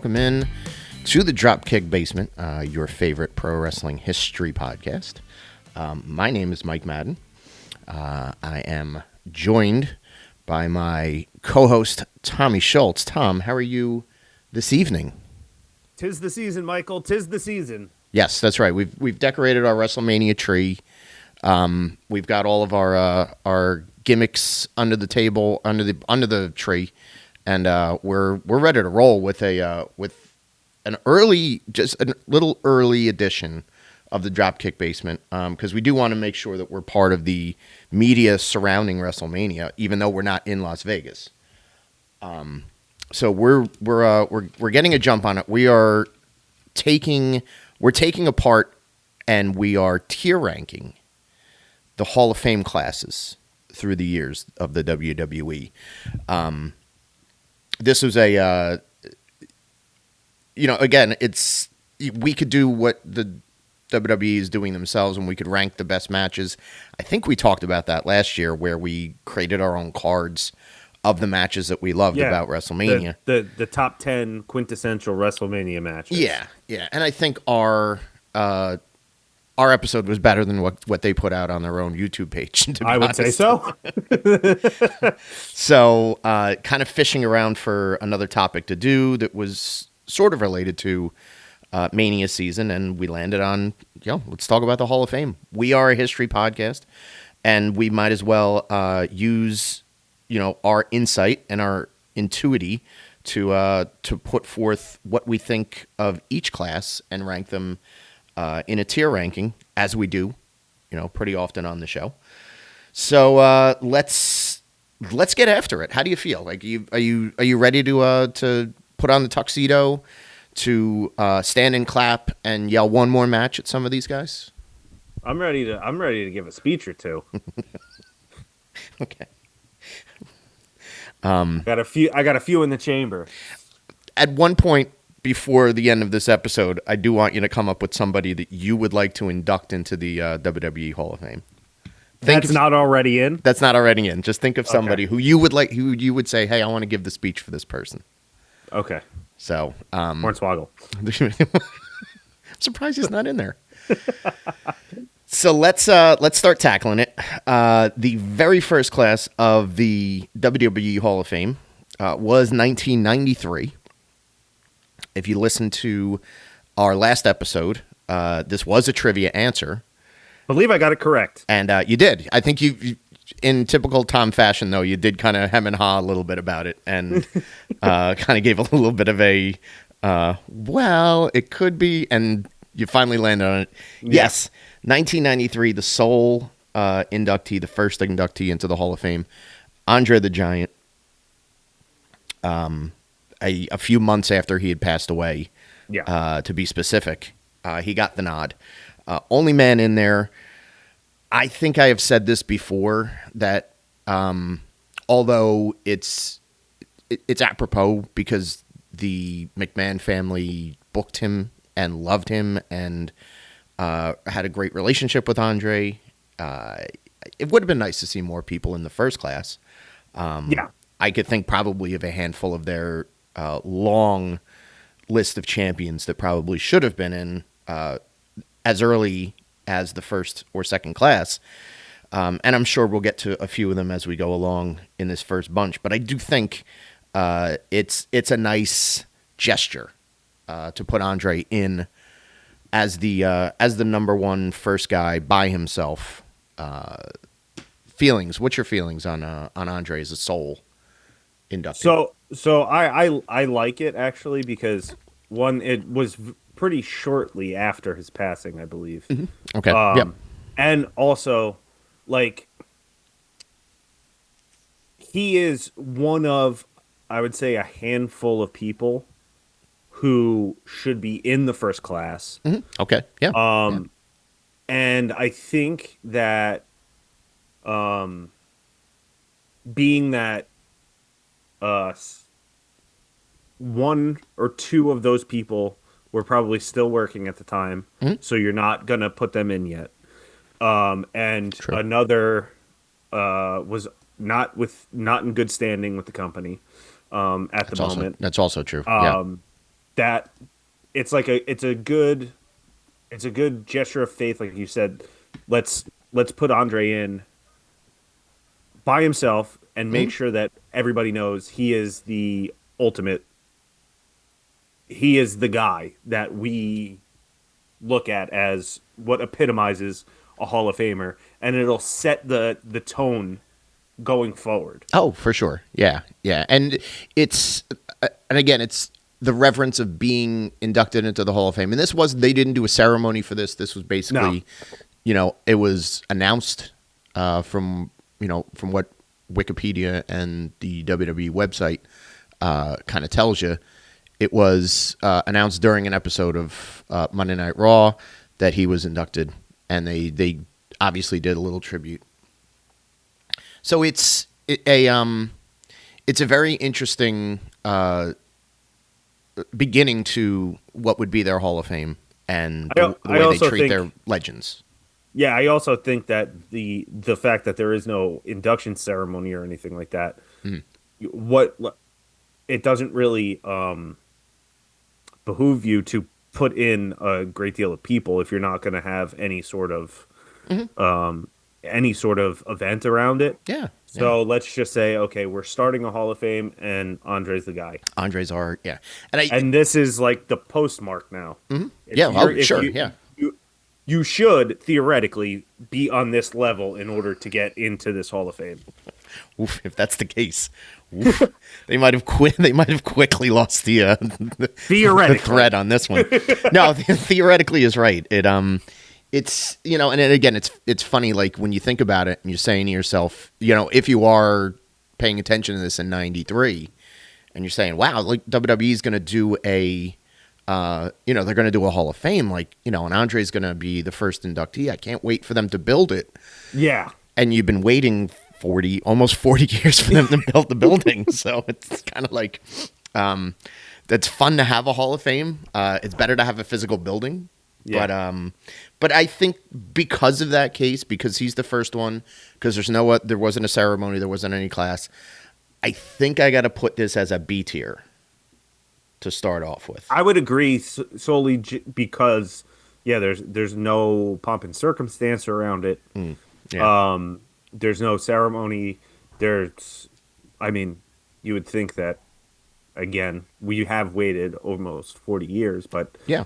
welcome in to the Dropkick Basement, your favorite pro wrestling history podcast. My name is Mike Madden. I am joined by my co-host, Tommy Schultz. Tom, how are you this evening? 'Tis the season, Michael. 'Tis the season. Yes, that's right. We've decorated our WrestleMania tree. We've got all of our gimmicks under the table, under the tree, and we're ready to roll with a little early edition of the Dropkick Basement, because we do want to make sure that we're part of the media surrounding WrestleMania, even though we're not in Las Vegas. So we're getting a jump on it. We're taking apart and we are tier ranking the Hall of Fame classes through the years of the WWE. This was again, we could do what the WWE is doing themselves, and we could rank the best matches. I think we talked about that last year, where we created our own cards of the matches that we loved about WrestleMania. The top 10 quintessential WrestleMania matches. Yeah. And I think our episode was better than what they put out on their own YouTube page. I would say so. So, kind of fishing around for another topic to do that was sort of related to Mania season, and we landed on, let's talk about the Hall of Fame. We are a history podcast, and we might as well use our insight and our intuity to put forth what we think of each class and rank them in a tier ranking, as we do, pretty often on the show. So let's get after it. How do you feel? Like, are you ready to put on the tuxedo, to stand and clap and yell one more match at some of these guys? I'm ready to give a speech or two. Okay. I got a few in the chamber. At one point before the end of this episode, I do want you to come up with somebody that you would like to induct into the WWE Hall of Fame. That's not already in? That's not already in. Just think of somebody who you would say, hey, I want to give the speech for this person. Okay. So, Hornswoggle. I'm surprised he's not in there. So let's start tackling it. The very first class of the WWE Hall of Fame was 1993. If you listen to our last episode, this was a trivia answer. I believe I got it correct. And you did. I think you in typical Tom fashion, though, you did kind of hem and haw a little bit about it, and kind of gave a little bit of a, well, it could be, and you finally landed on it. Yeah. Yes, 1993, the sole inductee, the first inductee into the Hall of Fame, Andre the Giant. A few months after he had passed away, to be specific, he got the nod. Only man in there. I think I have said this before, that although it's apropos because the McMahon family booked him and loved him and had a great relationship with Andre, it would have been nice to see more people in the first class. I could think probably of a handful of their long list of champions that probably should have been in as early as the first or second class. And I'm sure we'll get to a few of them as we go along in this first bunch. But I do think it's a nice gesture to put Andre in as the number one first guy by himself. Feelings? What's your feelings on Andre as a sole inductee? So I like it, actually, because one, it was pretty shortly after his passing, I believe. Mm-hmm. Okay. Yep. And also, like, he is one of, I would say, a handful of people who should be in the first class. Mm-hmm. Okay. Yeah. And I think that, being that one or two of those people were probably still working at the time, so you're not gonna put them in yet. And True. Another was not in good standing with the company at the moment. That's also true. Yeah. that it's a good gesture of faith, like you said. Let's put Andre in by himself and make sure that everybody knows he is the ultimate. He is the guy that we look at as what epitomizes a Hall of Famer, and it'll set the tone going forward. Oh, for sure. Yeah. And it's the reverence of being inducted into the Hall of Fame. And they didn't do a ceremony for this. This was basically, it was announced from what Wikipedia and the WWE website kind of tells you. It was announced during an episode of Monday Night Raw that he was inducted, and they obviously did a little tribute. So it's a very interesting beginning to what would be their Hall of Fame and the way they treat their legends. Yeah, I also think that the fact that there is no induction ceremony or anything like that, it doesn't really behoove you to put in a great deal of people if you're not going to have any sort of event around it. Yeah. So let's just say, okay, we're starting a Hall of Fame, and Andre's the guy. Andre's our, yeah. And this is like the postmark now. Mm-hmm. Yeah, sure, yeah. You should theoretically be on this level in order to get into this Hall of Fame. Oof, if that's the case, they might have quit. They might have quickly lost the thread on this one. No, theoretically is right. It's and again, it's funny. Like when you think about it, and you're saying to yourself, if you are paying attention to this in '93, and you're saying, wow, like WWE is going to do a they're going to do a Hall of Fame, and Andre's going to be the first inductee. I can't wait for them to build it. Yeah. And you've been waiting almost 40 years for them to build the building. So it's kind of like, that's fun to have a Hall of Fame. It's better to have a physical building. Yeah. But I think because of that case, because he's the first one, because there wasn't a ceremony, there wasn't any class, I think I got to put this as a B tier to start off with. I would agree solely because, there's no pomp and circumstance around it. Yeah. There's no ceremony. You would think that, again, we have waited almost 40 years, but yeah.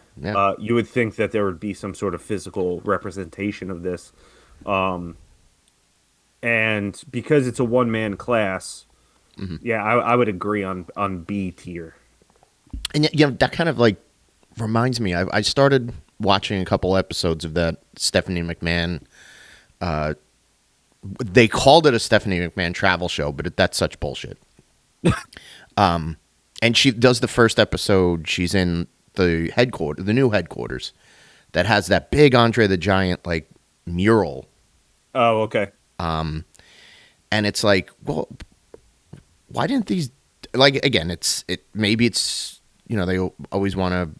You would think that there would be some sort of physical representation of this. And because it's a one-man class, I would agree on B tier. And that kind of like reminds me, I started watching a couple episodes of that Stephanie McMahon. They called it a Stephanie McMahon travel show, but that's such bullshit. And she does the first episode. She's in the new headquarters, that has that big Andre the Giant like mural. Oh, okay. And it's like, well, why didn't these, like, again, maybe it's they always want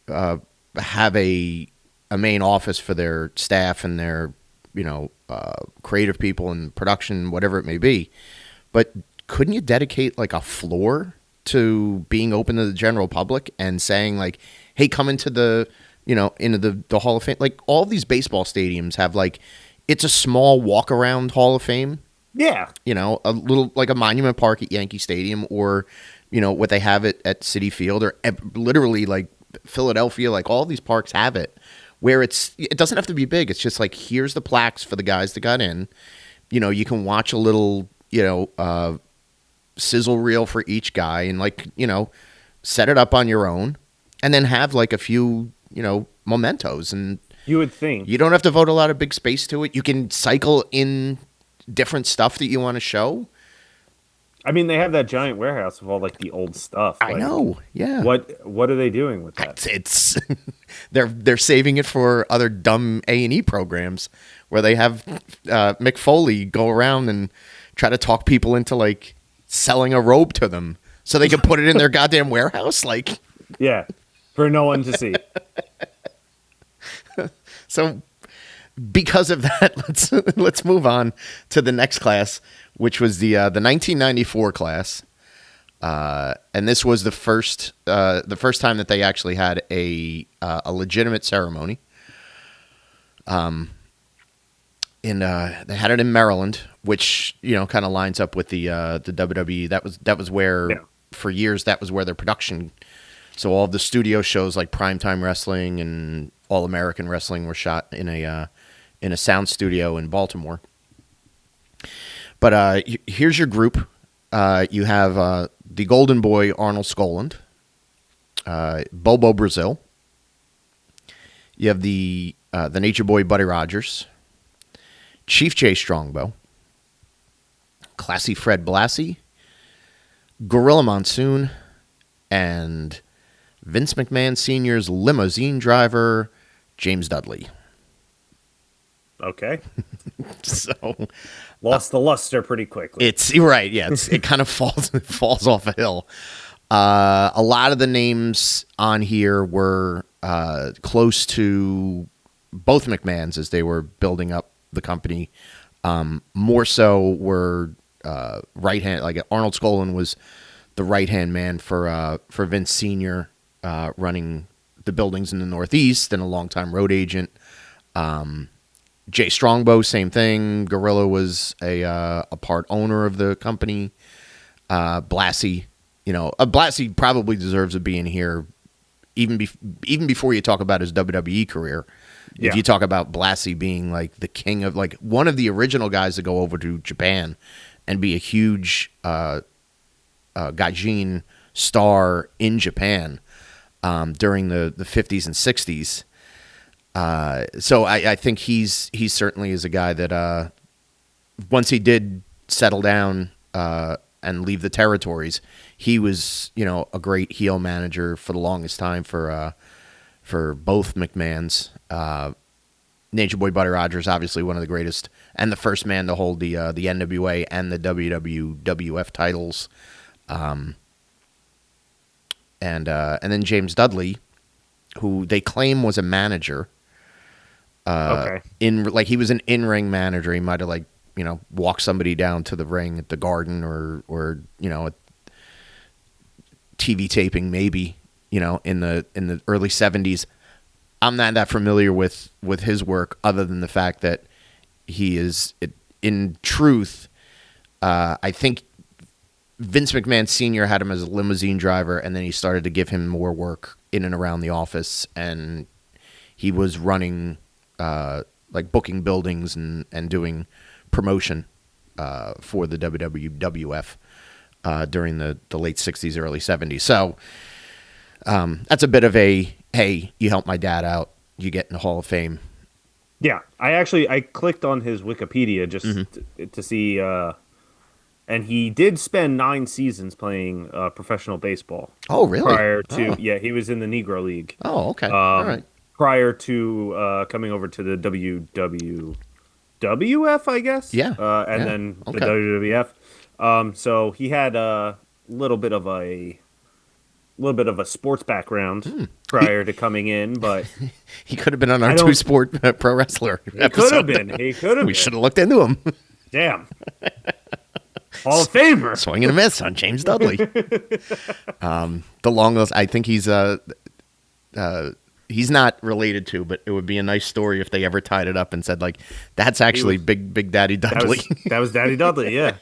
to have a main office for their staff and their creative people and production, whatever it may be. But couldn't you dedicate like a floor to being open to the general public and saying like, hey, come into the Hall of Fame? Like all these baseball stadiums have like, it's a small walk around Hall of Fame. Yeah. A little like a Monument Park at Yankee Stadium, or, what they have at Citi Field, or literally like Philadelphia, like all these parks have it, where it doesn't have to be big. It's just like, here's the plaques for the guys that got in. You can watch a little, sizzle reel for each guy and like, set it up on your own and then have like a few, mementos. And you would think you don't have to devote a lot of big space to it. You can cycle in different stuff that you want to show. I mean, they have that giant warehouse of all like the old stuff. I know. Yeah. What are they doing with that? It's they're saving it for other dumb A&E programs where they have Mick Foley go around and try to talk people into like selling a robe to them so they can put it in their goddamn warehouse. Like, yeah, for no one to see. So because of that, let's move on to the next class, which was the 1994 class. And this was the first time that they actually had a legitimate ceremony. They had it in Maryland, which kind of lines up with the WWE. That was where for years that was where their production. So all of the studio shows like Primetime Wrestling and All American Wrestling were shot in a sound studio in Baltimore. But here's your group. You have the Golden Boy Arnold Skaaland, Bobo Brazil. You have the Nature Boy Buddy Rogers, Chief Jay Strongbow, Classy Fred Blassie, Gorilla Monsoon, and Vince McMahon Sr.'s limousine driver, James Dudley. Okay. So lost the luster pretty quickly. It's right, yeah. It kind of falls off a hill. A lot of the names on here were close to both McMahons as they were building up the company. More so were right hand. Like Arnold Skaaland was the right hand man for Vince Sr. Running the buildings in the Northeast and a longtime road agent. Jay Strongbow, same thing. Gorilla was a part owner of the company. Blassie, Blassie probably deserves to be in here, even before you talk about his WWE career. If you talk about Blassie being like the king of like one of the original guys to go over to Japan and be a huge gaijin star in Japan during the 50s and 60s. So I think he's certainly is a guy that once he did settle down and leave the territories, he was a great heel manager for the longest time for both McMahons. Nature Boy Buddy Rogers, obviously one of the greatest and the first man to hold the NWA and the WWF titles. And then James Dudley, who they claim was a manager. Okay. He was an in-ring manager. He might have walked somebody down to the ring at the Garden or a TV taping maybe, in the early 70s. I'm not that familiar with his work other than the fact that he is in truth, I think Vince McMahon Sr. had him as a limousine driver, and then he started to give him more work in and around the office, and he was running booking buildings and doing promotion for the WWF during the late 60s, early 70s. So that's a bit of a, hey, you helped my dad out, you get in the Hall of Fame. Yeah, I clicked on his Wikipedia just to see, and he did spend 9 seasons playing professional baseball. Oh, really? Prior to, he was in the Negro League. Oh, okay. All right. Prior to coming over to the WWF, I guess. Yeah. Then the WWF. So he had a little bit of a sports background prior to coming in, but he could have been on our Two Sport Pro Wrestler episode. He could have been. We should have looked into him. Damn. Hall of Famer. Swing and a miss on James Dudley. The longest, I think he's not related to, but it would be a nice story if they ever tied it up and said, like, that's actually Big Daddy Dudley. That was Daddy Dudley, yeah.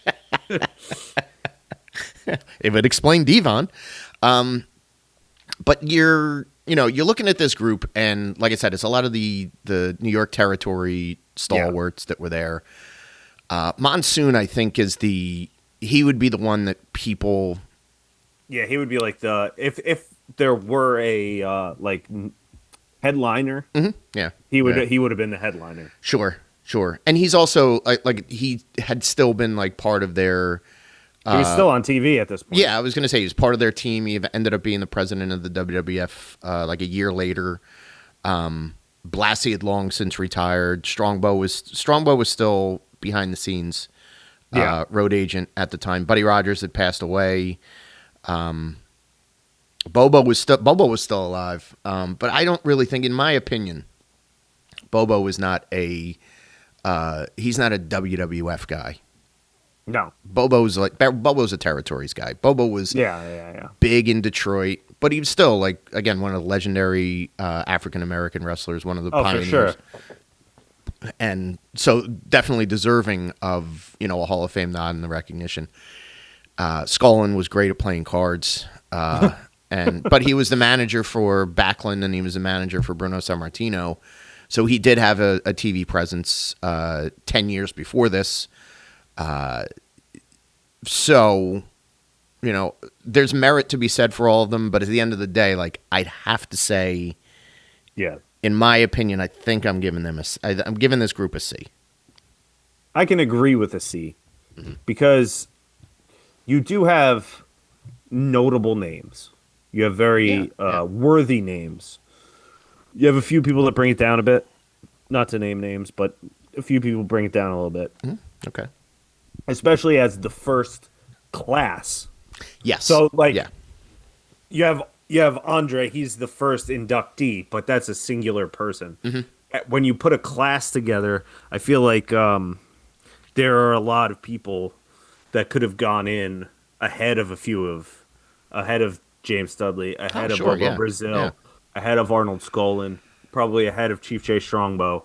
It would explain Devon. But you're looking at this group, and like I said, it's a lot of the New York territory stalwarts that were there. Monsoon, I think, he would be the one that people. Yeah, he would be like if there were a headliner. Mm-hmm. Yeah, he would have been the headliner. Sure. And he's also like he had still been like part of their. He was still on TV at this point. Yeah, I was going to say he was part of their team. He ended up being the president of the WWF like a year later. Blassie had long since retired. Strongbow was still behind the scenes road agent at the time. Buddy Rogers had passed away. Bobo was still alive. But I don't really think, in my opinion, Bobo was not he's not a WWF guy. No. Bobo's a territories guy. Bobo was big in Detroit, but he was still again one of the legendary African American wrestlers, one of the pioneers. For sure. And so definitely deserving of a Hall of Fame nod and the recognition. Scullin was great at playing cards, but he was the manager for Backlund and he was the manager for Bruno Sammartino, so he did have a TV presence 10 years before this. So, there's merit to be said for all of them, but at the end of the day, I'd have to say, in my opinion, I think I'm giving this group a C. I can agree with a C because you do have notable names. You have very worthy names. You have a few people that bring it down a bit. Not to name names, but a few people bring it down a little bit. Okay. Especially as the first class. Yes. So you have Andre, he's the first inductee, but that's a singular person. When you put a class together, I feel like there are a lot of people that could have gone in ahead of ahead of James Studley, ahead of Bobo Brazil, ahead of Arnold Scullin, probably ahead of Chief Jay Strongbow.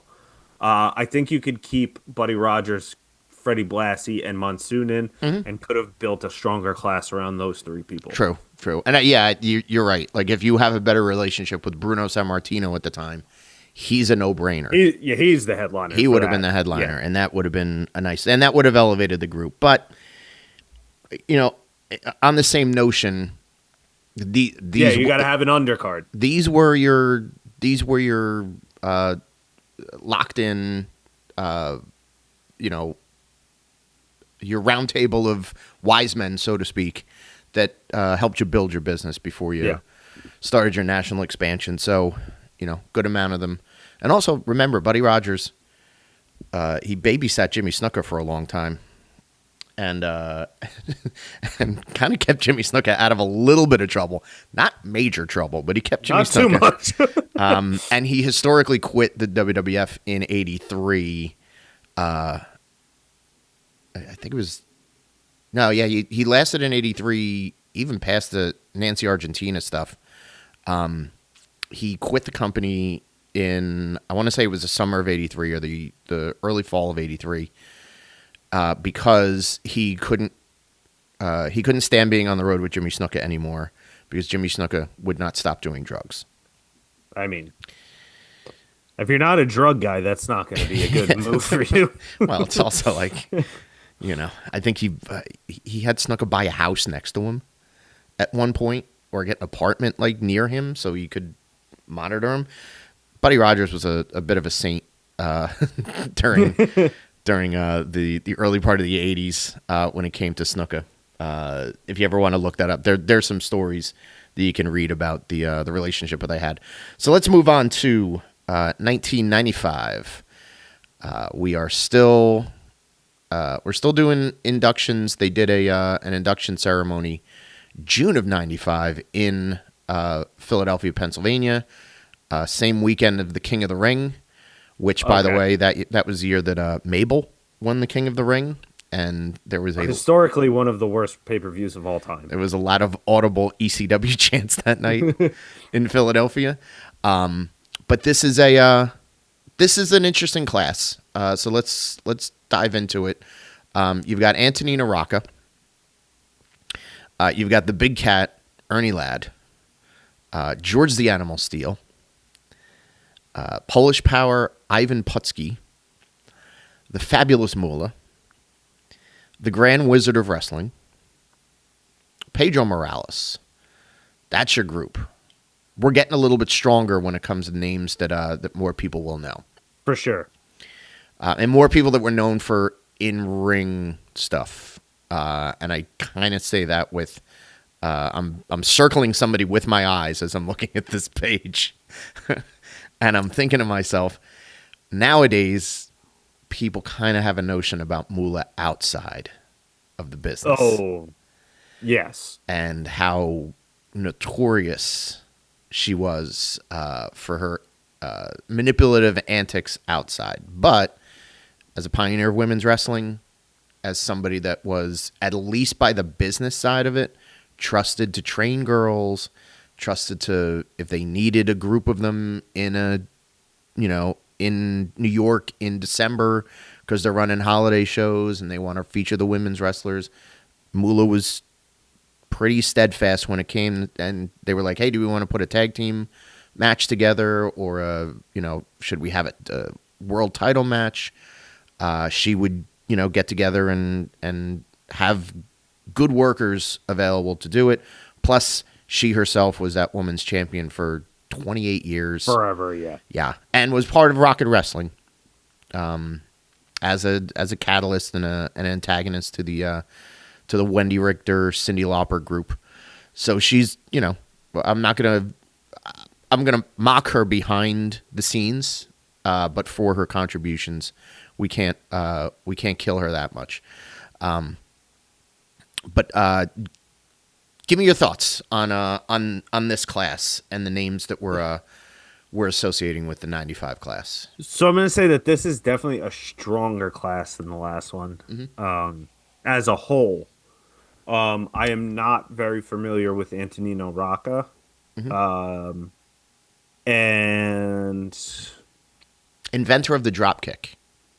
I think you could keep Buddy Rogers, Freddie Blassie, and Monsoon in, and could have built a stronger class around those three people. True. And you're right. If you have a better relationship with Bruno Sammartino at the time, he's a no-brainer. He's the headliner. He would have been the headliner, and that would have been and that would have elevated the group. But, on the same notion, you got to have an undercard. These were your locked in, your round table of wise men, so to speak, that helped you build your business before you started your national expansion. So, good amount of them. And also, remember, Buddy Rogers, he babysat Jimmy Snuka for a long time. And and kind of kept Jimmy Snuka out of a little bit of trouble. Not major trouble, but he kept Jimmy Snuka. Not too much. And he historically quit the WWF in 83. I think it was... No, yeah, he lasted in 83, even past the Nancy Argentina stuff. He quit the company in, I want to say it was the summer of 83 or the early fall of 83, because he couldn't stand being on the road with Jimmy Snuka anymore because Jimmy Snuka would not stop doing drugs. I mean, if you're not a drug guy, that's not going to be a good move for you. Well, it's also I think he had Snuka buy a house next to him at one point, or get an apartment near him so he could monitor him. Buddy Rogers was a bit of a saint during the early part of the 80s when it came to Snuka. If you ever want to look that up, there's some stories that you can read about the relationship that they had. So let's move on to 1995. We're still doing inductions. They did an induction ceremony June of 95 in Philadelphia, Pennsylvania. Same weekend of the King of the Ring, which, by the way, that was the year that Mabel won the King of the Ring, and there was historically one of the worst pay-per-views of all time. There was a lot of audible ECW chants that night in Philadelphia. But this is an interesting class. So let's dive into it. You've got Antonina Rocca. You've got the Big Cat, Ernie Ladd. George the Animal Steel. Polish Power, Ivan Putski. The Fabulous Moolah. The Grand Wizard of Wrestling. Pedro Morales. That's your group. We're getting a little bit stronger when it comes to names that more people will know. For sure. And more people that were known for in-ring stuff. And I kind of say that with... I'm circling somebody with my eyes as I'm looking at this page. And I'm thinking to myself, nowadays, people kind of have a notion about Moolah outside of the business. Oh, yes. And how notorious she was for her manipulative antics outside. But as a pioneer of women's wrestling, as somebody that was, at least by the business side of it, trusted to train girls, trusted to, if they needed a group of them in in New York in December because they're running holiday shows and they want to feature the women's wrestlers. Moolah was pretty steadfast when it came, and they were like, hey, do we want to put a tag team match together, or should we have a world title match? She would get together and have good workers available to do it. Plus, she herself was that woman's champion for 28 years. Forever, yeah. Yeah, and was part of Rocket Wrestling as a catalyst and an antagonist to the Wendy Richter, Cyndi Lauper group. So she's, I'm gonna mock her behind the scenes, but for her contributions, we can't kill her that much. But give me your thoughts on this class and the names that we're associating with the 95 class. So I'm going to say that this is definitely a stronger class than the last one. Mm-hmm. As a whole, I am not very familiar with Antonino Rocca. Mm-hmm. And inventor of the dropkick.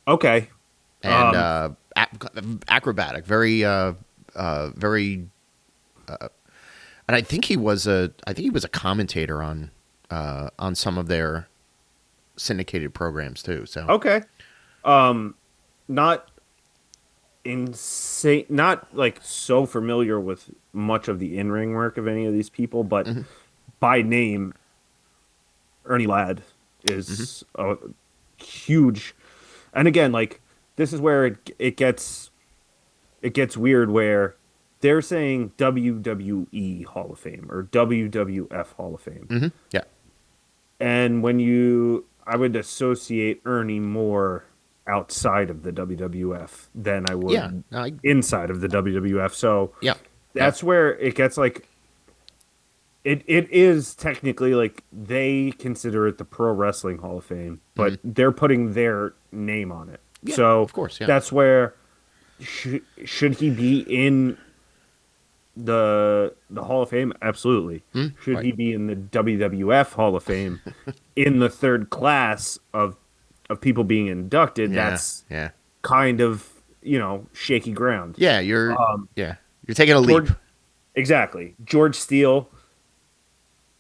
Okay. And acrobatic, very and I think he was a commentator on some of their syndicated programs too. So okay, not insane, not like so familiar with much of the in-ring work of any of these people, but mm-hmm. by name, Ernie Ladd is mm-hmm. a huge. And again, like this is where it gets weird, where they're saying WWE Hall of Fame or WWF Hall of Fame. Mm-hmm. Yeah. And I would associate Ernie more outside of the WWF than I would inside of the WWF. So that's where it gets like, it is technically like they consider it the Pro Wrestling Hall of Fame, but mm-hmm. they're putting their name on it. Yeah, so of course, that's where should he be in the Hall of Fame? Absolutely. Should he be in the WWF Hall of Fame in the third class of people being inducted? That's kind of shaky ground. Yeah, you're taking a leap. Exactly. George Steele,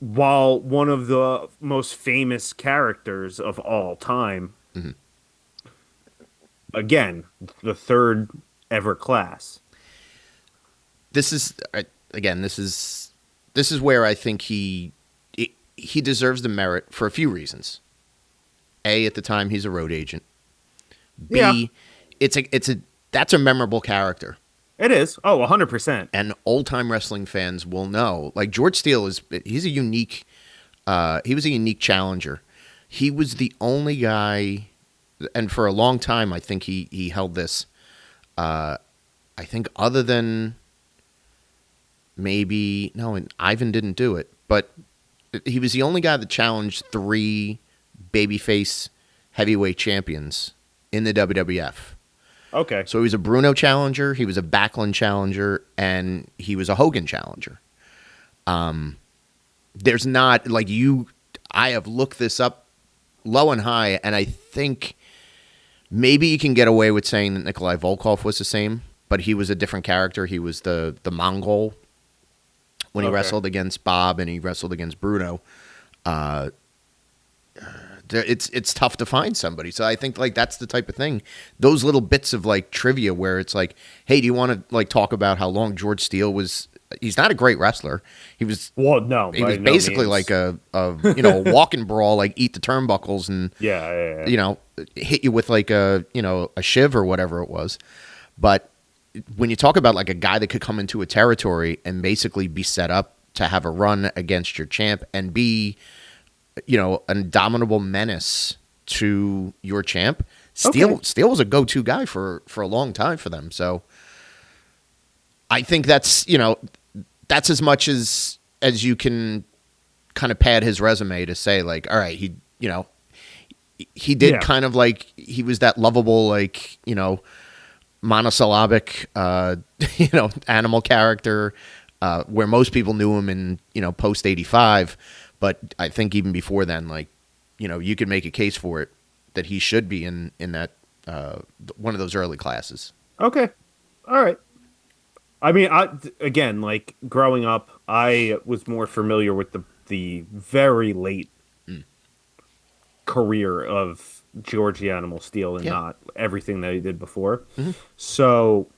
while one of the most famous characters of all time, mm-hmm. again, the third ever class. This is where I think he deserves the merit for a few reasons. A, at the time he's a road agent. B, that's a memorable character. It is. Oh, 100%. And old-time wrestling fans will know. Like George Steele he was a unique challenger. He was the only guy, and for a long time I think he held this. I think other than and Ivan didn't do it, but he was the only guy that challenged 3 babyface heavyweight champions in the WWF. Okay. So he was a Bruno challenger, he was a Backlund challenger, and he was a Hogan challenger. There's not, like I have looked this up low and high, and I think maybe you can get away with saying that Nikolai Volkov was the same, but he was a different character. He was the Mongol when he wrestled against Bob and he wrestled against Bruno. It's tough to find somebody. So I think like that's the type of thing. Those little bits of like trivia where it's like, hey, do you want to like talk about how long George Steele was? He's not a great wrestler. He was He was basically like a walk-in brawl, like eat the turnbuckles and hit you with like a shiv or whatever it was. But when you talk about like a guy that could come into a territory and basically be set up to have a run against your champ and be, an indomitable menace to your champ, Steele was a go-to guy for a long time for them. So I think that's as much as you can kind of pad his resume to say like, all right, he did kind of like, he was that lovable, like, monosyllabic, animal character, where most people knew him in, post 85. But I think even before then, you could make a case for it that he should be in that one of those early classes. Okay. All right. I mean, growing up, I was more familiar with the very late career of George the Animal Steele and not everything that he did before. Mm-hmm. So,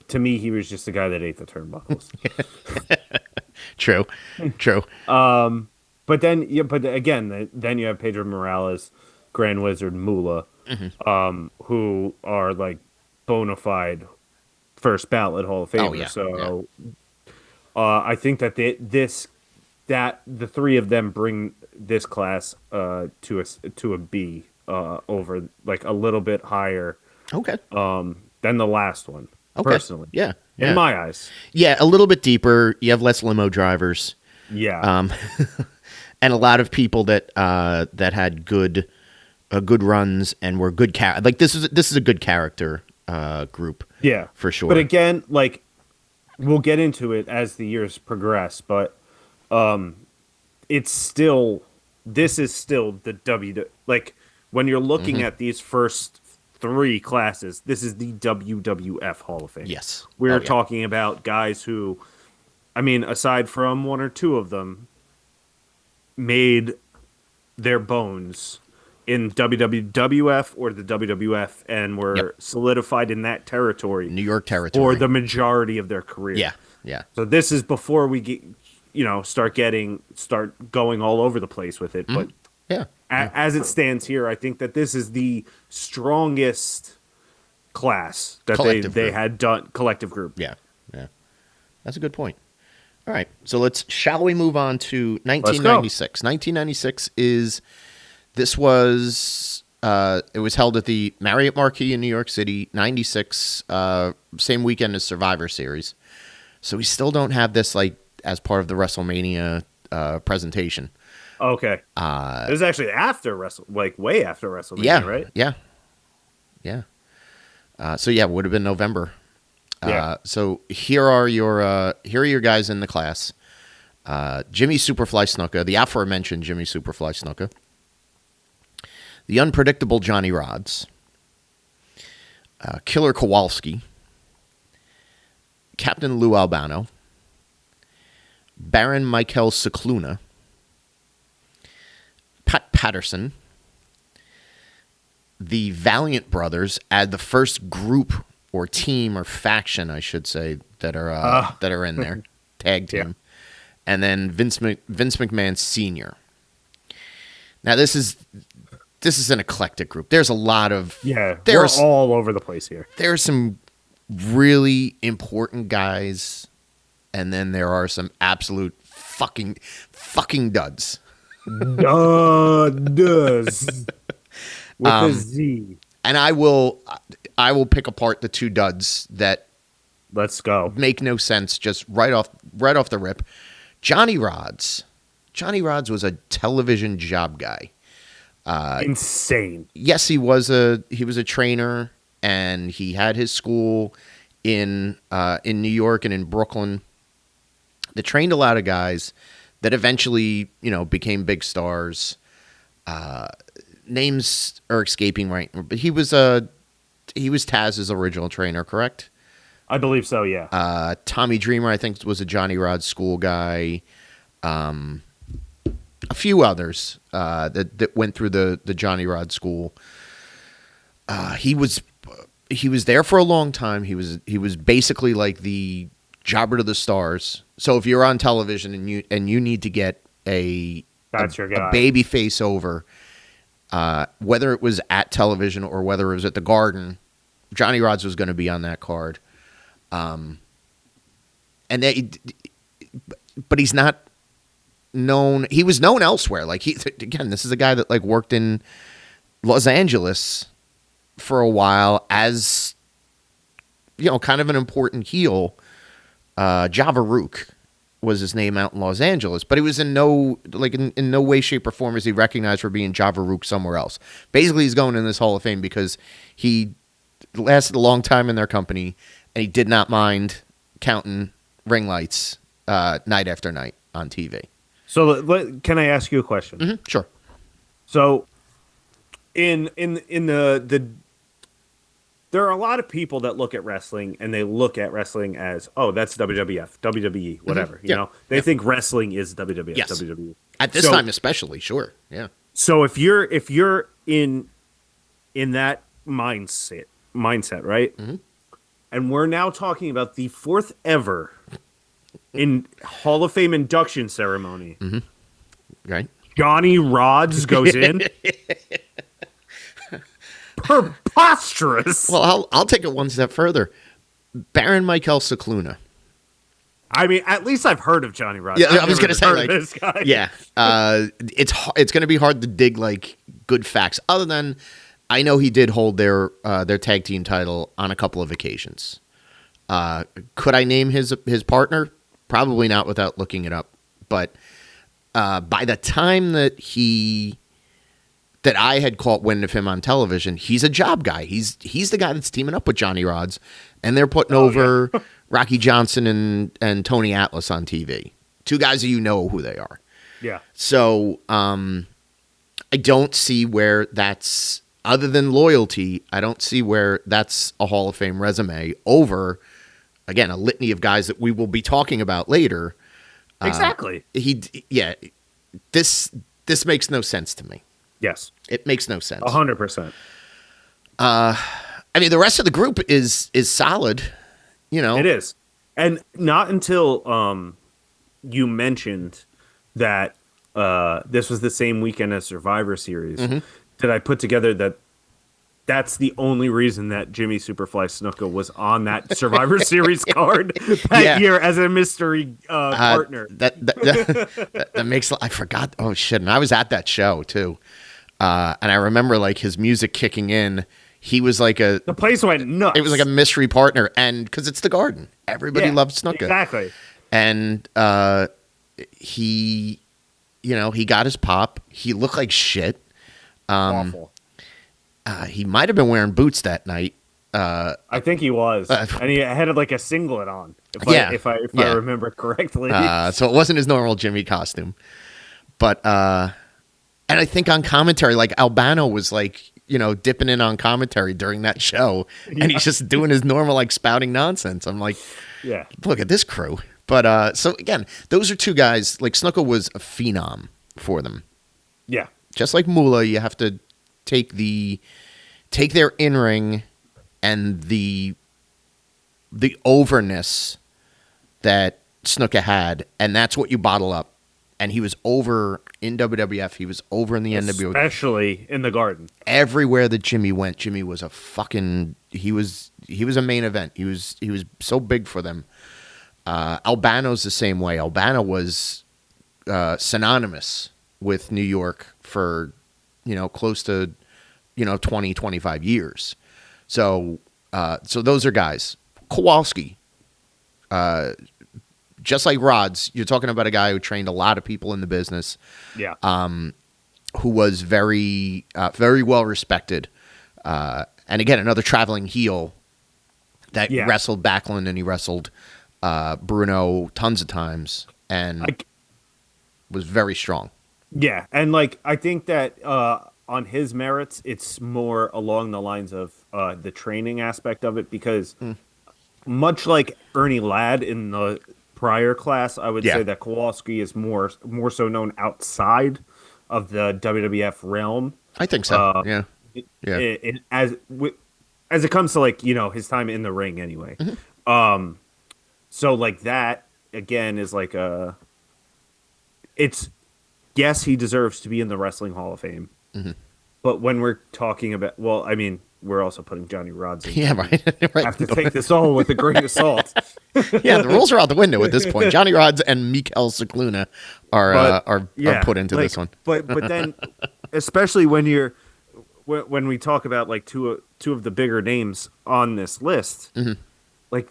to me, he was just the guy that ate the turnbuckles. True. But again, then you have Pedro Morales, Grand Wizard, Moolah, who are like bona fide first ballot Hall of Famers. I think that the three of them bring this class to a B over like a little bit higher. Okay. Than the last one. Okay. Personally. Yeah. In my eyes. Yeah, a little bit deeper. You have less limo drivers. Yeah. And a lot of people that had good runs and were good this is a good character group. Yeah, for sure. But again, we'll get into it as the years progress, but this is still the when you're looking at these first three classes, this is the WWF Hall of Fame. Yes. We're talking about guys who, I mean, aside from one or two of them, made their bones in WWF or the WWF and were solidified in that territory. New York territory. For the majority of their career. Yeah. So this is before we get, start going all over the place with it. Mm-hmm. But as it stands here, I think that this is the strongest class that they had done, collective group. Yeah. That's a good point. All right, so shall we move on to 1996? 1996 it was held at the Marriott Marquis in New York City, 96, same weekend as Survivor Series. So we still don't have this as part of the WrestleMania presentation. Okay. It was actually after way after WrestleMania, right? Yeah. It would have been November. So here are your guys in the class. Jimmy Superfly Snuka, the aforementioned Jimmy Superfly Snuka, the unpredictable Johnny Rodz, Killer Kowalski, Captain Lou Albano, Baron Michael Cicluna, Pat Patterson, the Valiant Brothers, the first group or team or faction, I should say, that are in there, tag team, and then Vince McMahon Sr. Now this is an eclectic group. There's a lot of we're all over the place here. There are some really important guys, and then there are some absolute fucking duds. Duds with a Z. And I will pick apart the two duds that let's go make no sense just right off the rip. Johnny Rodz was a television job guy. Insane. Yes, he was a trainer, and he had his school in New York and in Brooklyn that trained a lot of guys that eventually became big stars. Names are escaping right, but he was Taz's original trainer, correct? I believe so, yeah. Tommy Dreamer, I think, was a Johnny Rodz school guy. A few others that went through the Johnny Rodz school. He was there for a long time. He was basically like the jobber to the stars. So if you're on television and you need to get a baby face over, whether it was at television or whether it was at the Garden, Johnny Rodz was going to be on that card. But he's not known. He was known elsewhere. This is a guy that worked in Los Angeles for a while as kind of an important heel. Java Rook was his name out in Los Angeles, but he was in no way, shape, or form is he recognized for being Java Rook somewhere else. Basically, he's going in this Hall of Fame because he lasted a long time in their company, and he did not mind counting ring lights night after night on TV. So can I ask you a question? Mm-hmm, sure. So in the there are a lot of people that look at wrestling and they look at wrestling as, oh, that's WWF, WWE, whatever. Mm-hmm. You know, they think wrestling is WWF, yes. WWE. At this time, especially, sure, yeah. So if you're in that mindset, right? Mm-hmm. And we're now talking about the 4th ever in Hall of Fame induction ceremony. Mm-hmm. Right. Johnny Rods goes in. Preposterous. Well, I'll take it one step further. Baron Michael Cicluna. I mean, at least I've heard of Johnny Rods. Yeah, I was going to say, like, this guy. Yeah, it's going to be hard to dig like good facts. Other than I know he did hold their tag team title on a couple of occasions. Could I name his partner? Probably not without looking it up. But by the time that I had caught wind of him on television, he's a job guy. He's the guy that's teaming up with Johnny Rods, and they're putting over Rocky Johnson and Tony Atlas on TV. 2 guys that you know who they are. Yeah. So I don't see where that's, other than loyalty, I don't see where that's a Hall of Fame resume over, again, a litany of guys that we will be talking about later. Exactly. This makes no sense to me. Yes. It makes no sense. 100%. I mean, the rest of the group is solid, you know. It is. And not until you mentioned that this was the same weekend as Survivor Series did I put together that that's the only reason that Jimmy Superfly Snuka was on that Survivor Series card that year as a mystery partner. That makes, I forgot. Oh, shit. And I was at that show, too. And I remember like his music kicking in. He was like the place went nuts. It was like a mystery partner, and because it's the Garden, everybody loves Snuka. Exactly. And he got his pop. He looked like shit. Awful. He might have been wearing boots that night. I think he was, and he had like a singlet on. If I remember correctly. So it wasn't his normal Jimmy costume, but. And I think on commentary, like Albano was like, dipping in on commentary during that show, and he's just doing his normal like spouting nonsense. I'm like, yeah, look at this crew. But so again, those are 2 guys. Like Snuka was a phenom for them. Yeah, just like Moolah, you have to take their in ring and the overness that Snuka had, and that's what you bottle up. And he was over in WWF. He was over in the NWO. Especially in the Garden. Everywhere that Jimmy went, Jimmy was a fucking... He was a main event. He was so big for them. Albano's the same way. Albano was synonymous with New York for, close to, 20, 25 years. So those are guys. Kowalski. Just like Rods, you're talking about a guy who trained a lot of people in the business. Yeah. Who was very, very well respected. And again, another traveling heel that wrestled Backlund and he wrestled Bruno tons of times and was very strong. Yeah. And I think that on his merits, it's more along the lines of the training aspect of it because much like Ernie Ladd in the prior class, I would say that Kowalski is more so known outside of the WWF realm. I think so. As it comes to his time in the ring, anyway. Mm-hmm. So that again is it's yes, he deserves to be in the Wrestling Hall of Fame, but when we're talking about, we're also putting Johnny Rods in. Yeah, right. Have to take this all with a grain of salt. Yeah, the rules are out the window at this point. Johnny Rods and Mikel Cicluna are put into this one. But then, especially when we talk about two of the bigger names on this list,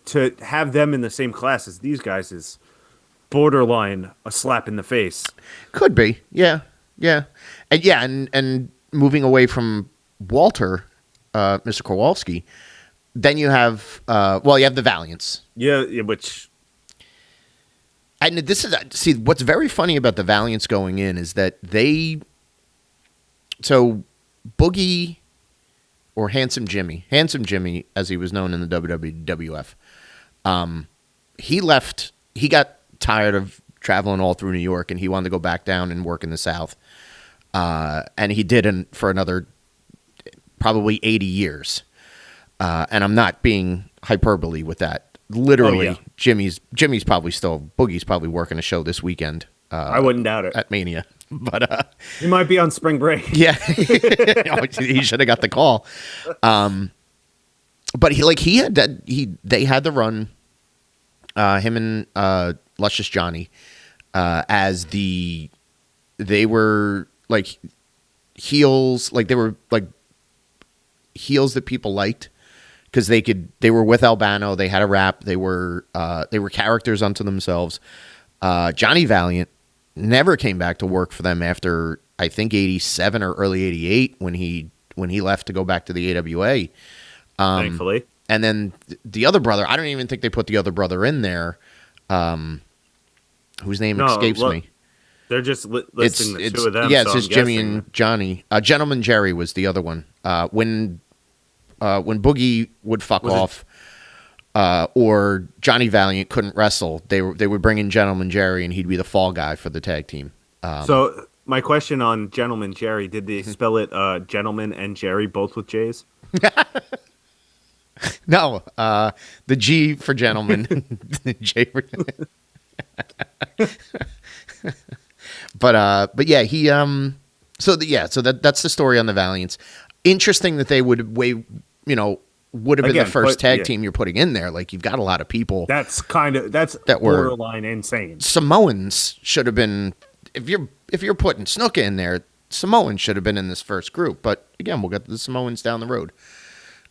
to have them in the same class as these guys is borderline a slap in the face. Could be, yeah, and moving away from Walter. Mr. Kowalski, then you have you have the Valiants. Yeah, which. And this is what's very funny about the Valiants going in is that Boogie or Handsome Jimmy, as he was known in the WWF, he left. He got tired of traveling all through New York, and he wanted to go back down and work in the South. And he did for another probably 80 years. And I'm not being hyperbole with that. Literally, Boogie's probably working a show this weekend. I wouldn't doubt it. At Mania. But he might be on spring break. Yeah. He should have got the call. But they had to run him and Luscious Johnny as they were like heels, like they were like heels that people liked because they were with Albano, they had a rap, they were characters unto themselves. Johnny Valiant never came back to work for them after I think 87 or early 88 when he left to go back to the AWA. Thankfully. And then the other brother, I don't even think they put the other brother in there, whose name escapes me. They're just listing the two of them. Yeah, it's just Jimmy and Johnny. Gentleman Jerry was the other one. When Boogie would fuck off, or Johnny Valiant couldn't wrestle, they would bring in Gentleman Jerry, and he'd be the fall guy for the tag team. So my question on Gentleman Jerry, did they spell it Gentleman and Jerry both with J's? No, the G for gentleman, the J for. But yeah, he so that's the story on the Valiants. Interesting that they would have been the first tag team you're putting in there. Like, you've got a lot of people. That's borderline insane. Samoans should have been, if you're putting Snuka in there, Samoans should have been in this first group. But again, we'll get the Samoans down the road.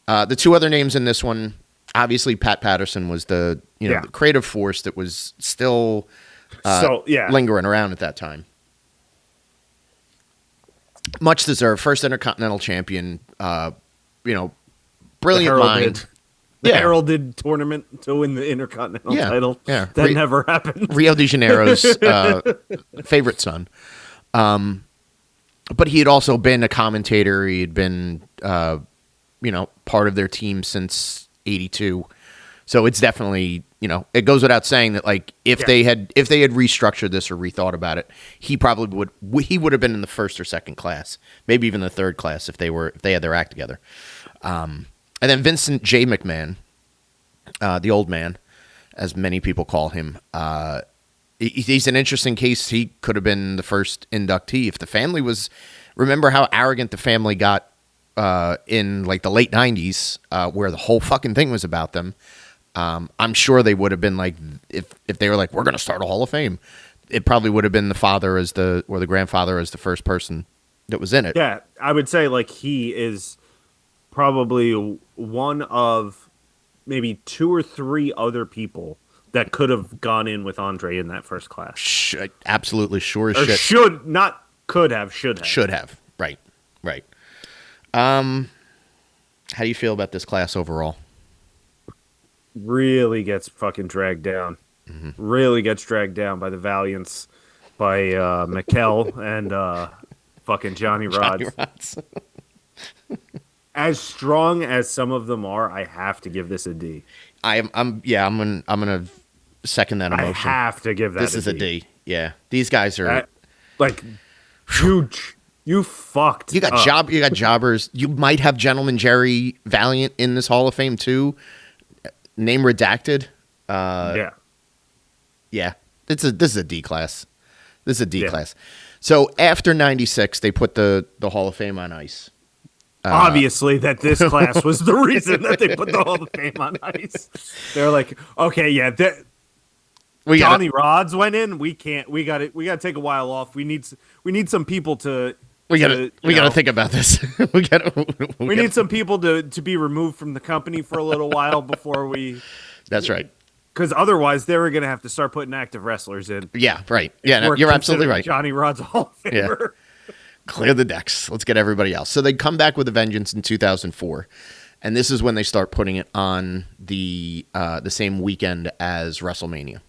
The two other names in this one, obviously Pat Patterson was the creative force that was still lingering around at that time. Much deserved. First Intercontinental Champion. Brilliant mind. The heralded tournament to win the Intercontinental title. Yeah. That never happened. Rio de Janeiro's favorite son. But he had also been a commentator. He had been, part of their team since '82. So it's definitely, it goes without saying that, like, if they had restructured this or rethought about it, he would have been in the first or second class, maybe even the third class if they had their act together. And then Vincent J. McMahon, the old man, as many people call him, he's an interesting case. He could have been the first inductee if the family was. Remember how arrogant the family got in like the late '90s, where the whole fucking thing was about them. I'm sure they would have been like, if they were like, we're going to start a Hall of Fame, it probably would have been the father or the grandfather as the first person that was in it. Yeah, I would say like he is probably one of maybe two or three other people that could have gone in with Andre in that first class. Absolutely, sure as shit. Should have. Should have. Right. How do you feel about this class overall? Really gets fucking dragged down. Mm-hmm. Really gets dragged down by the Valiants, by Mikkel and fucking Johnny Rods. As strong as some of them are, I have to give this a D. I'm gonna second that emotion. I have to give that. This is a D. Yeah, these guys are like huge. You fucked. You got You got jobbers. You might have Gentleman Jerry Valiant in this Hall of Fame too. Name redacted. Yeah. This is a D class. This is a D class. So after '96, they put the Hall of Fame on ice. Obviously, that this class was the reason that they put the Hall of Fame on ice. They're like, okay, yeah, Johnny Rods went in. We got to take a while off. We need some people to. We got to think about this. we need some people to be removed from the company for a little while before we. That's right. Because otherwise, they were going to have to start putting active wrestlers in. Yeah, right. Yeah, no, you're absolutely right. Johnny Rod's Hall of Famer. Yeah. Clear the decks. Let's get everybody else. So they come back with a vengeance in 2004. And this is when they start putting it on the same weekend as WrestleMania.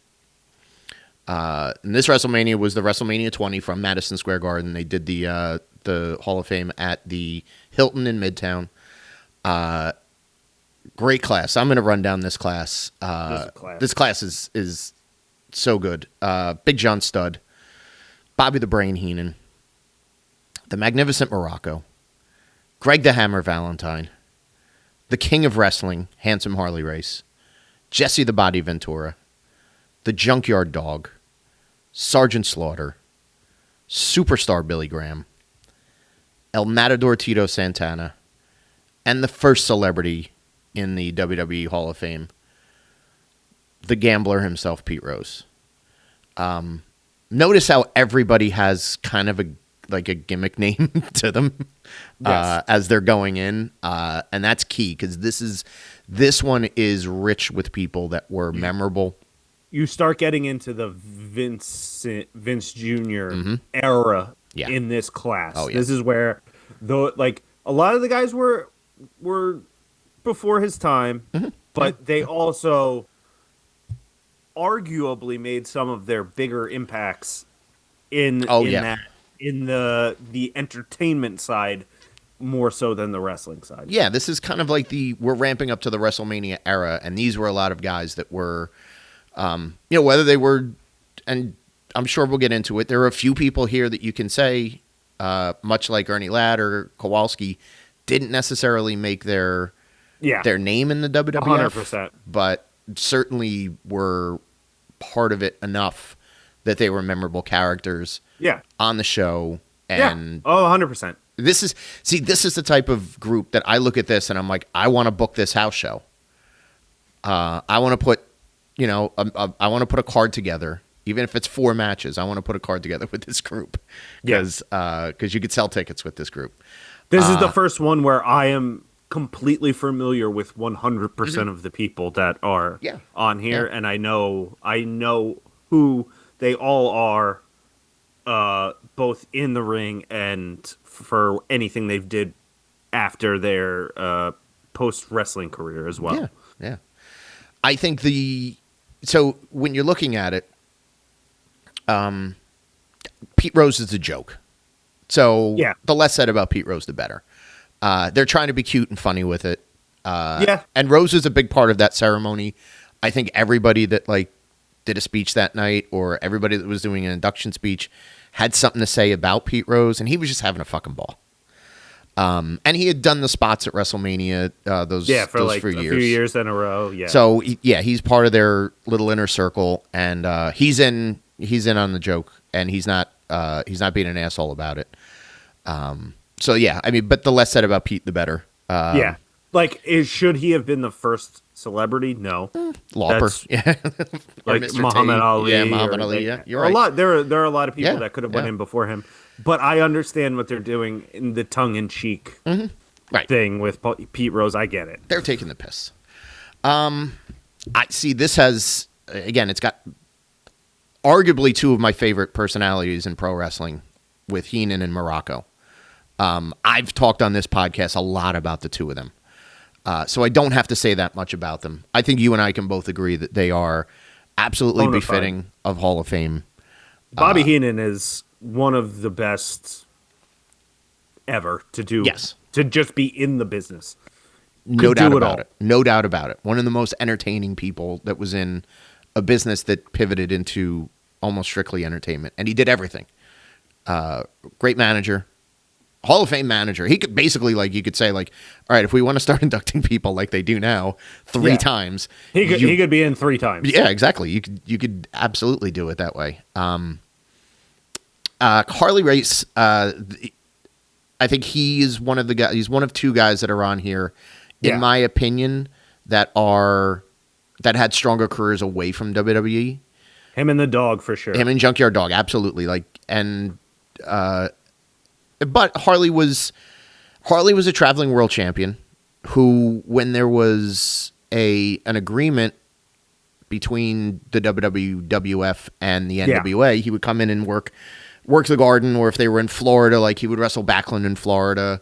And this WrestleMania was the WrestleMania 20 from Madison Square Garden. They did the Hall of Fame at the Hilton in Midtown. Great class. I'm going to run down this class. This class is so good. Big John Studd, Bobby the Brain Heenan, the Magnificent Morocco, Greg the Hammer Valentine, the King of Wrestling, Handsome Harley Race, Jesse the Body Ventura, the Junkyard Dog, Sergeant Slaughter, Superstar Billy Graham, El Matador Tito Santana, and the first celebrity in the WWE Hall of Fame, the gambler himself, Pete Rose. Notice how everybody has kind of a gimmick name to them as they're going in, and that's key because this one is rich with people that were memorable. You start getting into the Vince Jr. era in this class. Oh, yeah. This is where a lot of the guys were before his time, but they also arguably made some of their bigger impacts in the entertainment side more so than the wrestling side. Yeah, this is kind of like we're ramping up to the WrestleMania era, and these were a lot of guys that were, whether they were, and I'm sure we'll get into it, there are a few people here that you can say, much like Ernie Ladd or Kowalski, didn't necessarily make their name in the WWF, 100%. But certainly were part of it enough that they were memorable characters on the show. And 100%. This is the type of group that I look at this and I'm like, I want to book this house show. I want to put, I want to put a card together, even if it's 4 matches. I want to put a card together with this group because you could sell tickets with this group. This is the first one where I am completely familiar with 100% of the people that are on here, and I know who they all are, both in the ring and for anything they've did after their post-wrestling career as well. Yeah. I think so when you're looking at it, Pete Rose is a joke. So the less said about Pete Rose, the better. They're trying to be cute and funny with it. And Rose is a big part of that ceremony. I think everybody that did a speech that night or everybody that was doing an induction speech had something to say about Pete Rose, and he was just having a fucking ball. And he had done the spots at WrestleMania for years. A few years in a row. Yeah. So he's part of their little inner circle, and he's in on the joke, and he's not being an asshole about it. But the less said about Pete, the better. Should he have been the first celebrity? No. Lauper. Like Muhammad Ali. Yeah, Muhammad Ali. You're right. There are a lot of people that could have went in before him. But I understand what they're doing in the tongue-in-cheek thing with Pete Rose. I get it. They're taking the piss. I see this has, again, it's got arguably 2 of my favorite personalities in pro wrestling with Heenan and Morocco. I've talked on this podcast a lot about the 2 of them. So I don't have to say that much about them. I think you and I can both agree that they are absolutely befitting of Hall of Fame. Bobby Heenan is one of the best ever to do. Yes. To just be in the business. No doubt about it. No doubt about it. One of the most entertaining people that was in a business that pivoted into almost strictly entertainment. And he did everything. Great manager. Hall of Fame manager. He could basically, you could say, all right, if we want to start inducting people like they do now 3 times. He could be in 3 times. Yeah, exactly. You could absolutely do it that way. Harley Race, I think he is one of the guys. He's one of 2 guys that are on here, in my opinion, that had stronger careers away from WWE. Him and the Dog for sure. Him and Junkyard Dog, absolutely. But Harley was a traveling world champion who, when there was an agreement between the WWF and the NWA, he would come in and work the Garden, or if they were in Florida, he would wrestle Backlund in Florida.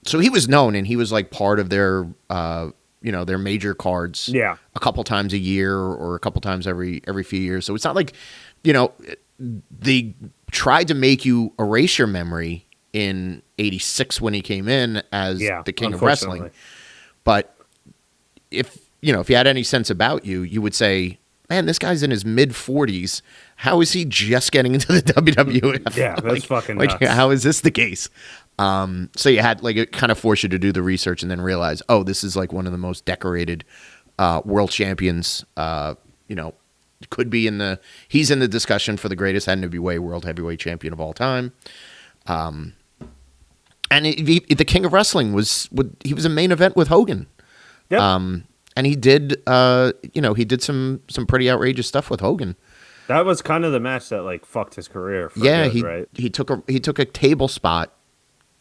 So he was known, and he was like part of their, their major cards. Yeah. A couple times a year or a couple times every few years. So it's not like, they tried to make you erase your memory in '86 when he came in as the king of wrestling. But if you had any sense about you, you would say, man, this guy's in his mid-40s. How is he just getting into the WWF? Yeah, that's fucking nuts. How is this the case? So you had, it kind of forced you to do the research and then realize, oh, this is like one of the most decorated world champions. Could be he's in the discussion for the greatest NWA World Heavyweight Champion of all time. And the King of Wrestling he was a main event with Hogan. Yep. And he did, he did some pretty outrageous stuff with Hogan. That was kind of the match that fucked his career. Right? He took a table spot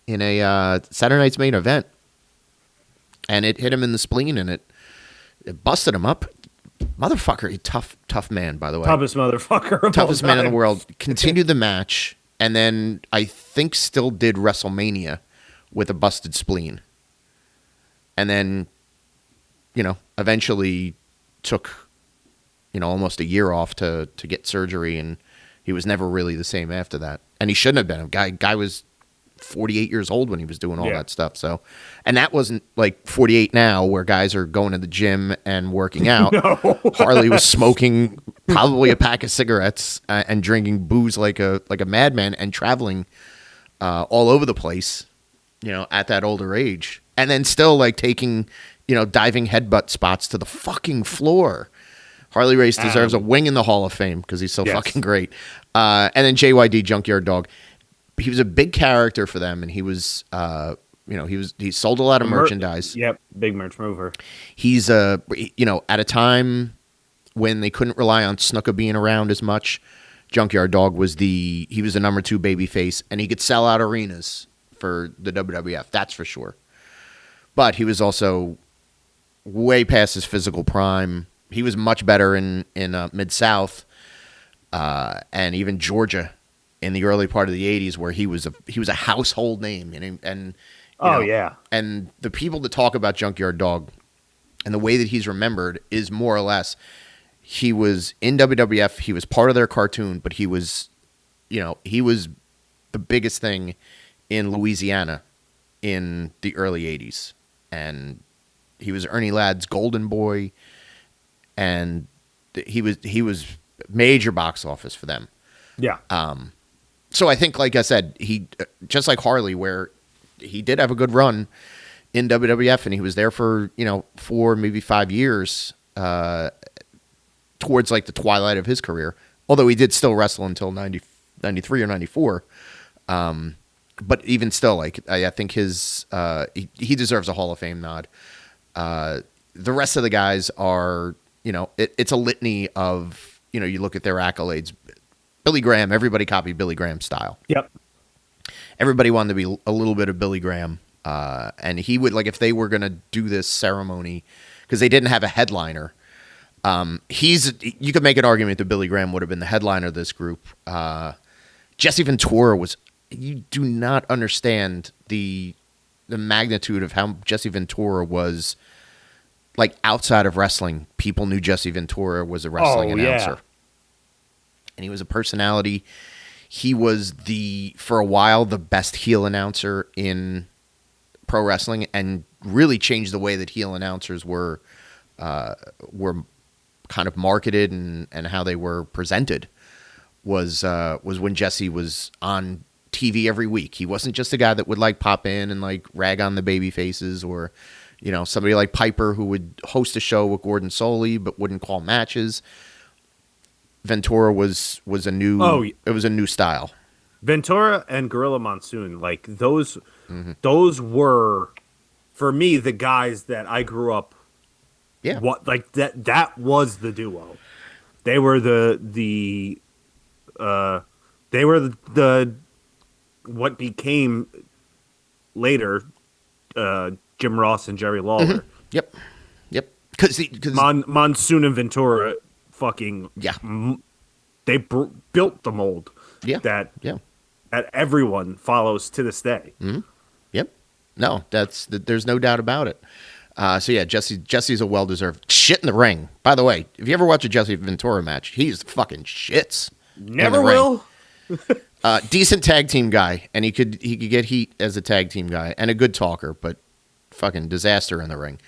in a Saturday Night's Main Event, and it hit him in the spleen, and it busted him up. Motherfucker, tough man, by the way. Toughest motherfucker. Toughest man in the world. Continued the match, and then I think still did WrestleMania with a busted spleen. And then, eventually took, almost a year off to get surgery, and he was never really the same after that. And he shouldn't have been. Guy was 48 years old when he was doing all that stuff. So, and that wasn't like 48 now where guys are going to the gym and working out. No. Harley was smoking probably a pack of cigarettes and drinking booze like a madman and traveling all over the place, at that older age. And then still taking, diving headbutt spots to the fucking floor. Harley Race deserves a wing in the Hall of Fame because he's so fucking great. And then JYD, Junkyard Dog. He was a big character for them, and he was, he sold a lot of merchandise. Yep, big merch mover. He's, at a time when they couldn't rely on Snuka being around as much, Junkyard Dog was the number 2 baby face, and he could sell out arenas for the WWF, that's for sure. But he was also way past his physical prime. He was much better in Mid-South and even Georgia in the early part of the 80s, where he was a household name, and and the people that talk about Junkyard Dog and the way that he's remembered is more or less he was in WWF, he was part of their cartoon, but he was the biggest thing in Louisiana in the early 80s, and he was Ernie Ladd's golden boy, and he was major box office for them. Yeah. So I think, like I said, he just like Harley, where he did have a good run in WWF, and he was there for 4, maybe 5 years towards the twilight of his career. Although he did still wrestle until 93 or 94. But even still, I think his he deserves a Hall of Fame nod. The rest of the guys are, it's a litany of, you look at their accolades. Billy Graham, everybody copied Billy Graham's style. Yep. Everybody wanted to be a little bit of Billy Graham. And he would, if they were going to do this ceremony, because they didn't have a headliner, you could make an argument that Billy Graham would have been the headliner of this group. Jesse Ventura you do not understand the magnitude of how Jesse Ventura was, outside of wrestling. People knew Jesse Ventura was a wrestling announcer. Yeah. And he was a personality. He was for a while, the best heel announcer in pro wrestling, and really changed the way that heel announcers were kind of marketed and how they were presented. Was when Jesse was on TV every week. He wasn't just a guy that would pop in and rag on the baby faces, or somebody like Piper who would host a show with Gordon Soley but wouldn't call matches. Ventura was a new it was a new style. Ventura and Gorilla Monsoon, those were, for me, the guys that I grew up. Yeah. That was the duo. They were the what became later Jim Ross and Jerry Lawler. Mm-hmm. Yep. Because Monsoon and Ventura fucking they built the mold that everyone follows to this day. Mm-hmm. Yep. No, there's no doubt about it. So yeah, Jesse's a well-deserved shit in the ring. By the way, if you ever watch a Jesse Ventura match, he's fucking shits. Never will. Decent tag team guy, and he could get heat as a tag team guy, and a good talker, but fucking disaster in the ring.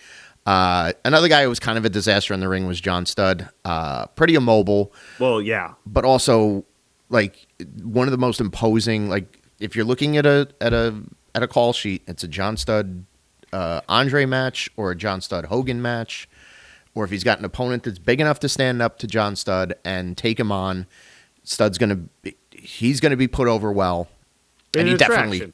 Another guy who was kind of a disaster in the ring was John Studd. Pretty immobile. Well, yeah, but also like one of the most imposing. Like if you're looking at a call sheet, it's a John Studd Andre match or a John Studd Hogan match, or if he's got an opponent that's big enough to stand up to John Studd and take him on, he's gonna be put over well. And he's definitely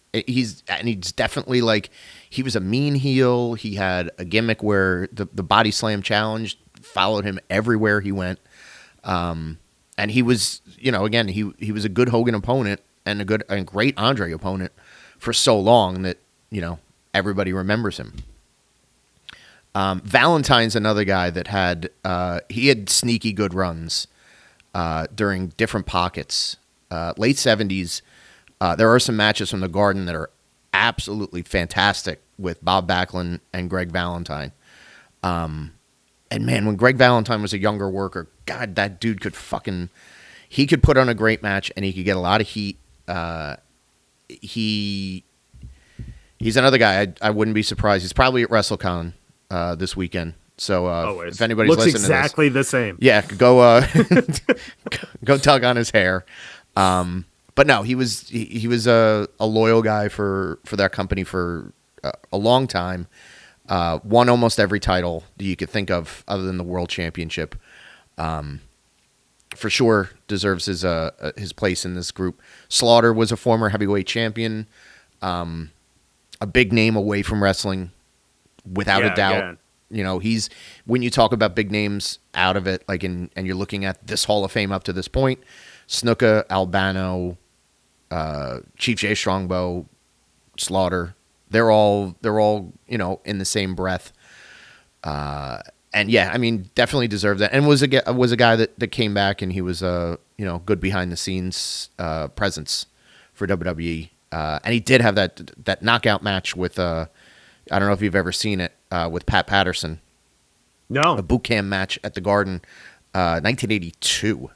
like, he was a mean heel. He had a gimmick where the body slam challenge followed him everywhere he went. And he was, again, he was a good Hogan opponent and a great Andre opponent for so long that, everybody remembers him. Valentine's another guy that had sneaky good runs during different pockets. Late 70s, there are some matches from the Garden that are absolutely fantastic with Bob Backlund and Greg Valentine. And man, when Greg Valentine was a younger worker, God, that dude he could put on a great match and he could get a lot of heat. He's another guy. I wouldn't be surprised. He's probably at WrestleCon this weekend. So if anybody's looks listening exactly to this, the same. Yeah, go go tug on his hair. But no, he was a loyal guy for that company for a long time. Won almost every title that you could think of other than the World Championship. For sure deserves his place in this group. Slaughter was a former heavyweight champion. A big name away from wrestling, without a doubt. Again. When you talk about big names out of it, and you're looking at this Hall of Fame up to this point, Snuka, Albano, Chief J Strongbow, Slaughter, they're all in the same breath. And yeah, I mean, definitely deserves that. And was a guy that came back, and he was good behind the scenes presence for WWE. And he did have that knockout match with I don't know if you've ever seen it, with Pat Patterson. No. A boot camp match at the Garden, 1982.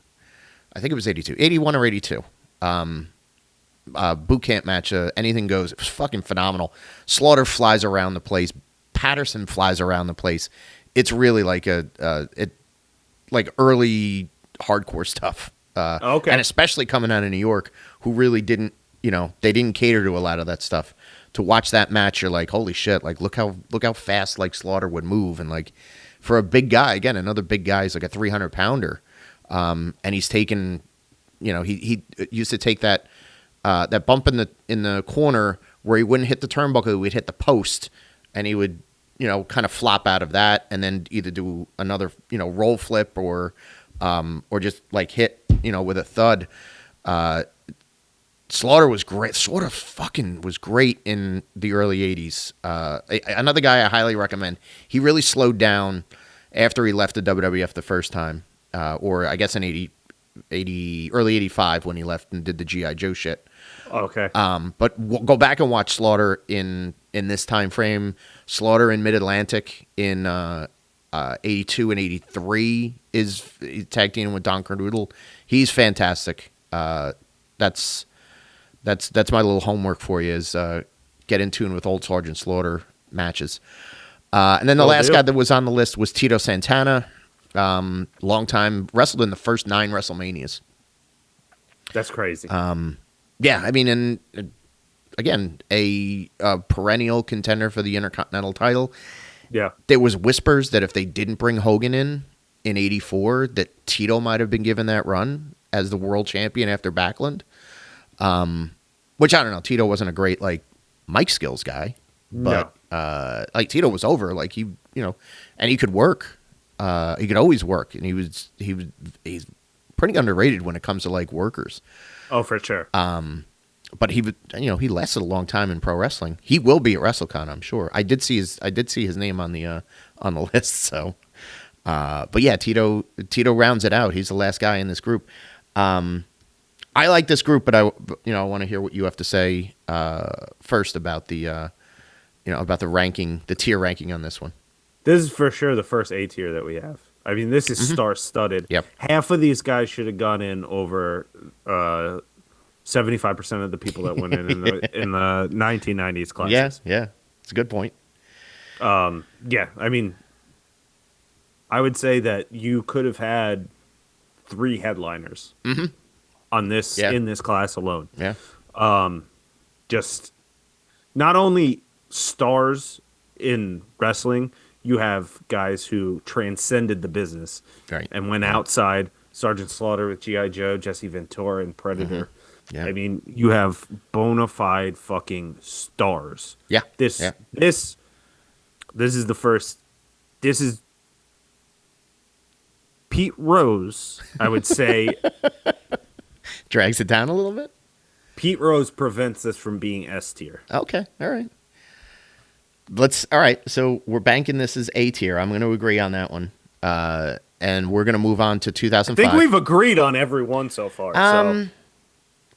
I think it was 82, 81 or 82. Boot camp match, anything goes. It was fucking phenomenal. Slaughter flies around the place. Patterson flies around the place. It's really like like early hardcore stuff. Okay. And especially coming out of New York, who really didn't, they didn't cater to a lot of that stuff. To watch that match, you're like, holy shit! Like, look how fast like Slaughter would move, and like for a big guy, again, another big guy, he's like a 300-pounder, and he's taken, he used to take that bump in the corner where he wouldn't hit the turnbuckle, he would hit the post, and he would kind of flop out of that, and then either do another roll flip or just like hit with a thud. Slaughter was great. Slaughter fucking was great in the early 80s. Another guy I highly recommend. He really slowed down after he left the WWF the first time, or I guess in early 85 when he left and did the G.I. Joe shit. Okay. But go back and watch Slaughter in this time frame. Slaughter in Mid-Atlantic in 82 and 83 is tag teaming with Don Carnoodle. He's fantastic. That's my little homework for you, is get in tune with old Sergeant Slaughter matches. And then the last guy that was on the list was Tito Santana. Long time, wrestled in the first 9 WrestleManias. That's crazy. Yeah, I mean, and again, a perennial contender for the Intercontinental title. Yeah. There was whispers that if they didn't bring Hogan in 84, that Tito might have been given that run as the world champion after Backlund. Which I don't know. Tito wasn't a great mic skills guy, but Tito was over. He and he could work. He could always work, and he's pretty underrated when it comes to workers. Oh, for sure. But he lasted a long time in pro wrestling. He will be at WrestleCon, I'm sure. I did see his name on the list. So, but yeah, Tito rounds it out. He's the last guy in this group. I like this group, but I want to hear what you have to say first about the about the tier ranking on this one. This is for sure the first A tier that we have. I mean, this is star-studded. Yep. Half of these guys should have gone in over 75% of the people that went in the 1990s classes. Yeah. It's a good point. Yeah, I mean, I would say that you could have had 3 headliners on this in this class alone. Yeah. Just not only stars in wrestling, you have guys who transcended the business and went outside. Sergeant Slaughter with G.I. Joe, Jesse Ventura and Predator. Yeah. I mean, you have bona fide fucking stars. Yeah. This is the first. This is Pete Rose, I would say. Drags it down a little bit? Pete Rose prevents this from being S tier. Okay. All right. All right. So we're banking this as A tier. I'm going to agree on that one. And we're going to move on to 2005. I think we've agreed on every one so far.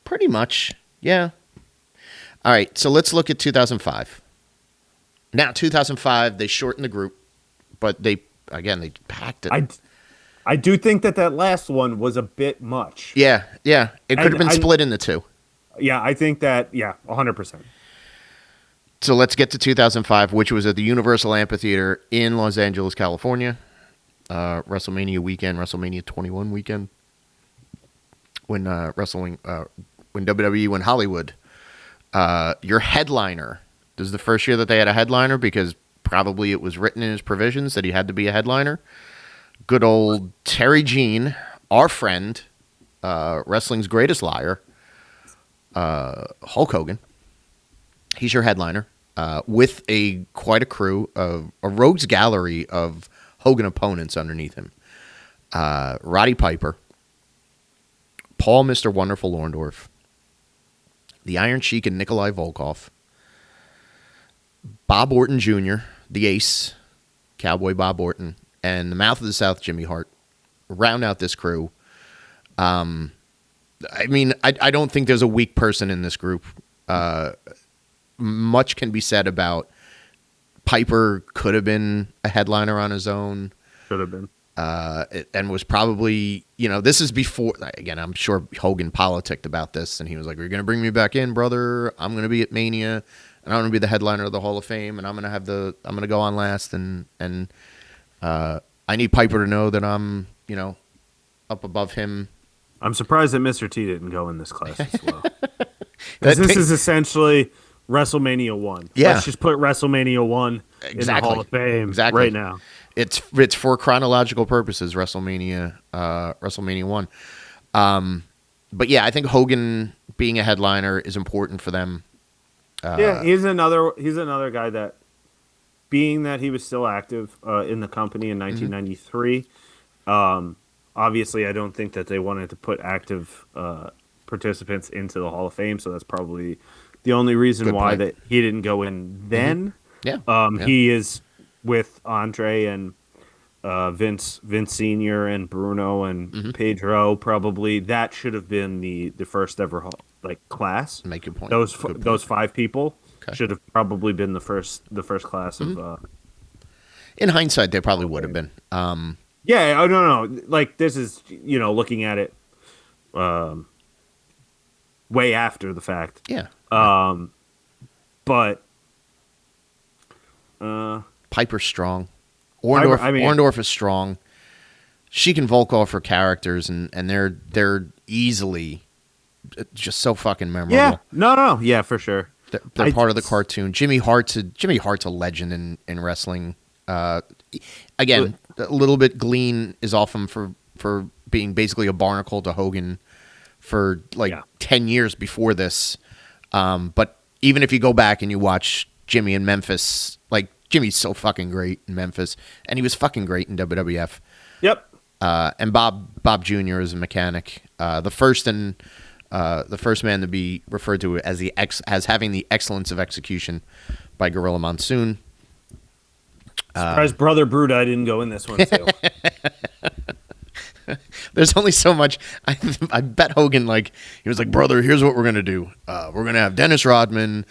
Pretty much. Yeah. All right. So let's look at 2005. Now, 2005, they shortened the group, but they packed it. I do think that last one was a bit much. Yeah. It could have been split into 2. Yeah, I think that, 100%. So let's get to 2005, which was at the Universal Amphitheater in Los Angeles, California. WrestleMania weekend, WrestleMania 21 weekend. When when WWE went Hollywood. Your headliner. This is the first year that they had a headliner because probably it was written in his provisions that he had to be a headliner. Good old Terry Jean, our friend, wrestling's greatest liar, Hulk Hogan. He's your headliner with quite a crew of a rogues gallery of Hogan opponents underneath him. Roddy Piper, Paul Mr. Wonderful Orndorff, the Iron Sheik and Nikolai Volkov, Bob Orton Jr., the Ace, Cowboy Bob Orton, and the Mouth of the South, Jimmy Hart, round out this crew. I mean, I don't think there's a weak person in this group. Much can be said about Piper could have been a headliner on his own. Should have been. And was probably, this is before, again, I'm sure Hogan politicked about this, and he was like, you're going to bring me back in, brother. I'm going to be at Mania, and I'm going to be the headliner of the Hall of Fame, and I'm going to go on last, and I need Piper to know that I'm, up above him. I'm surprised that Mr. T didn't go in this class as well. This is essentially WrestleMania 1. Yeah. Let's just put WrestleMania 1 in the Hall of Fame right now. It's for chronological purposes, WrestleMania 1. But yeah, I think Hogan being a headliner is important for them. He's another guy that, being that he was still active in the company in 1993, obviously I don't think that they wanted to put active participants into the Hall of Fame, so that's probably the only reason why that he didn't go in then. He is with Andre and Vince Sr. and Bruno and Pedro. Probably that should have been the first ever class. Make your point. Those 5 people should have probably been the first class of. In hindsight, they probably would have been. No. Like, this is looking at it way after the fact. Yeah. But Piper's strong. Orndorff is strong. Sheik and Volkov are characters, and they're easily just so fucking memorable. Yeah. No. Yeah, for sure. They're part of the cartoon. Jimmy Hart's a legend in wrestling. Again, a little bit glean is off him for being basically a barnacle to Hogan for 10 years before this. But even if you go back and you watch Jimmy in Memphis, Jimmy's so fucking great in Memphis, and he was fucking great in WWF. Yep. And Bob Jr. is a mechanic. The first man to be referred to as having the excellence of execution by Gorilla Monsoon. Surprised Brother Brudai didn't go in this one too. There's only so much. I bet Hogan he was like, brother, here's what we're gonna do. We're gonna have Dennis Rodman.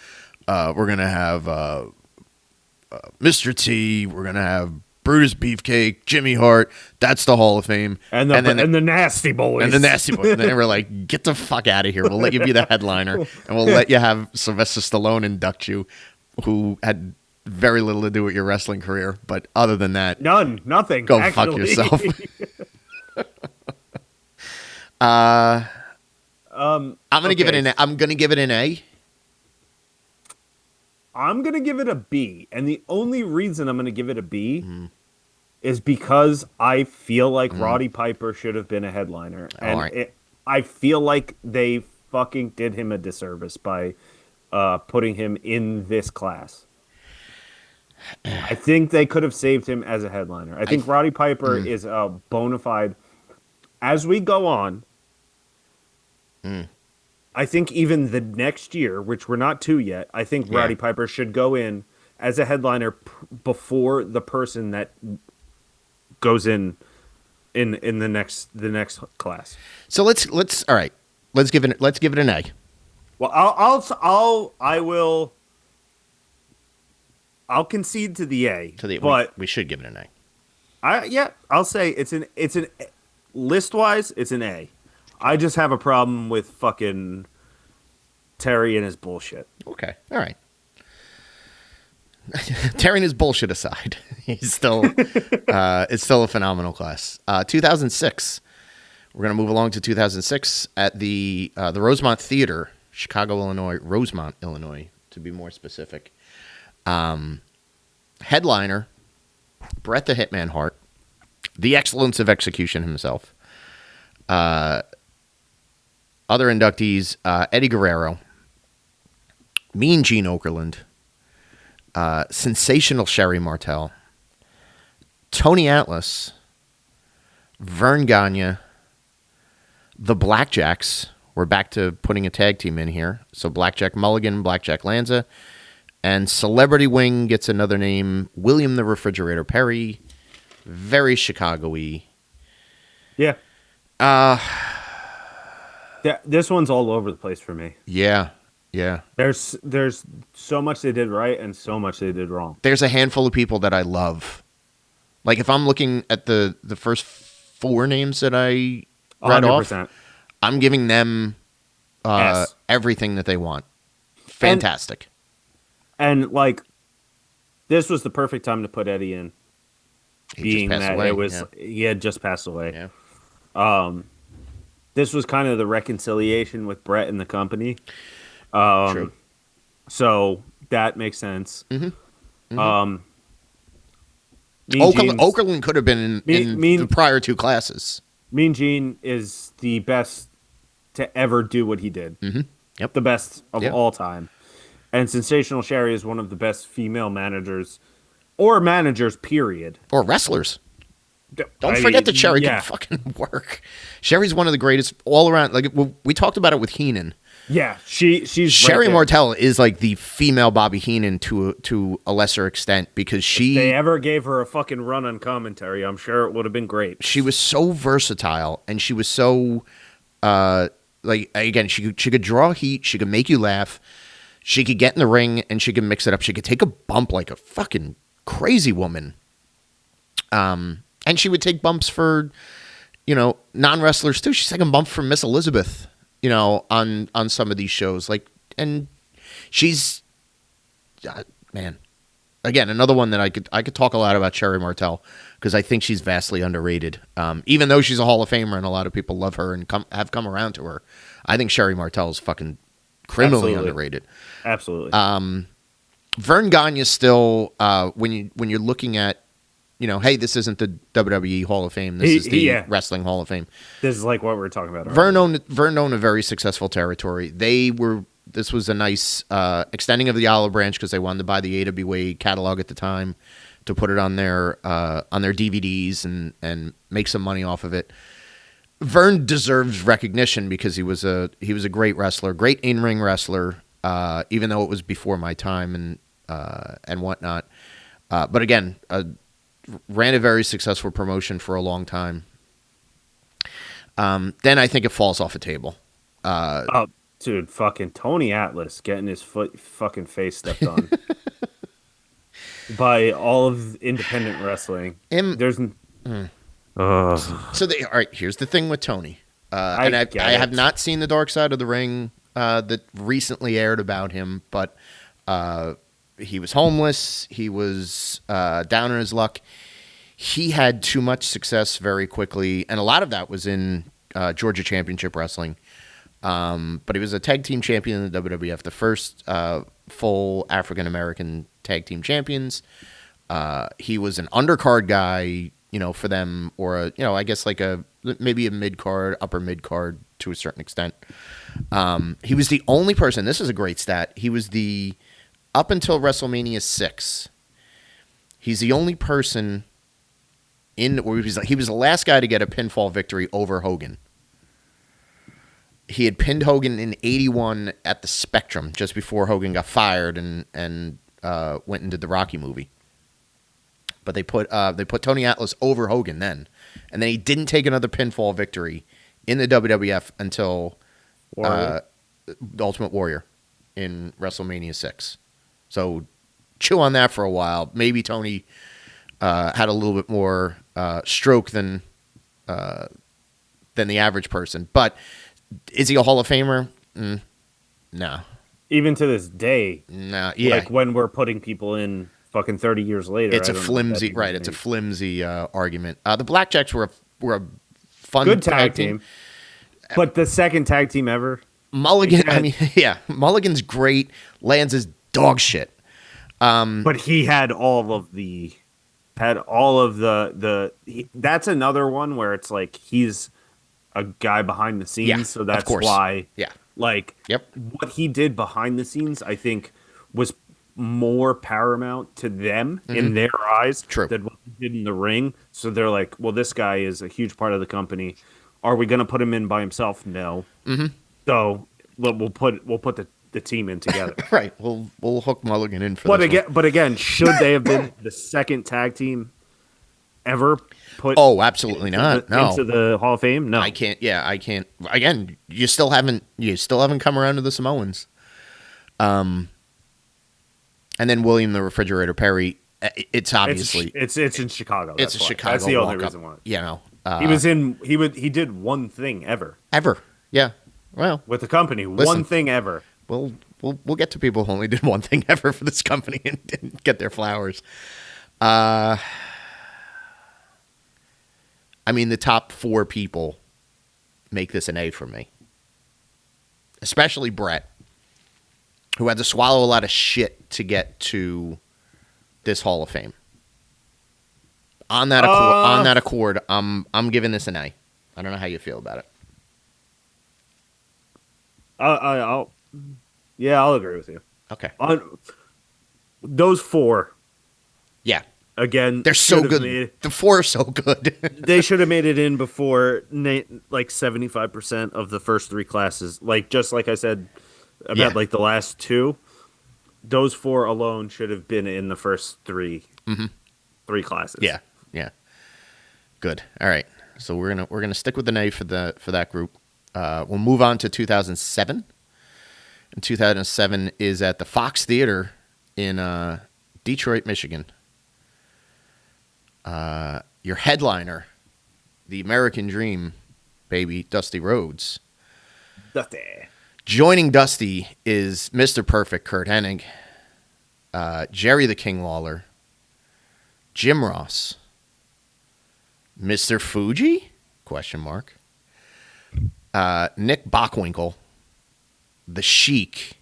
We're gonna have Mr. T. We're gonna have Brutus Beefcake, Jimmy Hart. That's the Hall of Fame, and the Nasty Boys, and the Nasty Boys. And they were like, "Get the fuck out of here! We'll let you be the headliner, and we'll let you have Sylvester Stallone induct you, who had very little to do with your wrestling career, but other than that, nothing. Go fuck yourself." I'm gonna give it an. I'm gonna give it an A. I'm gonna give it a B, and the only reason I'm gonna give it a B is because I feel like Roddy Piper should have been a headliner, and I feel like they fucking did him a disservice by putting him in this class. I think they could have saved him as a headliner. I think Roddy Piper is a bona fide. As we go on, I think even the next year, which we're not to yet, I think Roddy Piper should go in as a headliner before the person that goes in the next class. So let's all right. Let's give it an A. Well, I'll concede to the A. But we should give it an A. I'll say it's an list wise, it's an A. I just have a problem with fucking Terry and his bullshit. Okay, all right. Terry and his bullshit aside, he's still it's still a phenomenal class. 2006. We're gonna move along to 2006 at the Rosemont Theater, Chicago, Illinois, Rosemont, Illinois, to be more specific. Headliner, Bret the Hitman Hart, the excellence of execution himself. Other inductees, Eddie Guerrero, Mean Gene Okerlund, sensational Sherry Martel, Tony Atlas, Vern Gagne, the Blackjacks. We're back to putting a tag team in here. So Blackjack Mulligan, Blackjack Lanza, and Celebrity Wing gets another name, William the Refrigerator Perry. Very Chicago-y. Yeah. This one's all over the place for me. Yeah. There's so much they did right and so much they did wrong. There's a handful of people that I love. Like if I'm looking at the first four names that I read 100%. Off, I'm giving them everything that they want. Fantastic. And like, this was the perfect time to put Eddie in. Being that he had just passed away. Yeah. This was kind of the reconciliation with Bret and the company. True. So that makes sense. Mm-hmm. Okerlund could have been in the prior two classes. Mean Gene is the best to ever do what he did. Mm-hmm. Yep. The best of all time. And Sensational Sherry is one of the best female managers, or managers, period. Or wrestlers. Don't forget that Sherry can fucking work. Sherry's one of the greatest all around. Like we talked about it with Heenan. Yeah, she's Sherry Martel is like the female Bobby Heenan to a lesser extent because if they ever gave her a fucking run on commentary, I'm sure it would have been great. She was so versatile and she was so like again she could draw heat, she could make you laugh, she could get in the ring and she could mix it up. She could take a bump like a fucking crazy woman. And she would take bumps for, non-wrestlers too. She's taking bumps from Miss Elizabeth, on some of these shows. Like, and she's, man, again, another one that I could talk a lot about Sherry Martel because I think she's vastly underrated. Even though she's a Hall of Famer and a lot of people love her and have come around to her, I think Sherry Martel is fucking criminally underrated. Absolutely. Vern Gagne is still when you're looking at. Hey, this isn't the WWE Hall of Fame. This is the Wrestling Hall of Fame. This is like what we were talking about. Vern owned a very successful territory. This was a nice extending of the olive branch because they wanted to buy the AWA catalog at the time to put it on their DVDs and make some money off of it. Vern deserves recognition because he was a great wrestler, great in-ring wrestler, even though it was before my time and whatnot. But again, ran a very successful promotion for a long time. Then I think it falls off a table. Dude, fucking Tony Atlas getting his fucking face stepped on. by all of independent wrestling. Him. There's So all right. Here's the thing with Tony, and I I get have it. not seen the Dark Side of the Ring that recently aired about him, but he was homeless. He was down in his luck. He had too much success very quickly, and a lot of that was in Georgia Championship Wrestling. But he was a tag team champion in the WWF, the first full African American tag team champions. He was an undercard guy, for them, or I guess like maybe a mid card, upper mid card to a certain extent. He was the only person. This is a great stat. He was up until WrestleMania 6. He's the only person or he was the last guy to get a pinfall victory over Hogan. He had pinned Hogan in '81 at the Spectrum just before Hogan got fired and went and did the Rocky movie. But they put Tony Atlas over Hogan then, and then he didn't take another pinfall victory in the WWF until the Ultimate Warrior in WrestleMania 6. So chew on that for a while. Maybe Tony had a little bit more stroke than the average person, but is he a Hall of Famer? No. Even to this day, no. Yeah. Like when we're putting people in fucking 30 years later, it's a flimsy argument. The Blackjacks were a fun good tag team, but the second tag team ever. Mulligan. Mulligan's great. Lands is dog shit. But he had all of the. That's another one where it's like he's a guy behind the scenes, so that's why. Yeah. Like, what he did behind the scenes, I think, was more paramount to them in their eyes than what he did in the ring. So they're like, well, this guy is a huge part of the company. Are we going to put him in by himself? No. Mm-hmm. So we'll put the team in together. Right. We'll hook Mulligan in for this one. But again, should they have been the second tag team ever put? Oh, absolutely not. No. Into the Hall of Fame? No. I can't. Yeah, I can't. Again, you still haven't come around to the Samoans. And then William the Refrigerator Perry. It's obviously it's in Chicago. It's a Chicago. That's the only reason why. He was in. He did one thing ever. Yeah. Well, with the company, one thing ever. We'll get to people who only did one thing ever for this company and didn't get their flowers. I mean, the top 4 people make this an A for me. Especially Brett, who had to swallow a lot of shit to get to this Hall of Fame. On that accord, I'm giving this an A. I don't know how you feel about it. I'll agree with you. Okay. On those 4. Yeah. Again, they're so good. The 4 are so good. They should have made it in before like 75% of the first 3 classes. Like just like I said about like the last 2, those 4 alone should have been in the first 3 classes. Yeah. Good. All right. So we're gonna stick with the A for that group. We'll move on to 2007. And 2007 is at the Fox Theater in Detroit, Michigan. Your headliner, the American Dream, baby, Dusty Rhodes. Dusty. Joining Dusty is Mr. Perfect, Kurt Hennig, Jerry the King Lawler, Jim Ross, Mr. Fuji? ? Nick Bockwinkel, the Sheik,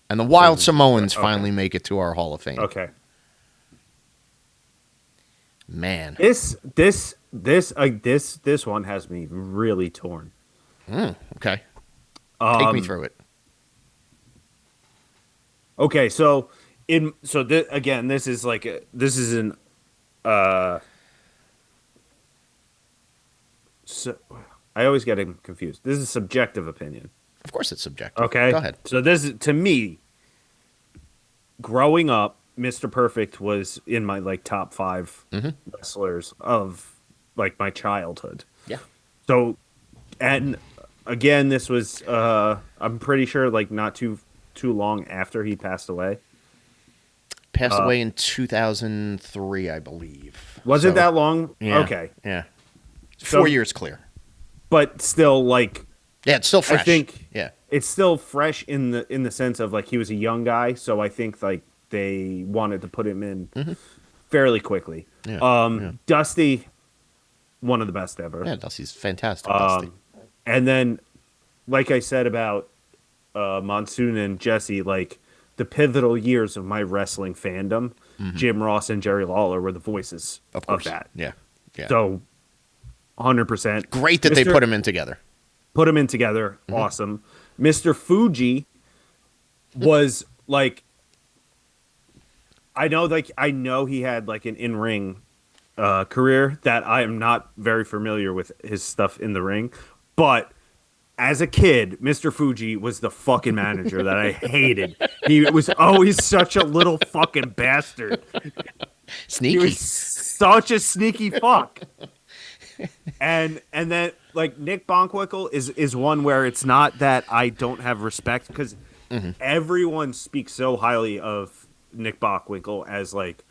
and the Wild Samoans finally make it to our Hall of Fame. Okay. Man, this one has me really torn. Okay, take me through it. Okay, so this is an so I always get him confused. This is a subjective opinion. Of course, it's subjective. Okay, go ahead. So this is, to me, growing up, Mr. Perfect was in my like top 5 wrestlers of like my childhood. Yeah. So, and again, this was I'm pretty sure like not too long after he passed away. passed away in 2003, I believe. Was it that long? Yeah, okay. Yeah. 4 years clear. But still, like... Yeah, it's still fresh. I think yeah. It's still fresh in the sense of, like, he was a young guy, so I think, like, they wanted to put him in fairly quickly. Yeah. Dusty, one of the best ever. Yeah, Dusty's fantastic, Dusty. And then, like I said about Monsoon and Jesse, like, the pivotal years of my wrestling fandom, Jim Ross and Jerry Lawler were the voices of that. Yeah. So, 100%. Great that they put them in together. Put them in together. Awesome. Mr. Fuji was, like... I know he had, like, an in-ring career that I am not very familiar with his stuff in the ring. But as a kid, Mr. Fuji was the fucking manager that I hated. He was always such a little fucking bastard. Sneaky. He was such a sneaky fuck. And then, like, Nick Bonkwickle is one where it's not that I don't have respect, because everyone speaks so highly of Nick Bockwinkel as, like,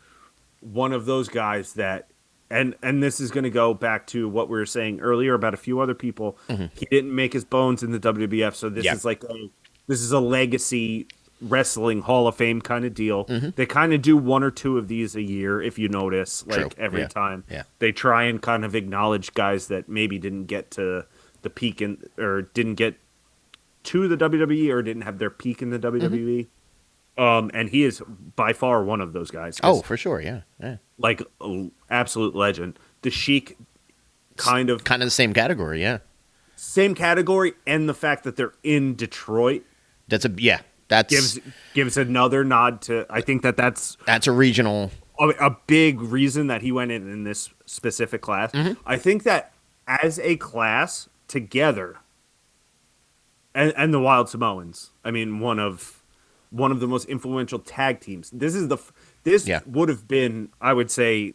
one of those guys that, and this is going to go back to what we were saying earlier about a few other people. He didn't make his bones in the WWF, so this is like this is a legacy wrestling Hall of Fame kind of deal. They kind of do one or two of these a year, if you notice, like every time. They try and kind of acknowledge guys that maybe didn't get to the peak or didn't get to the WWE or didn't have their peak in the WWE. And he is by far one of those guys. Oh, for sure, yeah. Like, absolute legend. The Sheik, kind of the same category, yeah. Same category, and the fact that they're in Detroit. That's gives another nod to. I think that's a regional, a big reason that he went in this specific class. I think that as a class together, and the Wild Samoans. I mean, one of the most influential tag teams. This would have been, I would say,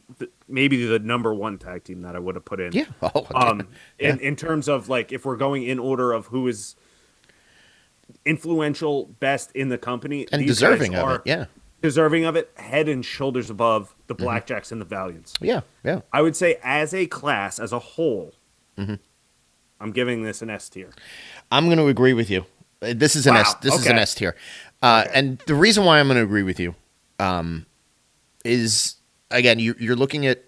maybe the number one tag team that I would have put in. Yeah. Oh, in terms of, like, if we're going in order of who is influential, best in the company, and deserving of it. Yeah. Deserving of it, head and shoulders above the Blackjacks and the Valiants. Yeah. I would say, as a class, as a whole, I'm giving this an S tier. I'm going to agree with you. This is an S. This is an S tier. And the reason why I'm going to agree with you is, again, you're looking at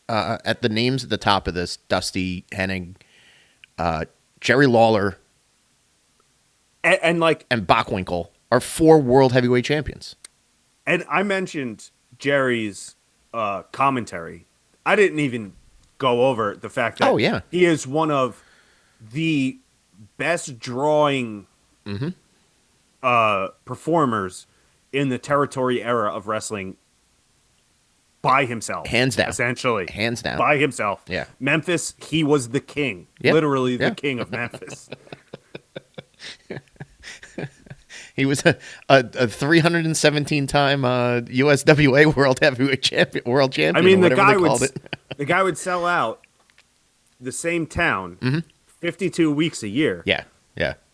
the names at the top of this: Dusty, Hennig, Jerry Lawler, and Bockwinkel are 4 world heavyweight champions. And I mentioned Jerry's commentary. I didn't even go over the fact that he is one of the best drawing performers in the territory era of wrestling by himself. Hands down. Essentially. Hands down. By himself. Yeah. Memphis, he was the king. Yep. Literally the king of Memphis. He was a 317-time USWA World Heavyweight Champion. I mean, the guy would sell out the same town 52 weeks a year. Yeah.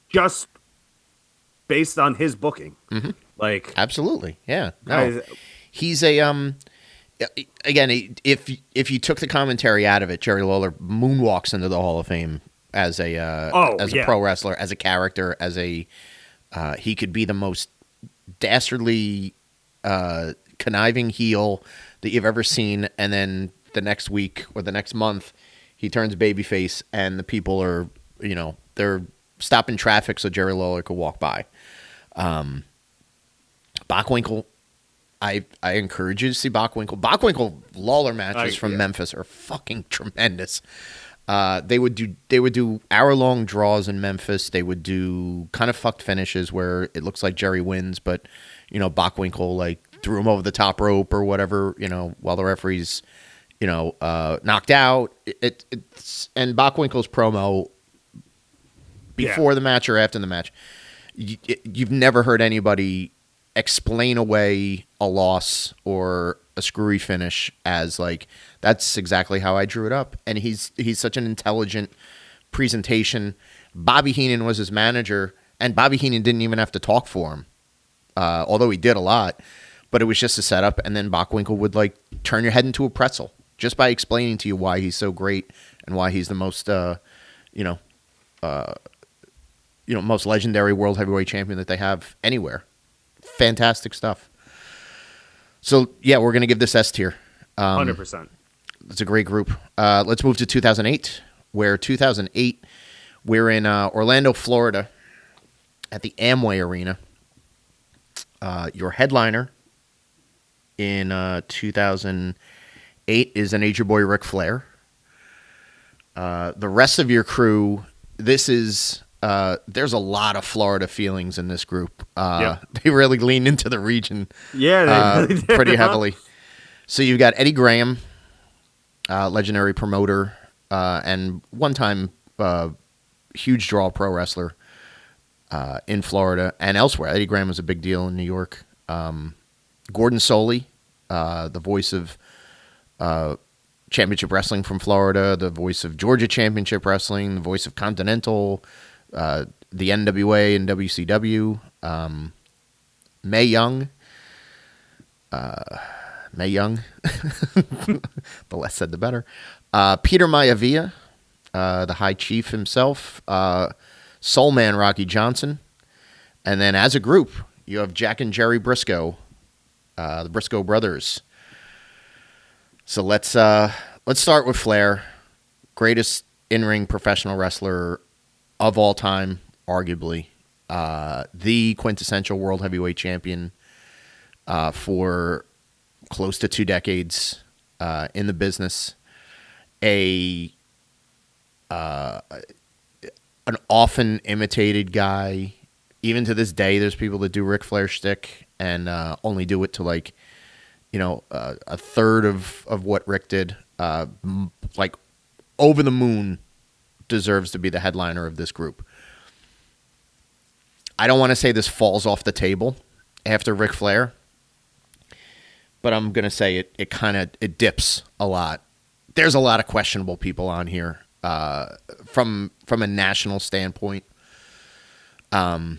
Just based on his booking. Like, absolutely. Yeah. No. He's a again, if you took the commentary out of it, Jerry Lawler moonwalks into the Hall of Fame as a pro wrestler, as a character, as a he could be the most dastardly conniving heel that you've ever seen, and then the next week or the next month he turns babyface and the people are, they're stopping traffic so Jerry Lawler could walk by. Bockwinkel, I encourage you to see Bockwinkel Lawler matches from Memphis are fucking tremendous. They would do hour-long draws in Memphis. They would do kind of fucked finishes where it looks like Jerry wins, but Bockwinkel like threw him over the top rope or whatever, while the referee's knocked out. And Bockwinkel's promo before the match or after the match, you've never heard anybody explain away a loss or a screwy finish as like, that's exactly how I drew it up. And he's such an intelligent presentation. Bobby Heenan was his manager, and Bobby Heenan didn't even have to talk for him, although he did a lot. but it was just a setup. And then Bockwinkel would like turn your head into a pretzel just by explaining to you why he's so great and why he's the most, most legendary world heavyweight champion that they have anywhere. Fantastic stuff. So yeah, we're gonna give this S tier. 100%. It's a great group. Let's move to 2008, where 2008 we're in Orlando, Florida, at the Amway Arena. Your headliner in 2008 is a Nature Boy Ric Flair. The rest of your crew, this is there's a lot of Florida feelings in this group. They really lean into the region, They really did. pretty heavily. So you've got Eddie Graham, legendary promoter, and one-time huge draw pro wrestler in Florida and elsewhere. Eddie Graham was a big deal in New York. Gordon Soley, the voice of Championship Wrestling from Florida, the voice of Georgia Championship Wrestling, the voice of Continental, the NWA and WCW. Mae Young. The less said, the better. Peter Maivia, the High Chief himself. Soul Man Rocky Johnson. And then as a group, you have Jack and Jerry Briscoe, the Briscoe brothers. So let's start with Flair, greatest in-ring professional wrestler of all time, arguably. The quintessential world heavyweight champion for close to 2 decades in the business. An often imitated guy. Even to this day, there's people that do Ric Flair shtick and only do it to a third of what Rick did. Like over the moon deserves to be the headliner of this group. I don't want to say this falls off the table after Ric Flair, but I'm going to say it dips a lot. There's a lot of questionable people on here from a national standpoint. I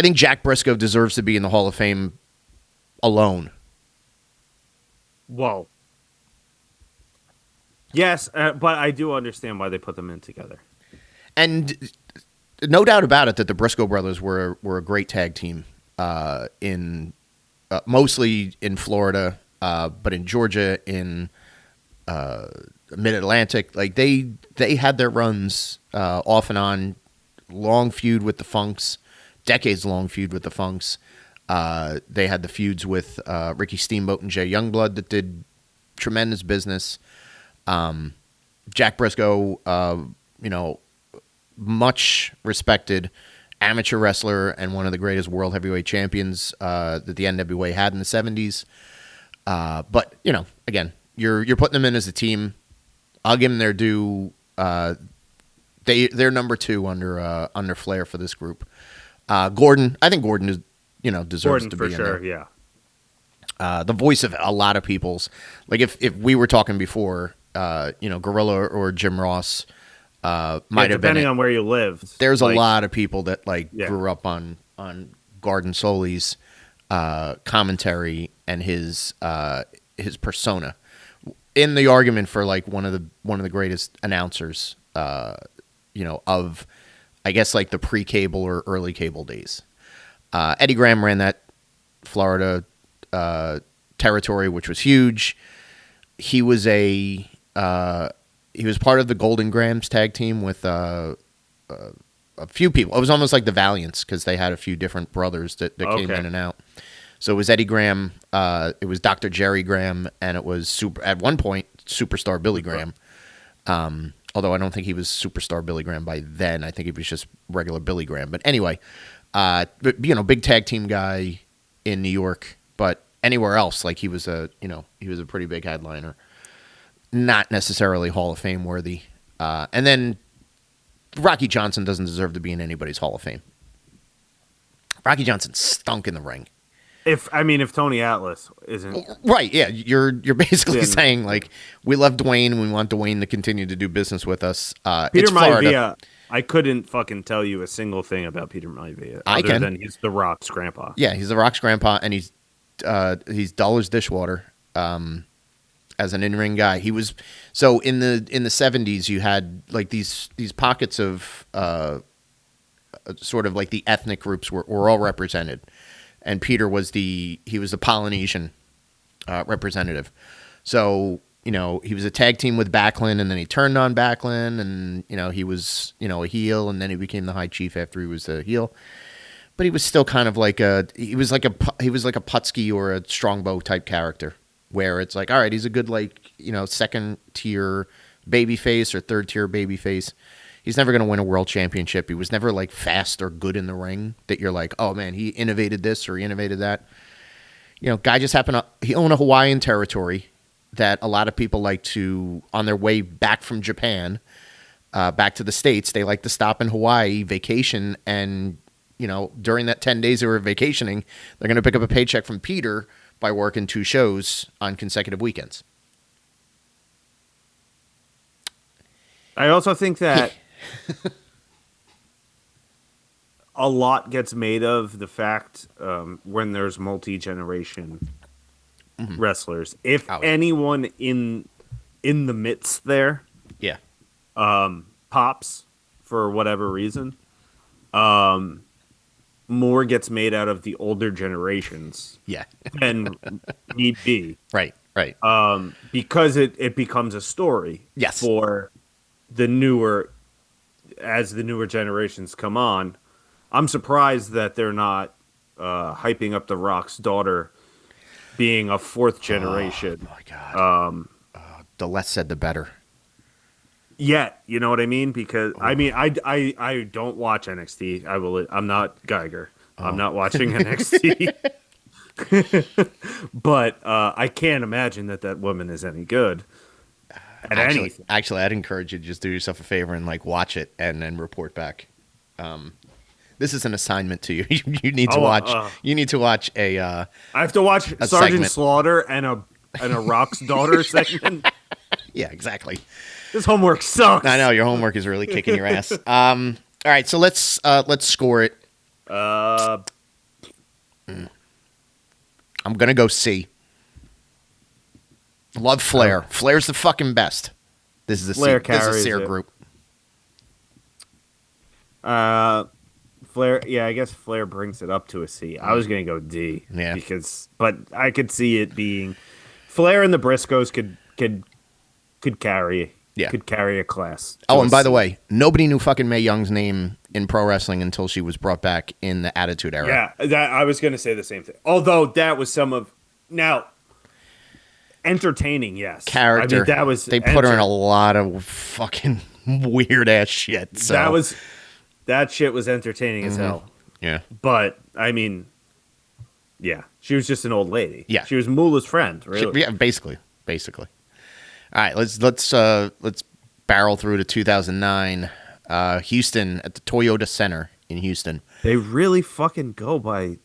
think Jack Briscoe deserves to be in the Hall of Fame alone. Whoa. Yes, but I do understand why they put them in together. And no doubt about it that the Briscoe brothers were a great tag team in mostly in Florida, but in Georgia, in Mid-Atlantic. Like they had their runs off and on, long feud with the Funks, decades-long feud with the Funks. They had the feuds with Ricky Steamboat and Jay Youngblood that did tremendous business. Jack Briscoe, much respected amateur wrestler and one of the greatest world heavyweight champions that the NWA had in the 70s. But, again, you're putting them in as a team. I'll give them their due. They're number 2 under Flair for this group. Gordon, I think Gordon is, deserves to be in there. Yeah. The voice of a lot of people's, like if we were talking before, Gorilla or Jim Ross might have been. Depending on where you lived. There's a lot of people that grew up on Gordon Soley's commentary and his persona in the argument for one of the greatest announcers, of I guess the pre-cable or early cable days. Eddie Graham ran that Florida territory, which was huge. He was part of the Golden Grahams tag team with a few people. It was almost like the Valiants because they had a few different brothers that came in and out. So it was Eddie Graham, it was Dr. Jerry Graham, and it was at one point Superstar Billy Graham. Although I don't think he was Superstar Billy Graham by then. I think he was just regular Billy Graham. But anyway, big tag team guy in New York, but anywhere else, he was a pretty big headliner. Not necessarily Hall of Fame worthy. And then Rocky Johnson doesn't deserve to be in anybody's Hall of Fame. Rocky Johnson stunk in the ring. If Tony Atlas isn't right, yeah, you're basically saying we love Dwayne and we want Dwayne to continue to do business with us. Peter Maivia. I couldn't fucking tell you a single thing about Peter Maivia other than he's The Rock's grandpa. Yeah, he's The Rock's grandpa, and he's dull as dishwater. As an in-ring guy, he was so in the 70s. You had like these pockets of sort of like the ethnic groups were all represented, and Peter was the Polynesian representative. So he was a tag team with Backlund, and then he turned on Backlund, and he was a heel, and then he became the High Chief after he was a heel. But he was still kind of like he was like a Putski or a Strongbow type character, where it's like, all right, he's a good second tier babyface or third tier babyface. He's never going to win a world championship. He was never like fast or good in the ring that you're like, oh man, he innovated this or he innovated that. Guy just he owned a Hawaiian territory that a lot of people like to, on their way back from Japan, back to the States, they like to stop in Hawaii, vacation, and during that 10 days they were vacationing, they're going to pick up a paycheck from Peter by working 2 shows on consecutive weekends. I also think that a lot gets made of the fact when there's multi-generation wrestlers. If anyone in the midst there pops for whatever reason, more gets made out of the older generations than need be. Right. Because it becomes a story for the newer generations come on. I'm surprised that they're not hyping up The Rock's daughter being a 4th generation. Oh my God. The less said, the better. Yeah, you know what I mean? Because I don't watch NXT. I'm not Geiger. I'm not watching NXT. But I can't imagine that woman is any good at anything. Actually, I'd encourage you to just do yourself a favor and watch it and then report back. This is an assignment to you. You need to watch. You need to watch a. I have to watch Sergeant segment. Slaughter and a Rock's daughter segment. Yeah, exactly. This homework sucks. I know your homework is really kicking your ass. All right, so let's score it. I'm gonna go C. Love Flair. Flair's the fucking best. This is a Flair C. This is a Sear group. Flair, yeah, I guess Flair brings it up to a C. I was gonna go D. Yeah. But I could see it being Flair and the Briscoes could carry. Yeah. Could carry a class. Oh, and by the way, nobody knew fucking Mae Young's name in pro wrestling until she was brought back in the Attitude Era. Yeah, I was going to say the same thing. Although that was now entertaining, yes. Character. They put her in a lot of fucking weird ass shit. So that shit was entertaining as hell. Yeah. But yeah, she was just an old lady. Yeah. She was Moolah's friend, really. Yeah, basically. All right, let's barrel through to 2009. Houston at the Toyota Center in Houston. They really fucking go by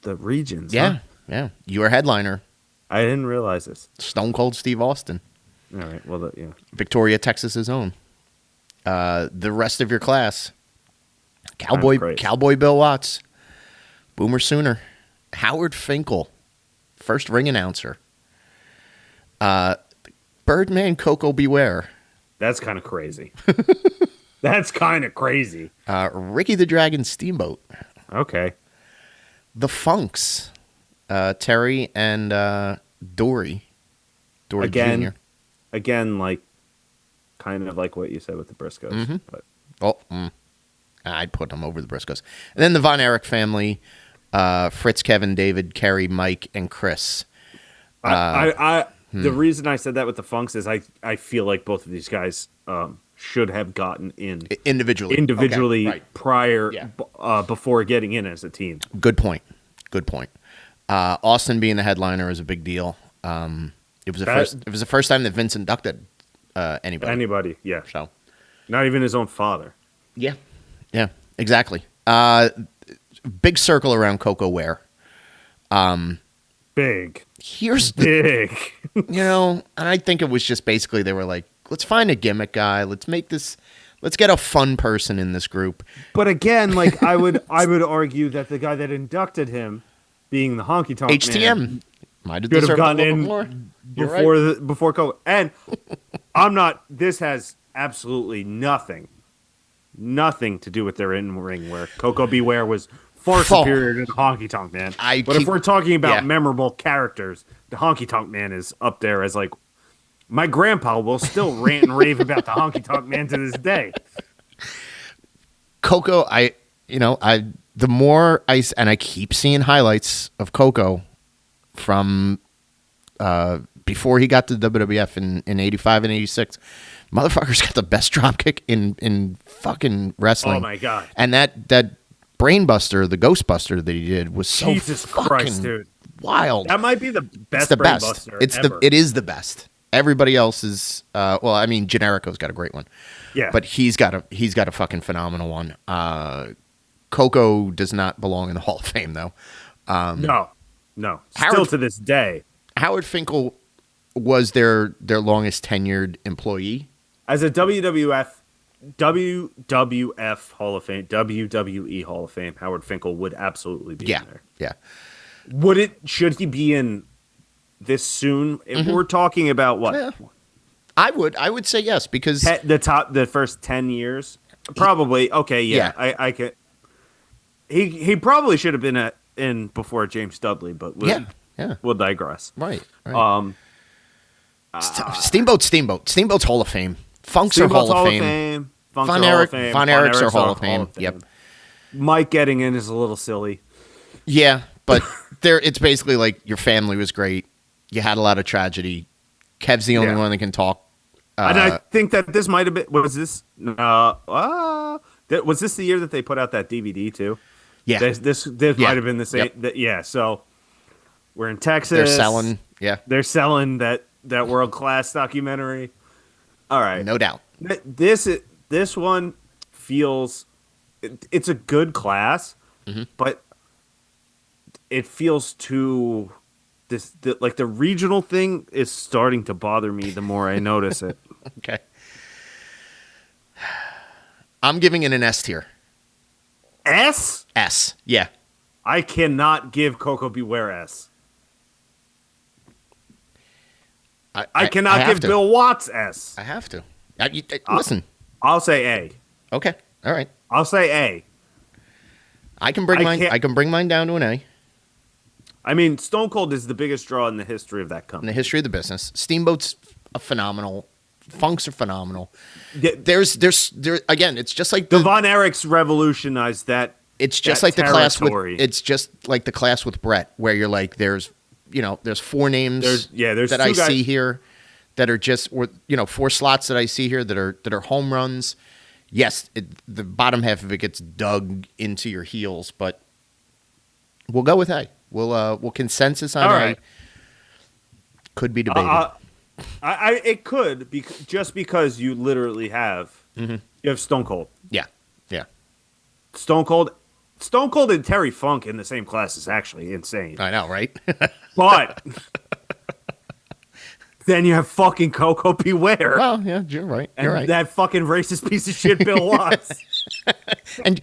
the regions. Yeah, huh? yeah. You were headliner. I didn't realize this. Stone Cold Steve Austin. All right, well, yeah. Victoria, Texas's own. The rest of your class. Cowboy Bill Watts. Boomer Sooner. Howard Finkel. First ring announcer. Birdman Coco Beware. That's kind of crazy. That's kind of crazy. Ricky the Dragon Steamboat. Okay. The Funks. Terry and Dory. Dory Jr. Again, kind of like what you said with the Briscoes. Mm-hmm. But. I'd put them over the Briscoes. And then the Von Erich family. Fritz, Kevin, David, Kerry, Mike, and Chris. The reason I said that with the Funks is I feel like both of these guys should have gotten in individually okay, right. prior before getting in as a team. Good point. Austin being the headliner is a big deal. It was the first time that Vince inducted anybody. Anybody, yeah. So not even his own father. Yeah, exactly. Big circle around Coco Ware. Big. Here's big. And I think it was just basically they were like, let's find a gimmick guy. Let's Let's get a fun person in this group. But again, like I would argue that the guy that inducted him, being the Honky Tonk HTM, Man, might have should have deserved a gotten little in bit more. before Coco. And I'm not. This has absolutely nothing to do with their in-ring work. Coco Beware was far superior to the Honky Tonk Man. But if we're talking about memorable characters, the Honky Tonk Man is up there as like, my grandpa will still rant and rave about the Honky Tonk Man to this day. Coco, the more I keep seeing highlights of Coco from before he got to WWF in 85 and 86. Motherfucker's got the best dropkick in fucking wrestling. Oh my God. And that Brainbuster, the Ghostbuster that he did was so Jesus Christ, dude. Wild. That might be the best Brainbuster ever. It is the best. Everybody else is Generico's got a great one. Yeah. But he's got a fucking phenomenal one. Coco does not belong in the Hall of Fame though. No. Still to this day. Howard Finkel was their longest tenured employee. As a WWF Hall of Fame, WWE Hall of Fame, Howard Finkel would absolutely be in there. Yeah. Should he be in this soon? If we're talking about what? Yeah. I would say yes, because the first 10 years, probably. Okay, yeah. I could. He probably should have been in before James Dudley, but we'll digress. Right. Steamboat's Hall of Fame. Funk's are Hall of Fame. Von Erich's are Hall of Fame. Yep. Mike getting in is a little silly. Yeah, but it's basically like your family was great. You had a lot of tragedy. Kev's the only one that can talk. And I think that this might have been. Was this the year that they put out that DVD too? Yeah. This might have been the same. Yep. So we're in Texas. They're selling. Yeah. They're selling that world class documentary. All right. No doubt. This one feels. It's a good class, but it feels too. The regional thing is starting to bother me the more I notice it. Okay. I'm giving it an S tier. S? S, yeah. I cannot give Coco Beware S. I cannot give Bill Watts S. I have to. Listen. I'll say A. Okay. All right. I'll say A. I can bring mine down to an A. I mean, Stone Cold is the biggest draw in the history of that company. In the history of the business. Steamboat's a phenomenal. Funks are phenomenal. There's again, it's just like the Von Erichs revolutionized that. It's just like territory. It's just like the class with Brett, where you're like, there's four names that I see here that are just, four slots that I see here that are home runs. Yes, the bottom half of it gets dug into your heels, but we'll go with A. We'll consensus on A. Could be debated. It could just because you literally have you have Stone Cold. Yeah. Stone Cold and Terry Funk in the same class is actually insane. I know, right? But then you have fucking Coco Beware. Well, yeah, you're right. And that fucking racist piece of shit Bill Watts. and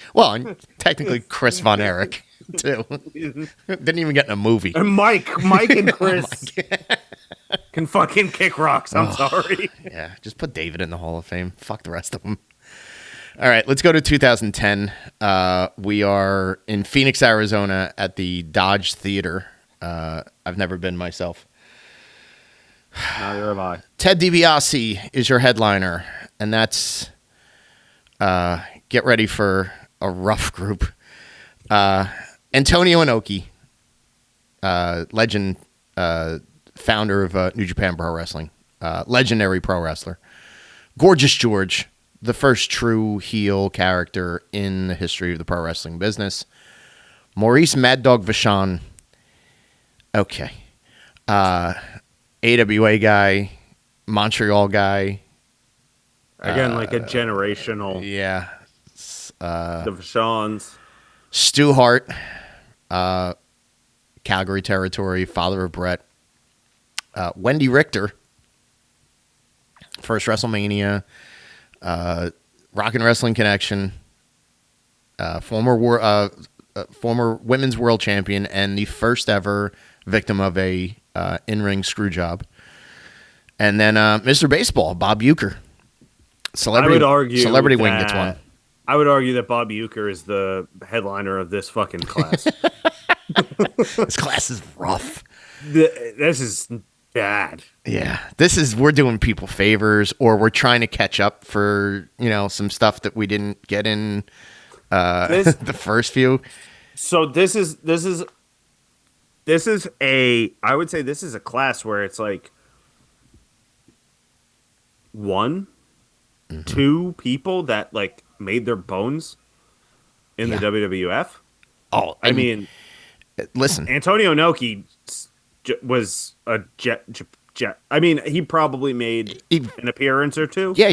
technically Chris Von Erich too. Didn't even get in a movie. And Mike and Chris can fucking kick rocks. I'm sorry. Yeah, just put David in the Hall of Fame. Fuck the rest of them. All right, let's go to 2010. We are in Phoenix, Arizona at the Dodge Theater. I've never been myself. Neither have I. Ted DiBiase is your headliner, and that's get ready for a rough group. Antonio Inoki, legend, founder of New Japan Pro Wrestling, legendary pro wrestler. Gorgeous George, the first true heel character in the history of the pro wrestling business. Maurice Mad Dog Vachon. Okay. AWA guy, Montreal guy. Again, like a generational. Yeah. The Vachons. Stu Hart, Calgary territory, father of Brett. Wendy Richter, first WrestleMania. Rock and Wrestling Connection, former women's world champion, and the first ever victim of a in-ring screw job. And then Mr. Baseball, Bob Uecker. Celebrity Wing gets one. I would argue that Bob Uecker is the headliner of this fucking class. This class is rough. This is bad. Yeah. We're doing people favors, or we're trying to catch up for, some stuff that we didn't get in the first few. So I would say this is a class where it's like one, two people that like made their bones in the WWF. Oh, I mean, listen, Antonio Inoki was a jet. I mean, he probably made an appearance or two. Yeah,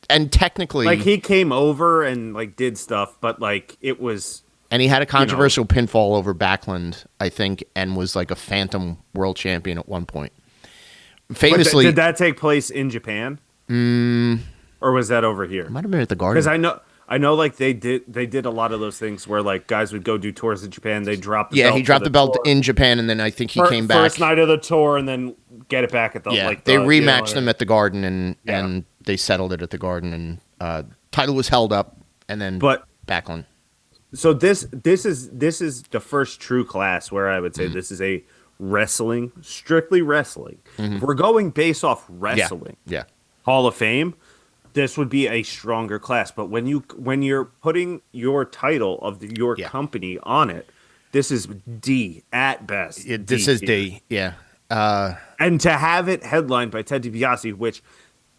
and technically, like he came over and like did stuff, but like it was. And he had a controversial pinfall over Backlund, I think, and was like a phantom world champion at one point. Famously, did that take place in Japan? Or was that over here? It might have been at the Garden. Because I know, like they did a lot of those things where like guys would go do tours in Japan. They dropped the belt. Yeah, he dropped the belt in Japan, and then I think he came back first night of the tour, and then get it back at the they rematched them at the Garden, and they settled it at the Garden, and title was held up, and then Backlund. So this is the first true class where I would say this is a strictly wrestling. If we're going based off wrestling, Hall of Fame, this would be a stronger class. But when you're putting your title of your company on it, this is D at best. This is D, yeah. And to have it headlined by Ted DiBiase, which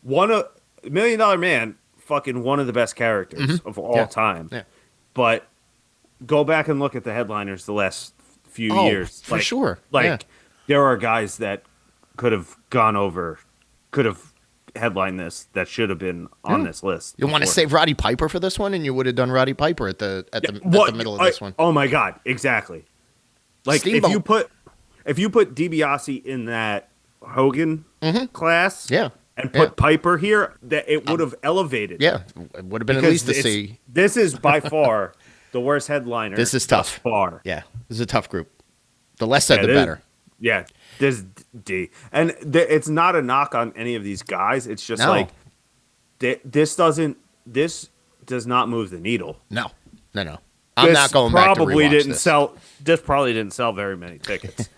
$1 Million Man, fucking one of the best characters of all time. Yeah. But go back and look at the headliners the last few years. For sure. There are guys that could have headlined this that should have been on this list. You want to save Roddy Piper for this one, and you would have done Roddy Piper at the middle of this one. Oh my God, exactly. Like Steamboat. if you put DiBiase in that Hogan class, and put Piper here, that it would have elevated. Yeah, it would have been at least to see. This is by far the worst headliner. This is tough. Far. Yeah, this is a tough group. The less said, the better. Yeah, this D, and it's not a knock on any of these guys. It's just this does not move the needle. No. I'm not going back to rewatch this. This probably didn't sell very many tickets.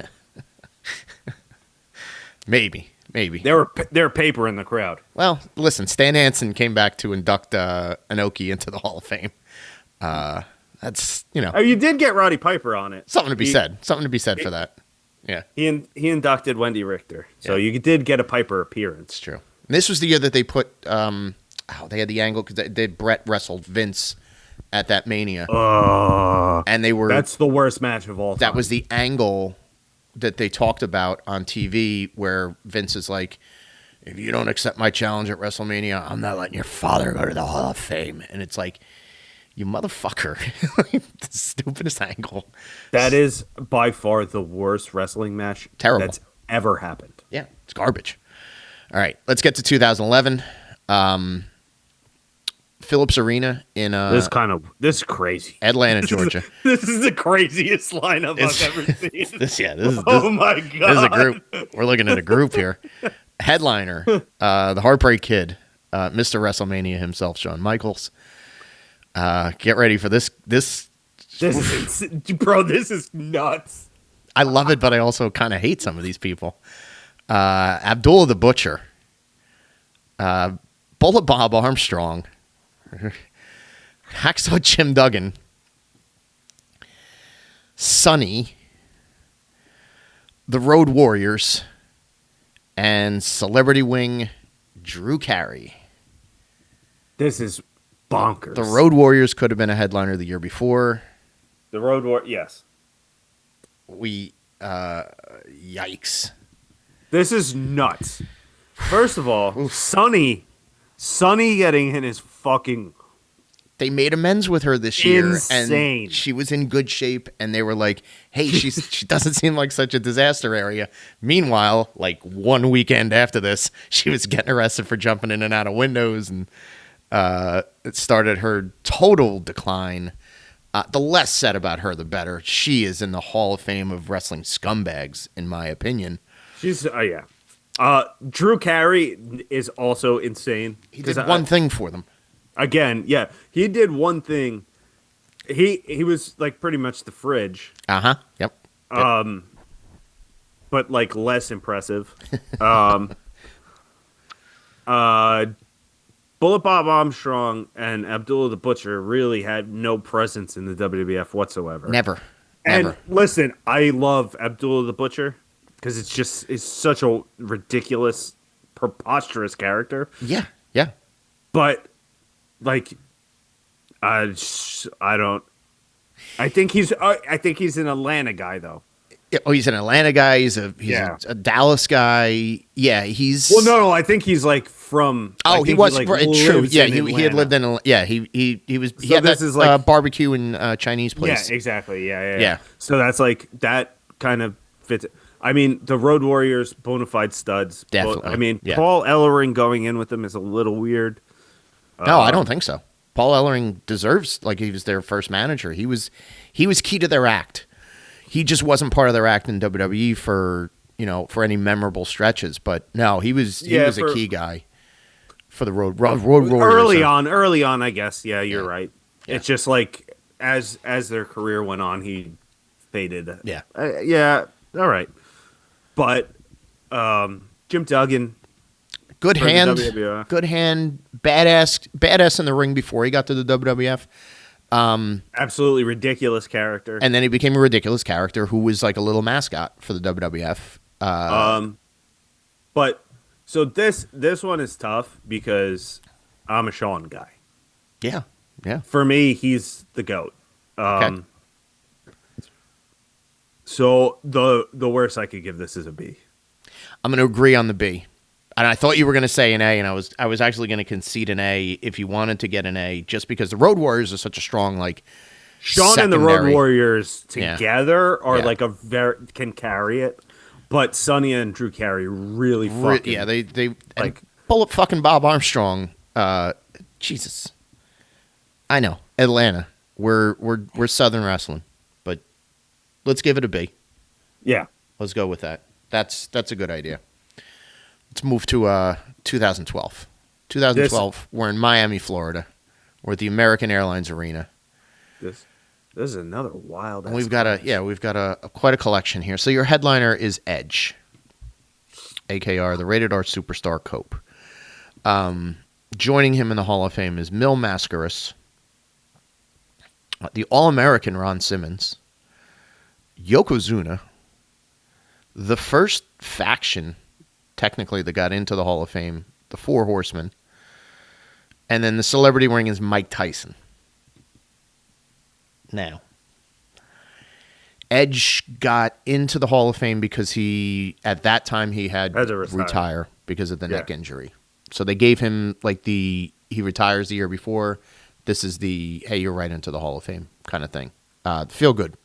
Maybe. There were paper in the crowd. Well, listen, Stan Hansen came back to induct Inoki into the Hall of Fame. That's Oh, you did get Roddy Piper on it. Something to be said for that. Yeah. He inducted Wendy Richter. So you did get a Piper appearance. It's true. And this was the year that they put they had the angle because Brett wrestled Vince at that Mania. And they were that's the worst match of all time. That was the angle that they talked about on TV where Vince is like, if you don't accept my challenge at WrestleMania, I'm not letting your father go to the Hall of Fame. And it's like, you motherfucker. The stupidest angle. That is by far the worst wrestling match that's ever happened. Yeah, it's garbage. All right, let's get to 2011. Phillips Arena in this is crazy. Atlanta, Georgia. This is the craziest lineup I've ever seen. Oh my God. This is a group. We're looking at a group here. Headliner, the Heartbreak Kid, Mr. WrestleMania himself, Shawn Michaels. Get ready for this. This is bro. This is nuts. I love it, but I also kind of hate some of these people. Abdullah the Butcher, Bullet Bob Armstrong, Hacksaw Jim Duggan, Sonny, the Road Warriors, and Celebrity Wing Drew Carey. This is bonkers. The Road Warriors could have been a headliner the year before. The Road War, yes. Yikes. This is nuts. First of all, Sonny getting in his fucking they made amends with her this year. Insane. And she was in good shape, and they were like, hey, she doesn't seem like such a disaster area. Meanwhile, like 1 weekend after this, she was getting arrested for jumping in and out of windows, and it started her total decline. The less said about her, the better. She is in the Hall of Fame of wrestling scumbags, in my opinion. She's, yeah. Drew Carey is also insane. He did one thing for them. Again, yeah. He did one thing. He was like pretty much the Fridge. Uh-huh. Yep. But like less impressive. Bullet Bob Armstrong and Abdullah the Butcher really had no presence in the WWF whatsoever. Never. And listen, I love Abdullah the Butcher because it's such a ridiculous, preposterous character. Yeah, yeah. But like, I think he's an Atlanta guy though. Oh, he's an Atlanta guy. He's a Dallas guy. Yeah, he's. Well, no, I think he's like from. Oh, he was true. Yeah, he had lived in. Yeah, he was. He had this like barbecue and Chinese place. Yeah, exactly. Yeah. So that's like that kind of fits. I mean, the Road Warriors, bona fide studs. Definitely. I mean, Paul Ellering going in with them is a little weird. No, I don't think so. Paul Ellering deserves, like, he was their first manager. He was key to their act. He just wasn't part of their act in WWE for any memorable stretches. But no, he was a key guy for the Road Warriors. Early on, I guess. Yeah, you're right. Yeah. It's just like as their career went on, he faded. Yeah. Yeah. All right. But Jim Duggan. Good hand, badass in the ring before he got to the WWF. Absolutely ridiculous character. And then he became a ridiculous character who was like a little mascot for the WWF. But so this one is tough because I'm a Shawn guy. Yeah. Yeah. For me, he's the GOAT. Okay. So the worst I could give this is a B. I'm going to agree on the B. And I thought you were going to say an A, and I was actually going to concede an A if you wanted to get an A, just because the Road Warriors are such a strong, like, Shawn secondary. And the Road Warriors together are like can carry it, but Sonny and Drew Carey really fucking they like Bullet fucking Bob Armstrong. Jesus, I know Atlanta. We're Southern wrestling, but let's give it a B. Yeah, let's go with that. That's a good idea. Let's move to 2012. 2012, we're in Miami, Florida. We're at the American Airlines Arena. This is another wild. And we've got quite a collection here. So your headliner is Edge, AKR, the Rated R Superstar Cope. Joining him in the Hall of Fame is Mil Mascaras, the All-American Ron Simmons, Yokozuna, the first faction technically that got into the Hall of Fame, the Four Horsemen, and then the celebrity ring is Mike Tyson. Now, Edge got into the Hall of Fame because at that time he had to retire because of the neck injury. So they gave him he retires the year before. This is the, hey, you're right into the Hall of Fame kind of thing. Feel good.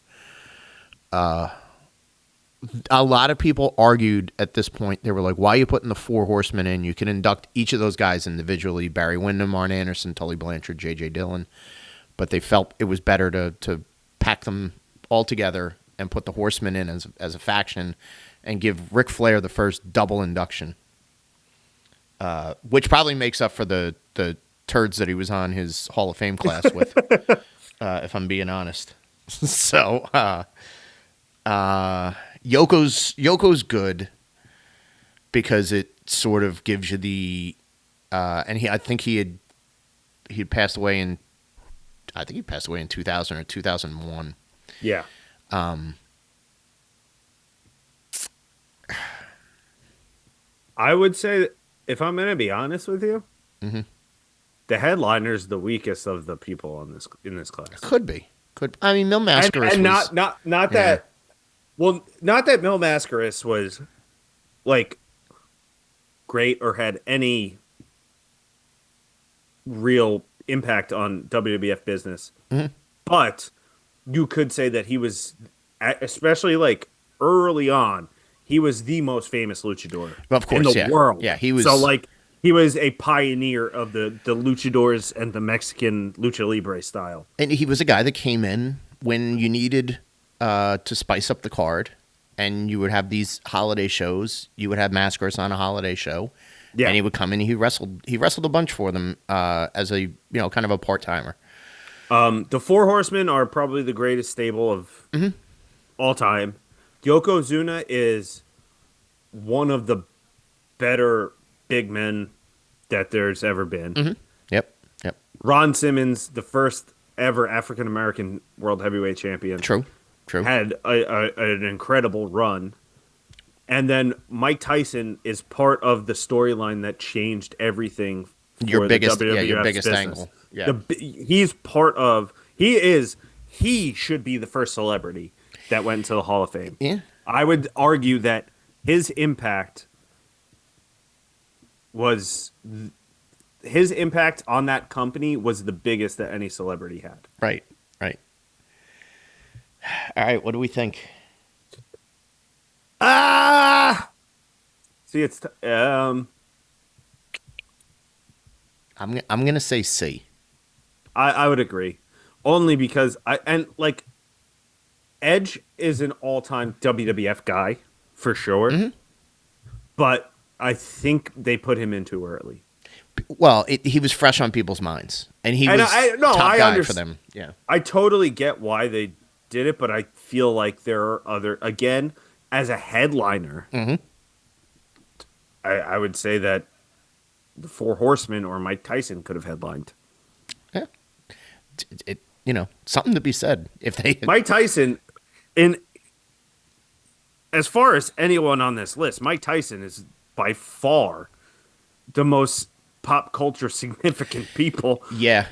A lot of people argued at this point. They were like, why are you putting the Four Horsemen in? You can induct each of those guys individually: Barry Windham, Arn Anderson, Tully Blanchard, J.J. Dillon. But they felt it was better to pack them all together and put the Horsemen in as a faction and give Ric Flair the first double induction, which probably makes up for the turds that he was on his Hall of Fame class with, if I'm being honest. So, Yoko's good because it sort of gives you the and I think he passed away in 2000 or 2001. Yeah. I would say, if I'm going to be honest with you, the headliner's the weakest of the people in this class. Could I mean, Mil Mascaras and not that. Well, not that Mil Mascaras was like great or had any real impact on WWF business. But you could say that he was, especially like early on, he was the most famous luchador in the world. Yeah, he was. So like he was a pioneer of the luchadors and the Mexican lucha libre style. And he was a guy that came in when you needed to spice up the card, and you would have these holiday shows. You would have Masquers on a holiday show, and he would come in. And he wrestled a bunch for them as a kind of a part timer. The Four Horsemen are probably the greatest stable of all time. Yokozuna is one of the better big men that there's ever been. Yep. Ron Simmons, the first ever African American world heavyweight champion. True. Had an incredible run. And then Mike Tyson is part of the storyline that changed everything for your biggest business. angle. Yeah. He's part of... He should be the first celebrity that went into the Hall of Fame. Yeah. I would argue that his impact was... His impact on that company was the biggest that any celebrity had. Right. All right, what do we think? See, it's I'm gonna say C. I would agree, only because Edge is an all-time WWF guy for sure, but I think they put him in too early. Well, he was fresh on people's minds, and he was top guy for them. Yeah, I totally get why they did it, but I feel like there are other, again, as a headliner, I would say that the Four Horsemen or Mike Tyson could have headlined. Yeah, something to be said if they Mike Tyson, as far as anyone on this list, Mike Tyson is by far the most pop culture significant people. Yeah,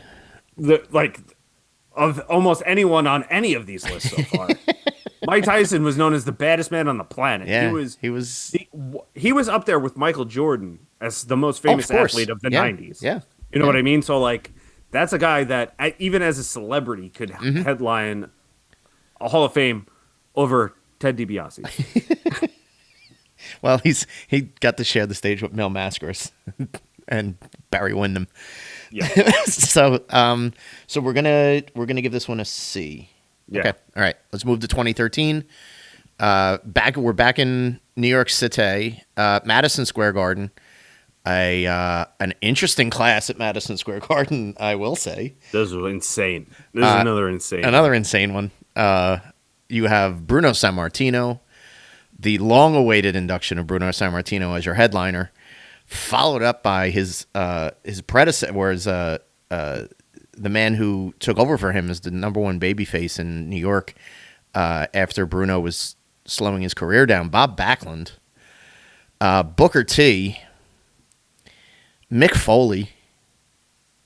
of almost anyone on any of these lists so far. Mike Tyson was known as the baddest man on the planet. Yeah, he was up there with Michael Jordan as the most famous athlete of the 90s. Yeah. You know what I mean? So like that's a guy that even as a celebrity could headline a Hall of Fame over Ted DiBiase. Well, he got to share the stage with Mel Masquers and Barry Windham. Yeah. So we're gonna give this one a C. Yeah. Okay. All right. Let's move to 2013. We're back in New York City, Madison Square Garden. An interesting class at Madison Square Garden, I will say. Those were insane. This is another insane one. You have Bruno Sammartino, the long-awaited induction of Bruno Sammartino as your headliner, followed up by his predecessor, the man who took over for him as the number one babyface in New York after Bruno was slowing his career down, Bob Backlund, Booker T, Mick Foley,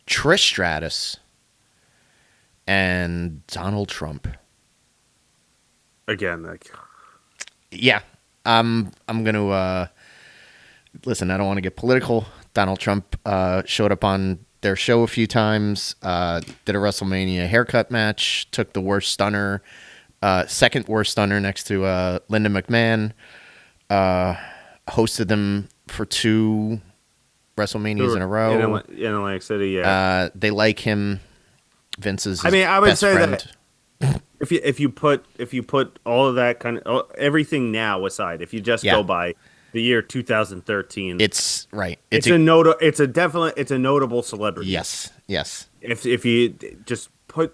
Trish Stratus, and Donald Trump. Again, yeah, I'm gonna listen. I don't want to get political. Donald Trump showed up on their show a few times. Did a WrestleMania haircut match. Took the worst stunner, second worst stunner next to Linda McMahon. Hosted them for 2 WrestleManias in a row in Atlantic City. Yeah, they like him. Vince's. I would best say friend. that. If you put all of that kind of everything now aside, if you just go by the year 2013, it's right. It's a notable celebrity. Yes. If you just put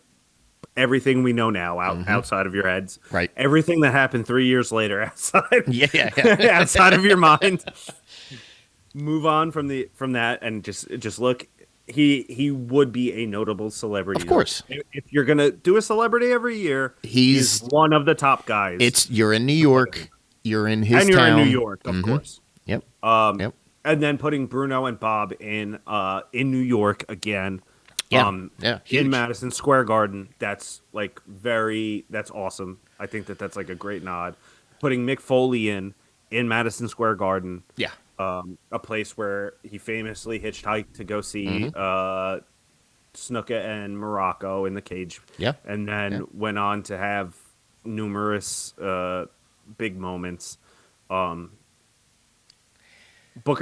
everything we know now outside of your heads, right? Everything that happened 3 years later outside, outside of your mind. Move on from that and just look. He would be a notable celebrity. Of course. If you're going to do a celebrity every year, he's one of the top guys. You're in New York. You're in his town. And you're in New York, of course. Yep. And then putting Bruno and Bob in New York again. In Madison Square Garden. That's that's awesome. I think that's like a great nod. Putting Mick Foley in Madison Square Garden. Yeah. A place where he famously hitchhiked to go see Snuka and Morocco in the cage. Yeah. And then went on to have numerous big moments. Booker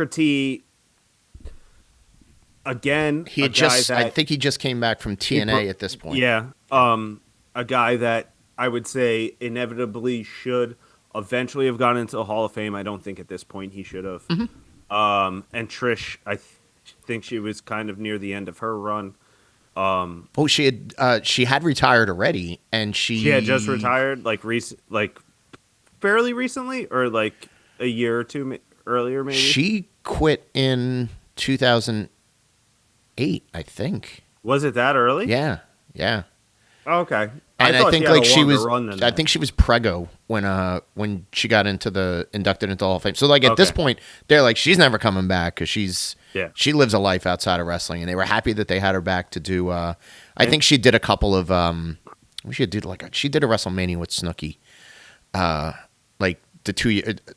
T, again, I think he just came back from TNA at this point. Yeah. A guy that I would say inevitably should eventually have gone into the Hall of Fame. I don't think at this point he should have. Mm-hmm. And Trish, I think she was kind of near the end of her run. She had retired already, and she had just retired like fairly recently, or like a year or two earlier, maybe. She quit in 2008, I think. Was it that early? Yeah. Okay. And I think like she was, I think she was prego when she got inducted into the Hall of Fame. So like at this point, they're like, she's never coming back because she lives a life outside of wrestling, and they were happy that they had her back to do. I think she did a couple of she did a WrestleMania with Snooki, like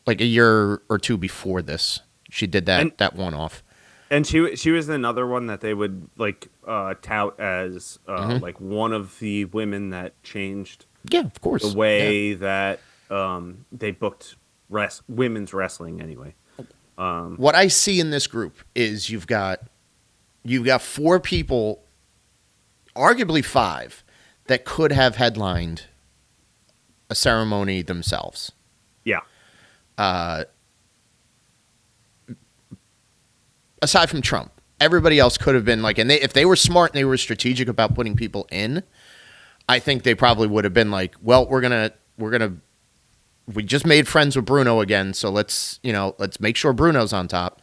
a year or two before this. She did that one off. And she was another one that they would like tout as like one of the women that changed. Yeah, of course. The way that they booked women's wrestling anyway. What I see in this group is you've got 4 people, arguably 5, that could have headlined a ceremony themselves. Yeah. Aside from Trump, everybody else could have been like, and if they were smart and they were strategic about putting people in, I think they probably would have been like, well, we just made friends with Bruno again, so let's make sure Bruno's on top.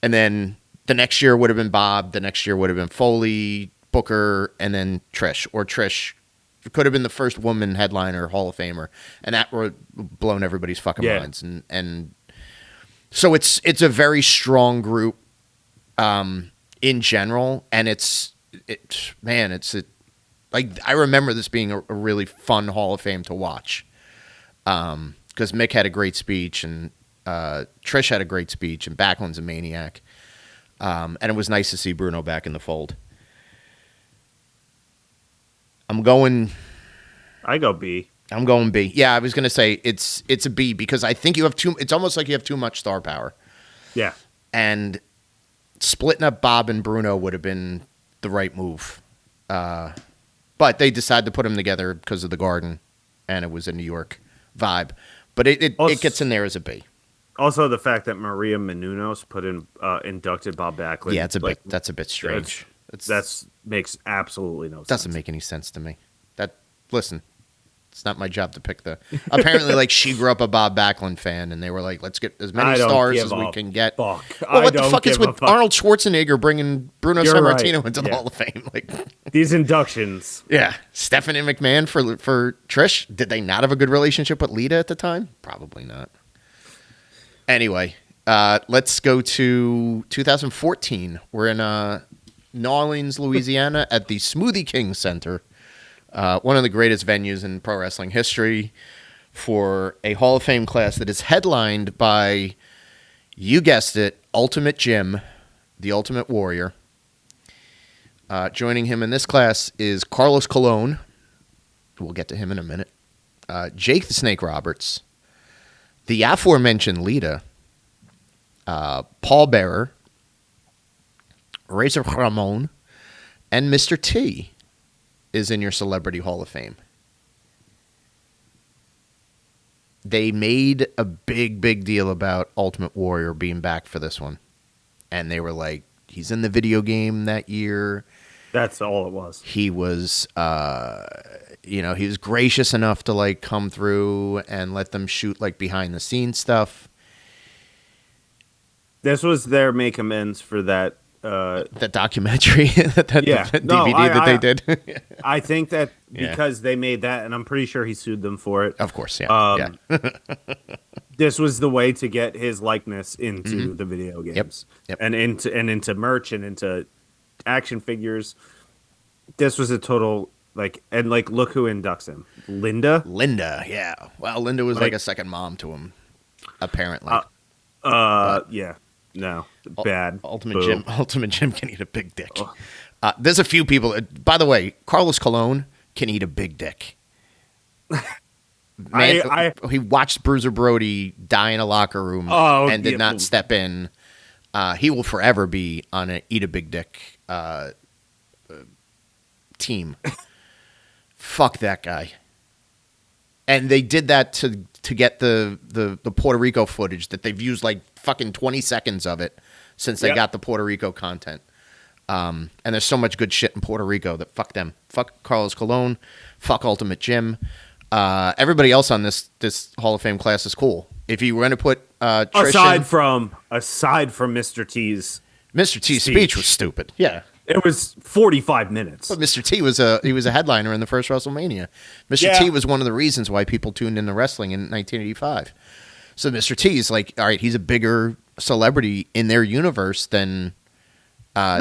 And then the next year would have been Bob, the next year would have been Foley, Booker, and then Trish. Or Trish could have been the first woman headliner, Hall of Famer, and that would have blown everybody's fucking minds. And so it's a very strong group. In general, and like I remember this being a really fun Hall of Fame to watch, because Mick had a great speech and Trish had a great speech and Backlund's a maniac, and it was nice to see Bruno back in the fold. I go B. I'm going B. Yeah, I was gonna say it's a B because I think you have it's almost like you have too much star power. Yeah, and splitting up Bob and Bruno would have been the right move. But they decided to put them together because of the Garden, and it was a New York vibe. But it gets in there as a B. Also, the fact that Maria Menounos inducted Bob Backlund. Yeah, that's a bit strange. That makes absolutely no sense. Doesn't make any sense to me. Listen, it's not my job to pick apparently, like, she grew up a Bob Backlund fan, and they were like, let's get as many stars as we can get. Fuck. Well, what the fuck is with Arnold Schwarzenegger bringing Bruno Sammartino into the Hall of Fame? Like these inductions. Yeah. Stephanie McMahon for Trish. Did they not have a good relationship with Lita at the time? Probably not. Anyway, let's go to 2014. We're in New Orleans, Louisiana at the Smoothie King Center. One of the greatest venues in pro wrestling history for a Hall of Fame class that is headlined by, you guessed it, Ultimate Jim, the Ultimate Warrior. Joining him in this class is Carlos Colon. We'll get to him in a minute. Jake the Snake Roberts, the aforementioned Lita, Paul Bearer, Razor Ramon, and Mr. T is in your Celebrity Hall of Fame. They made a big, big deal about Ultimate Warrior being back for this one. And they were like, he's in the video game that year. That's all it was. He was, he was gracious enough to, like, come through and let them shoot, like, behind-the-scenes stuff. This was their make amends for that. The documentary, the DVD that they did. I think that because they made that, and I'm pretty sure he sued them for it. Of course, yeah. This was the way to get his likeness into the video games, yep. and into merch and into action figures. This was a total look who inducts him, Linda. Yeah. Well, Linda was like a second mom to him, apparently. Yeah. No, bad. Ultimate Jim can eat a big dick. There's a few people. By the way, Carlos Colon can eat a big dick. Man, he watched Bruiser Brody die in a locker room and did not step in. He will forever be on an eat a big dick team. Fuck that guy. And they did that to get the Puerto Rico footage that they've used like fucking 20 seconds of it since they got the Puerto Rico content. And there's so much good shit in Puerto Rico that fuck them. Fuck Carlos Colon. Fuck Ultimate Jim. Everybody else on this Hall of Fame class is cool. If you were going to put Trish aside from Mr. T's speech was stupid. Yeah. It was 45 minutes. But Mr. T was a headliner in the first WrestleMania. Mr. T was one of the reasons why people tuned into wrestling in 1985. So Mr. T is like, all right, he's a bigger celebrity in their universe than I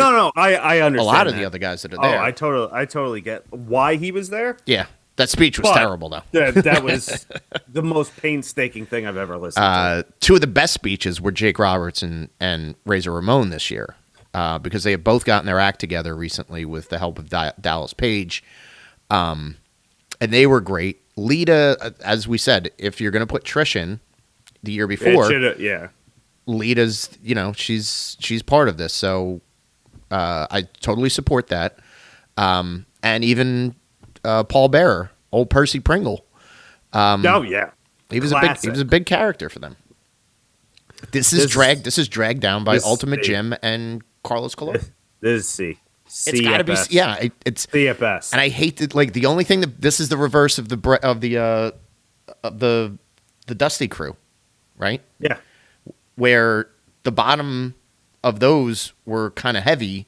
understand a lot of the other guys that are there. I totally get why he was there. Yeah. That speech was terrible, though. That was the most painstaking thing I've ever listened to. Two of the best speeches were Jake Roberts and Razor Ramon this year, because they have both gotten their act together recently with the help of Dallas Page, and they were great. Lita, as we said, if you're going to put Trish in the year before, Lita's, she's part of this, so I totally support that, and even. Paul Bearer, old Percy Pringle. He was a big character for them. This is dragged down by Ultimate Jim and Carlos Colon. This is C. It's got to be it's C at best. And I hate that. Like the only thing that this is the reverse of the Dusty Crew, right? Yeah, where the bottom of those were kind of heavy,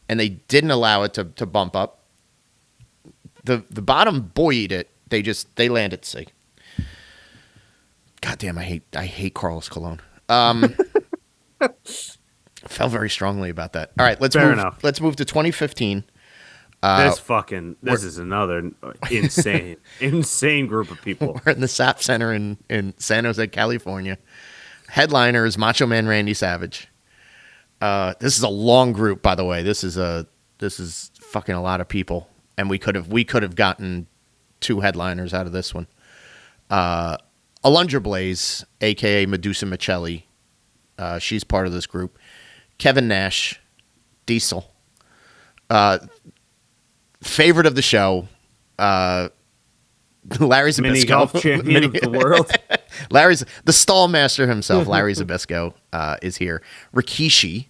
and they didn't allow it to bump up. The bottom buoyed it. They landed C. God damn, I hate Carlos Colon. Felt very strongly about that. All right, let's move to 2015. This is another insane group of people. We're in the SAP Center in San Jose, California. Headliner is Macho Man Randy Savage. This is a long group, by the way. This is fucking a lot of people. And we could have gotten two headliners out of this one. Alundra Blaze, a.k.a. Medusa Michelli. She's part of this group. Kevin Nash, Diesel. Favorite of the show. Larry Zbyszko. Mini golf champion of the world. Larry's the stall master himself. Larry Zbyszko is here. Rikishi.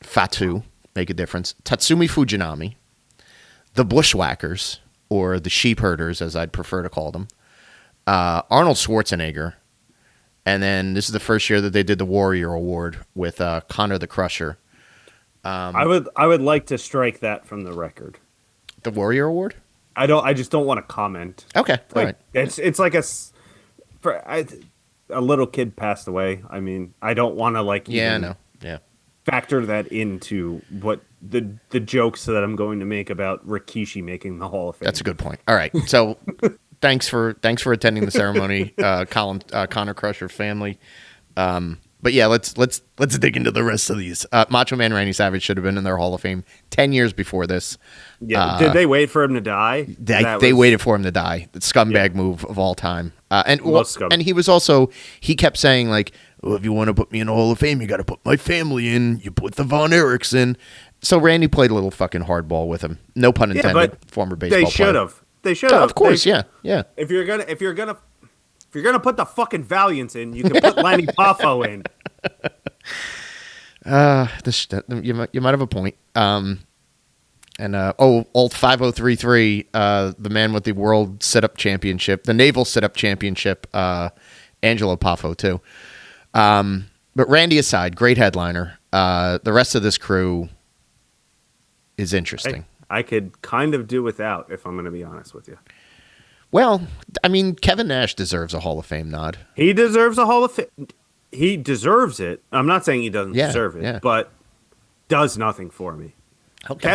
Fatu. Make a difference. Tatsumi Fujinami. The Bushwhackers, or the Sheep Herders, as I'd prefer to call them. Arnold Schwarzenegger. And then this is the first year that they did the Warrior Award with Connor the Crusher. I would like to strike that from the record. The Warrior Award? I just don't want to comment. Okay, all right. It's like a little kid passed away. I mean, I don't want to factor that into what the jokes that I'm going to make about Rikishi making the Hall of Fame. That's a good point. All right, so thanks for attending the ceremony, Connor Crusher family. But yeah, let's dig into the rest of these. Macho Man Randy Savage should have been in their Hall of Fame 10 years before this. Yeah, did they wait for him to die? They waited for him to die. The scumbag move of all time. And he was also, he kept saying like, well, if you want to put me in the Hall of Fame, you got to put my family in. You put the Von Erichs in. So Randy played a little fucking hardball with him. No pun intended. Former baseball player. They should have. They should have. Of course, yeah. If you're gonna put the fuking Valiants in, you can put Lanny Poffo in. You might have a point. Old 5033, the man with the World Sit-Up Championship, the Naval Sit-Up Championship, Angelo Poffo too. But Randy aside, great headliner. The rest of this crew is interesting. I could kind of do without, if I'm going to be honest with you. Well, I mean, Kevin Nash deserves a Hall of Fame nod. He deserves a Hall of Fame. He deserves it. I'm not saying he doesn't deserve it, but does nothing for me. Okay.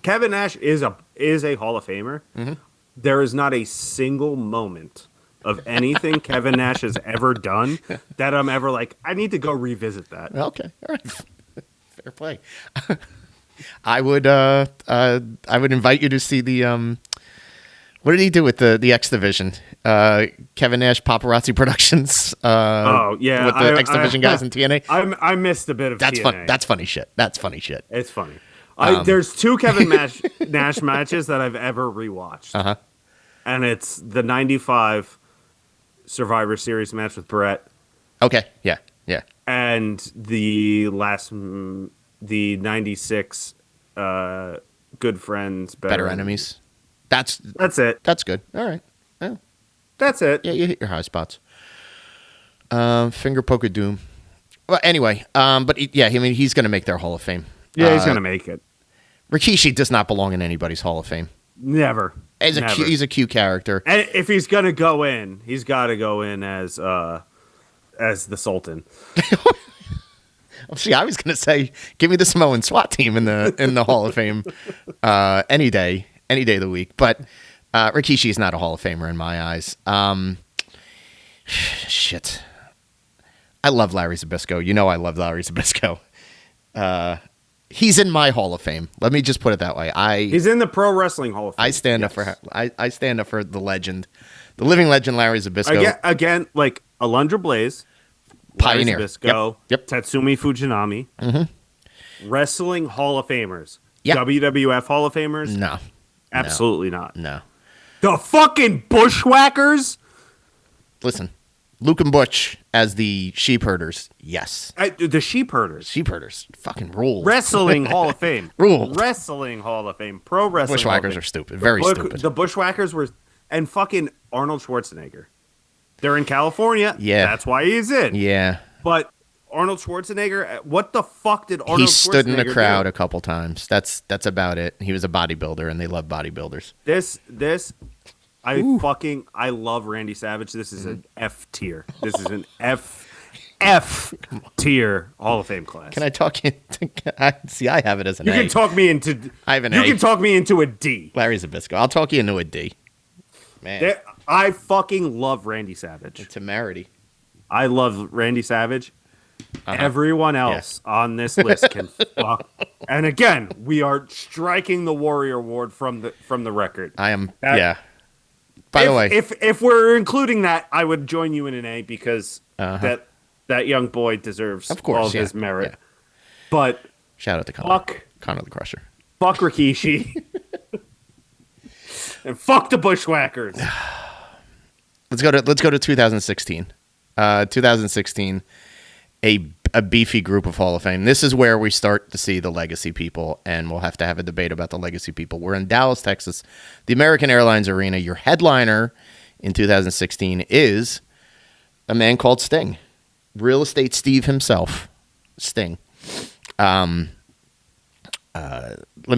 Kevin Nash is a Hall of Famer. Mm-hmm. There is not a single moment of anything Kevin Nash has ever done that I'm ever like, I need to go revisit that. Okay, all right, fair play. I would invite you to see the what did he do with the X Division? Kevin Nash Paparazzi Productions. With the X Division guys in TNA. I missed a bit of that's TNA. fun. That's funny shit. That's funny shit. It's funny. There's two Kevin Nash matches that I've ever rewatched, and it's the '95 Survivor Series match with Brett. Okay. Yeah. Yeah. And the '96 Good Friends, Better Enemies. That's it. That's good. All right. Yeah. That's it. Yeah, you hit your high spots. Finger poke of doom. Well, anyway, he's going to make their Hall of Fame. Yeah, he's going to make it. Rikishi does not belong in anybody's Hall of Fame. Never. He's a cute character. And if he's going to go in, he's got to go in as the Sultan. See, I was going to say, give me the Samoan SWAT team in the Hall of Fame any day of the week. But Rikishi is not a Hall of Famer in my eyes. Shit. I love Larry Zbyszko. You know I love Larry Zbyszko. He's in my Hall of Fame. Let me just put it that way. He's in the Pro Wrestling Hall of Fame. I stand up for the legend, the living legend Larry Zbyszko. Again, like Alundra Blaze, pioneer. Larry Zbyszko, yep. Tatsumi Fujinami, Wrestling Hall of Famers. Yep. WWF Hall of Famers? No. Absolutely not. No. The fucking Bushwhackers? Listen, Luke and Butch as the sheep herders. Yes. The sheep herders. Sheep herders. Fucking rule. Wrestling Hall of Fame. Rule. Wrestling Hall of Fame. Pro Wrestling Bushwhackers are stupid. Very stupid. The Bushwhackers were... And fucking Arnold Schwarzenegger. They're in California. Yeah. That's why he's in. Yeah. But Arnold Schwarzenegger... What the fuck did Arnold Schwarzenegger do? He stood in the crowd a couple times. That's about it. He was a bodybuilder, and they love bodybuilders. I love Randy Savage. This is an F tier. This is an F tier Hall of Fame class. Can I talk you see, I have it as an A. You can talk me into... I have an A. You can talk me into a D. Larry Zbyszko. I'll talk you into a D. Man. I fucking love Randy Savage. It's a temerity. I love Randy Savage. Everyone else on this list can fuck. And again, we are striking the Warrior Award from the record. I am. By the way, if we're including that, I would join you in an A because that young boy deserves all of his merit. Yeah. But shout out to Connor the Crusher. Fuck Rikishi. And fuck the Bushwhackers. Let's go to 2016. 2016, a beefy group of Hall of Fame. This is where we start to see the legacy people, and we'll have to have a debate about the legacy people. We're in Dallas, Texas, the American Airlines Arena. Your headliner in 2016 is a man called Sting, Real Estate Steve himself, Sting. Let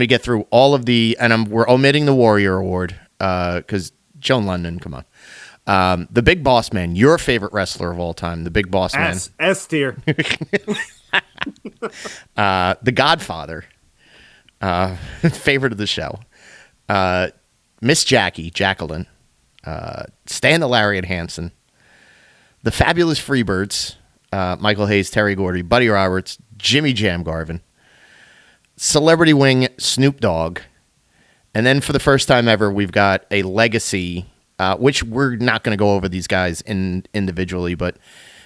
me get through all of the, and we're omitting the Warrior Award because Joan London, come on. The Big Boss Man, your favorite wrestler of all time, the Big Boss Man. S tier. The Godfather, favorite of the show. Miss Jacqueline, Stan the Lariat Hansen, the Fabulous Freebirds, Michael Hayes, Terry Gordy, Buddy Roberts, Jimmy Jam Garvin, Celebrity Wing, Snoop Dogg, and then for the first time ever, we've got a legacy, which we're not going to go over these guys individually, but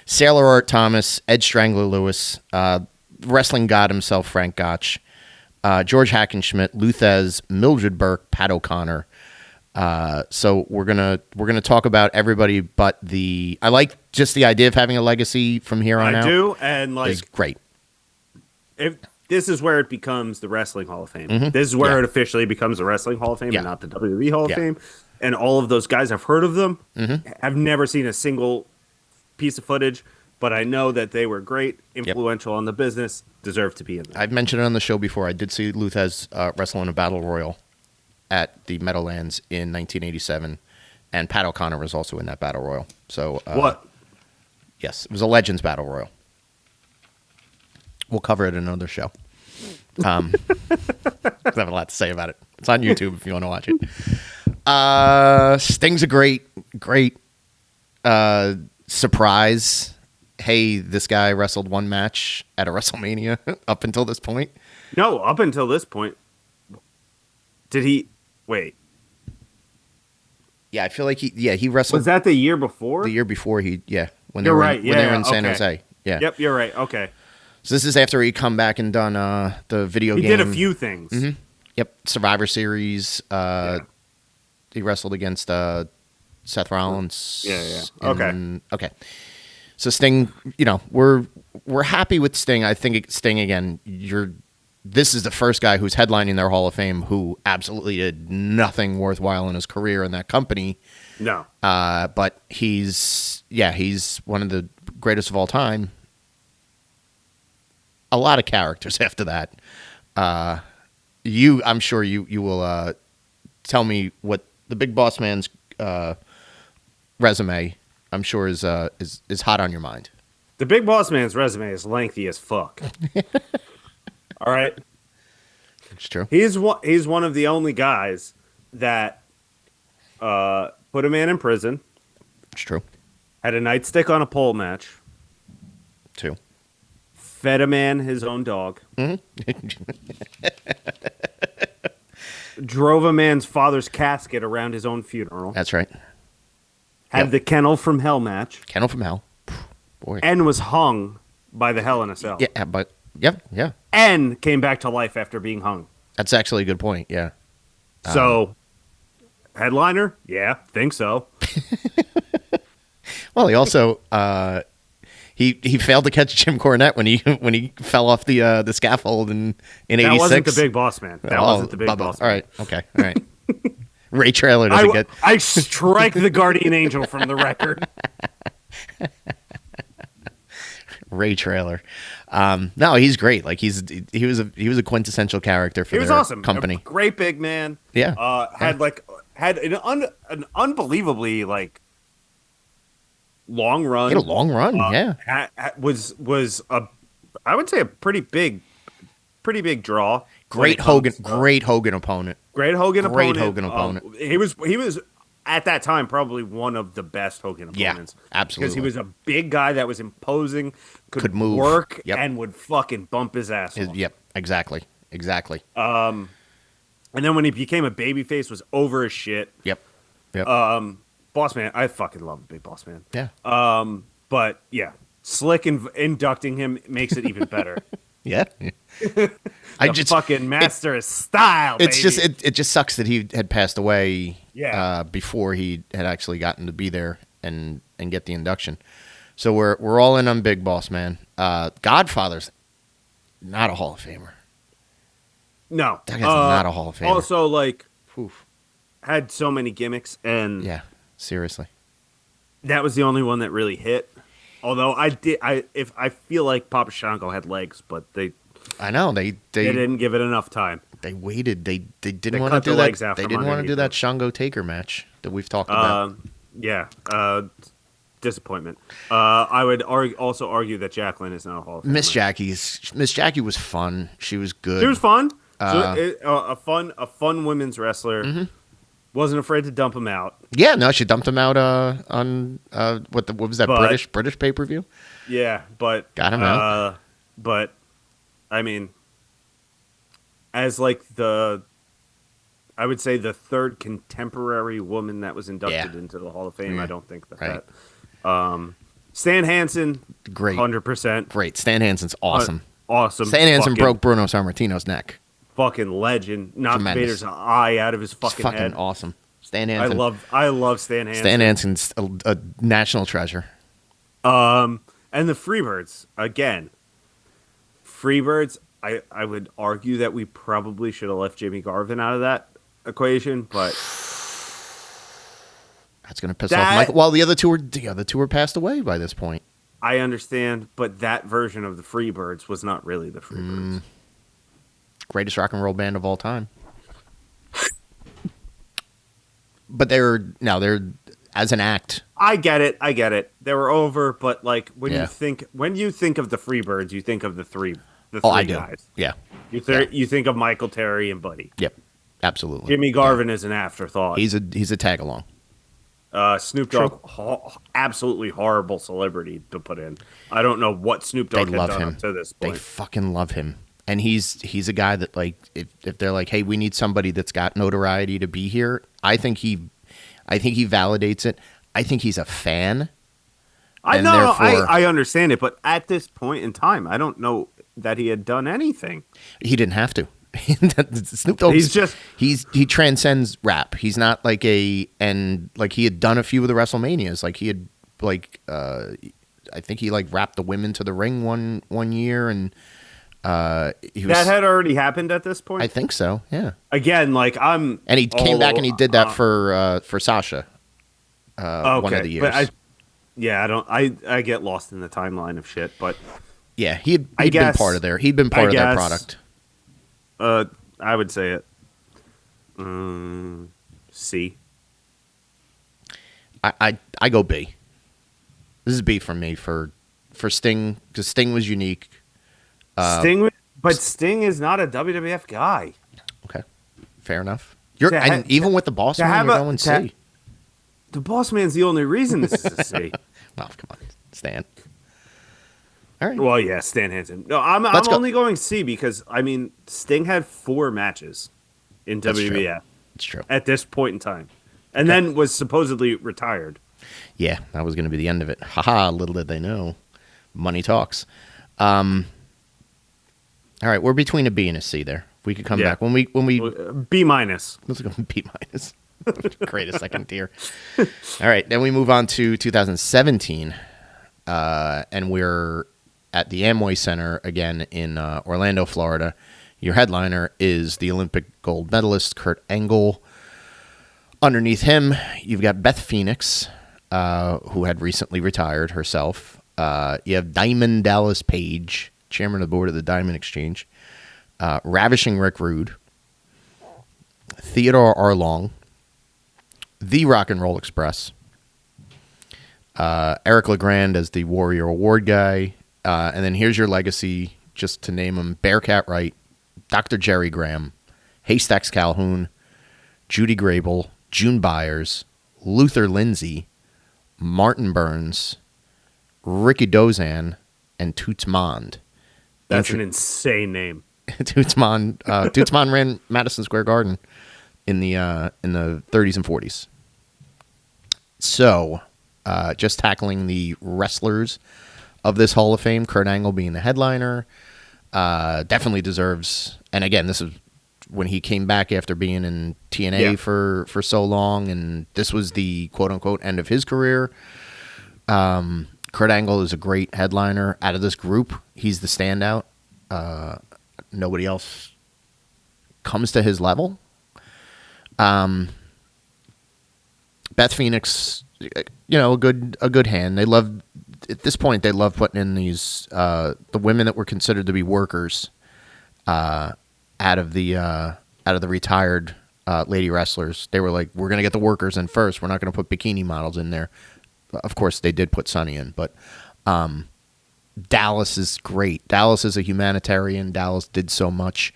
Sailor Art Thomas, Ed Strangler Lewis, wrestling god himself, Frank Gotch, George Hackenschmidt, Luthez, Mildred Burke, Pat O'Connor. So we're gonna talk about everybody, but I like just the idea of having a legacy from here on out. I do, and is great. This is where it becomes the Wrestling Hall of Fame. Mm-hmm. This is where it officially becomes the Wrestling Hall of Fame and not the WWE Hall of Fame. And all of those guys, I've heard of them. Mm-hmm. I've never seen a single piece of footage, but I know that they were great, influential on the business, deserve to be in there. I've mentioned it on the show before. I did see Luthez wrestle in a battle royal at the Meadowlands in 1987, and Pat O'Connor was also in that battle royal. So what? Yes, it was a Legends battle royal. We'll cover it in another show. I have a lot to say about it. It's on YouTube if you want to watch it. Sting's a great surprise hey, this guy wrestled one match at a WrestleMania up until this point? No, up until this point. Did he? Wait. Yeah, I feel like he wrestled. Was that the year before? The year before when they when they were in okay. San Jose. Yeah. Yep, you're right. Okay. So this is after he come back and done the video game. He did a few things. Mm-hmm. Yep, Survivor Series. He wrestled against Seth Rollins. Okay. Okay. So Sting, we're happy with Sting. I think Sting again. This is the first guy who's headlining their Hall of Fame who absolutely did nothing worthwhile in his career in that company. No. But he's one of the greatest of all time. A lot of characters after that. I'm sure you will tell me what the Big Boss Man's resume, I'm sure, is hot on your mind. The Big Boss Man's resume is lengthy as fuck. All right. It's true. He's one of the only guys that put a man in prison. It's true. Had a nightstick on a pole match. Two. Fed a man his own dog. Mm-hmm. Drove a man's father's casket around his own funeral. That's right. Had the Kennel from Hell match. Kennel from Hell. Boy. And was hung by the Hell in a Cell. Yeah, but yeah. And came back to life after being hung. That's actually a good point. Yeah. So, headliner? Yeah, think so. Well, he also he failed to catch Jim Cornette when he fell off the scaffold in '86. That wasn't the Big Boss Man. That wasn't the Big Boss Man. All right. Okay. All right. Ray Traylor doesn't get. I strike the guardian angel from the record. Ray Traylor. No, he's great. Like he was a quintessential character for their awesome. company. A great big man. Yeah. Had an unbelievably long run. He had a long run. Yeah. Was a, I would say, a pretty big draw. Great Hogan opponent. Great Hogan opponent. He was at that time probably one of the best Hogan opponents. Yeah, absolutely. Because he was a big guy that was imposing, could move, work, and would fucking bump his ass off. Yep, exactly. And then when he became a babyface, was over as shit. Yep. Boss Man, I fucking love Big Boss Man. Yeah. But yeah, Slick inducting him makes it even better. Yeah. Fucking master of style. It's baby. it just sucks that he had passed away. Yeah. Before he had actually gotten to be there and get the induction. So we're all in on Big Boss Man. Godfather's not a Hall of Famer. No, that guy's not a Hall of Famer. Also, had so many gimmicks, and yeah, seriously, that was the only one that really hit. Although I feel like Papa Shango had legs, but they didn't give it enough time. They waited. They didn't want to do that. They didn't want to do that Shango Taker match that we've talked about. Yeah, disappointment. I would also argue that Jacqueline is not a Hall of Famer. Miss Jackie was fun. She was good. She was fun. A fun women's wrestler. Mm-hmm. Wasn't afraid to dump him out. Yeah, no, she dumped him out on what was that, British pay-per-view? Yeah, but got him out. But I mean, as I would say the third contemporary woman that was inducted into the Hall of Fame, I don't think that. Stan Hansen, great, 100%, great. Stan Hansen's awesome. Awesome. Stan Hansen broke Bruno Sammartino's neck. Fucking legend. Knocked Vader's eye out of his fucking head. Fucking awesome. Stan Hansen. I love Stan Hansen. Stan Hansen's a national treasure. And the Freebirds, again. Freebirds, I would argue that we probably should have left Jimmy Garvin out of that equation, but that's going to piss off Michael. Well, the other two were passed away by this point. I understand, but that version of the Freebirds was not really the Freebirds. Greatest rock and roll band of all time. But they're as an act. I get it. They were over, but when you think of the Freebirds, you think of the three guys. Yeah. You think of Michael, Terry, and Buddy. Yep. Absolutely. Jimmy Garvin is an afterthought. He's a tag along. Snoop Dogg, absolutely horrible celebrity to put in. I don't know what Snoop Dogg had done up to this point. They fucking love him. And he's a guy that, like, if they're like, hey, we need somebody that's got notoriety to be here, I think he validates it. I think he's a fan. I understand it, but at this point in time, I don't know that he had done anything. He didn't have to. Snoop Dogg. He transcends rap. He's not like he had done a few of the WrestleManias. Like he had I think he like rapped the women to the ring one year, and that had already happened at this point. I think so. Yeah. Again, and he came back and he did that for Sasha. Okay, one of the years. But I get lost in the timeline of shit, but yeah, he'd been part of their product. I would say it. C. I go B. This is B for me for Sting, because Sting was unique. Sting is not a WWF guy. Okay, fair enough. Even with the Boss Man, you're going C. The Boss Man's the only reason this is a C. Well, come on, Stan. All right. Well, yeah, Stan Hansen. No, I'm only going C because, Sting had 4 matches in WWF. It's true. At this point in time. And then was supposedly retired. Yeah, that was going to be the end of it. Haha, little did they know. Money talks. All right, we're between a B and a C there. We could come back. When we B minus. Let's go B minus. Great, a second tier. All right, then we move on to 2017. And we're at the Amway Center again in Orlando, Florida. Your headliner is the Olympic gold medalist Kurt Angle. Underneath him, you've got Beth Phoenix, who had recently retired herself. You have Diamond Dallas Page, chairman of the board of the Diamond Exchange. Ravishing Rick Rude. Theodore Arlong. The Rock and Roll Express. Eric LeGrand as the Warrior Award guy. And then here's your legacy, just to name them: Bearcat Wright, Dr. Jerry Graham, Haystacks Calhoun, Judy Grable, June Byers, Luther Lindsay, Martin Burns, Ricky Dozan, and Toots Mond. That's an insane name. Toots Mond ran Madison Square Garden in the 30s and 40s. So, just tackling the wrestlers of this Hall of Fame, Kurt Angle being the headliner, definitely deserves. And again, this is when he came back after being in TNA for so long, and this was the quote unquote end of his career. Kurt Angle is a great headliner out of this group. He's the standout. Nobody else comes to his level. Beth Phoenix, a good hand. They love, at this point, they love putting in these the women that were considered to be workers out of the retired lady wrestlers. They were like, we're going to get the workers in first. We're not going to put bikini models in there. Of course, they did put Sunny in, but Dallas is great. Dallas is a humanitarian. Dallas did so much.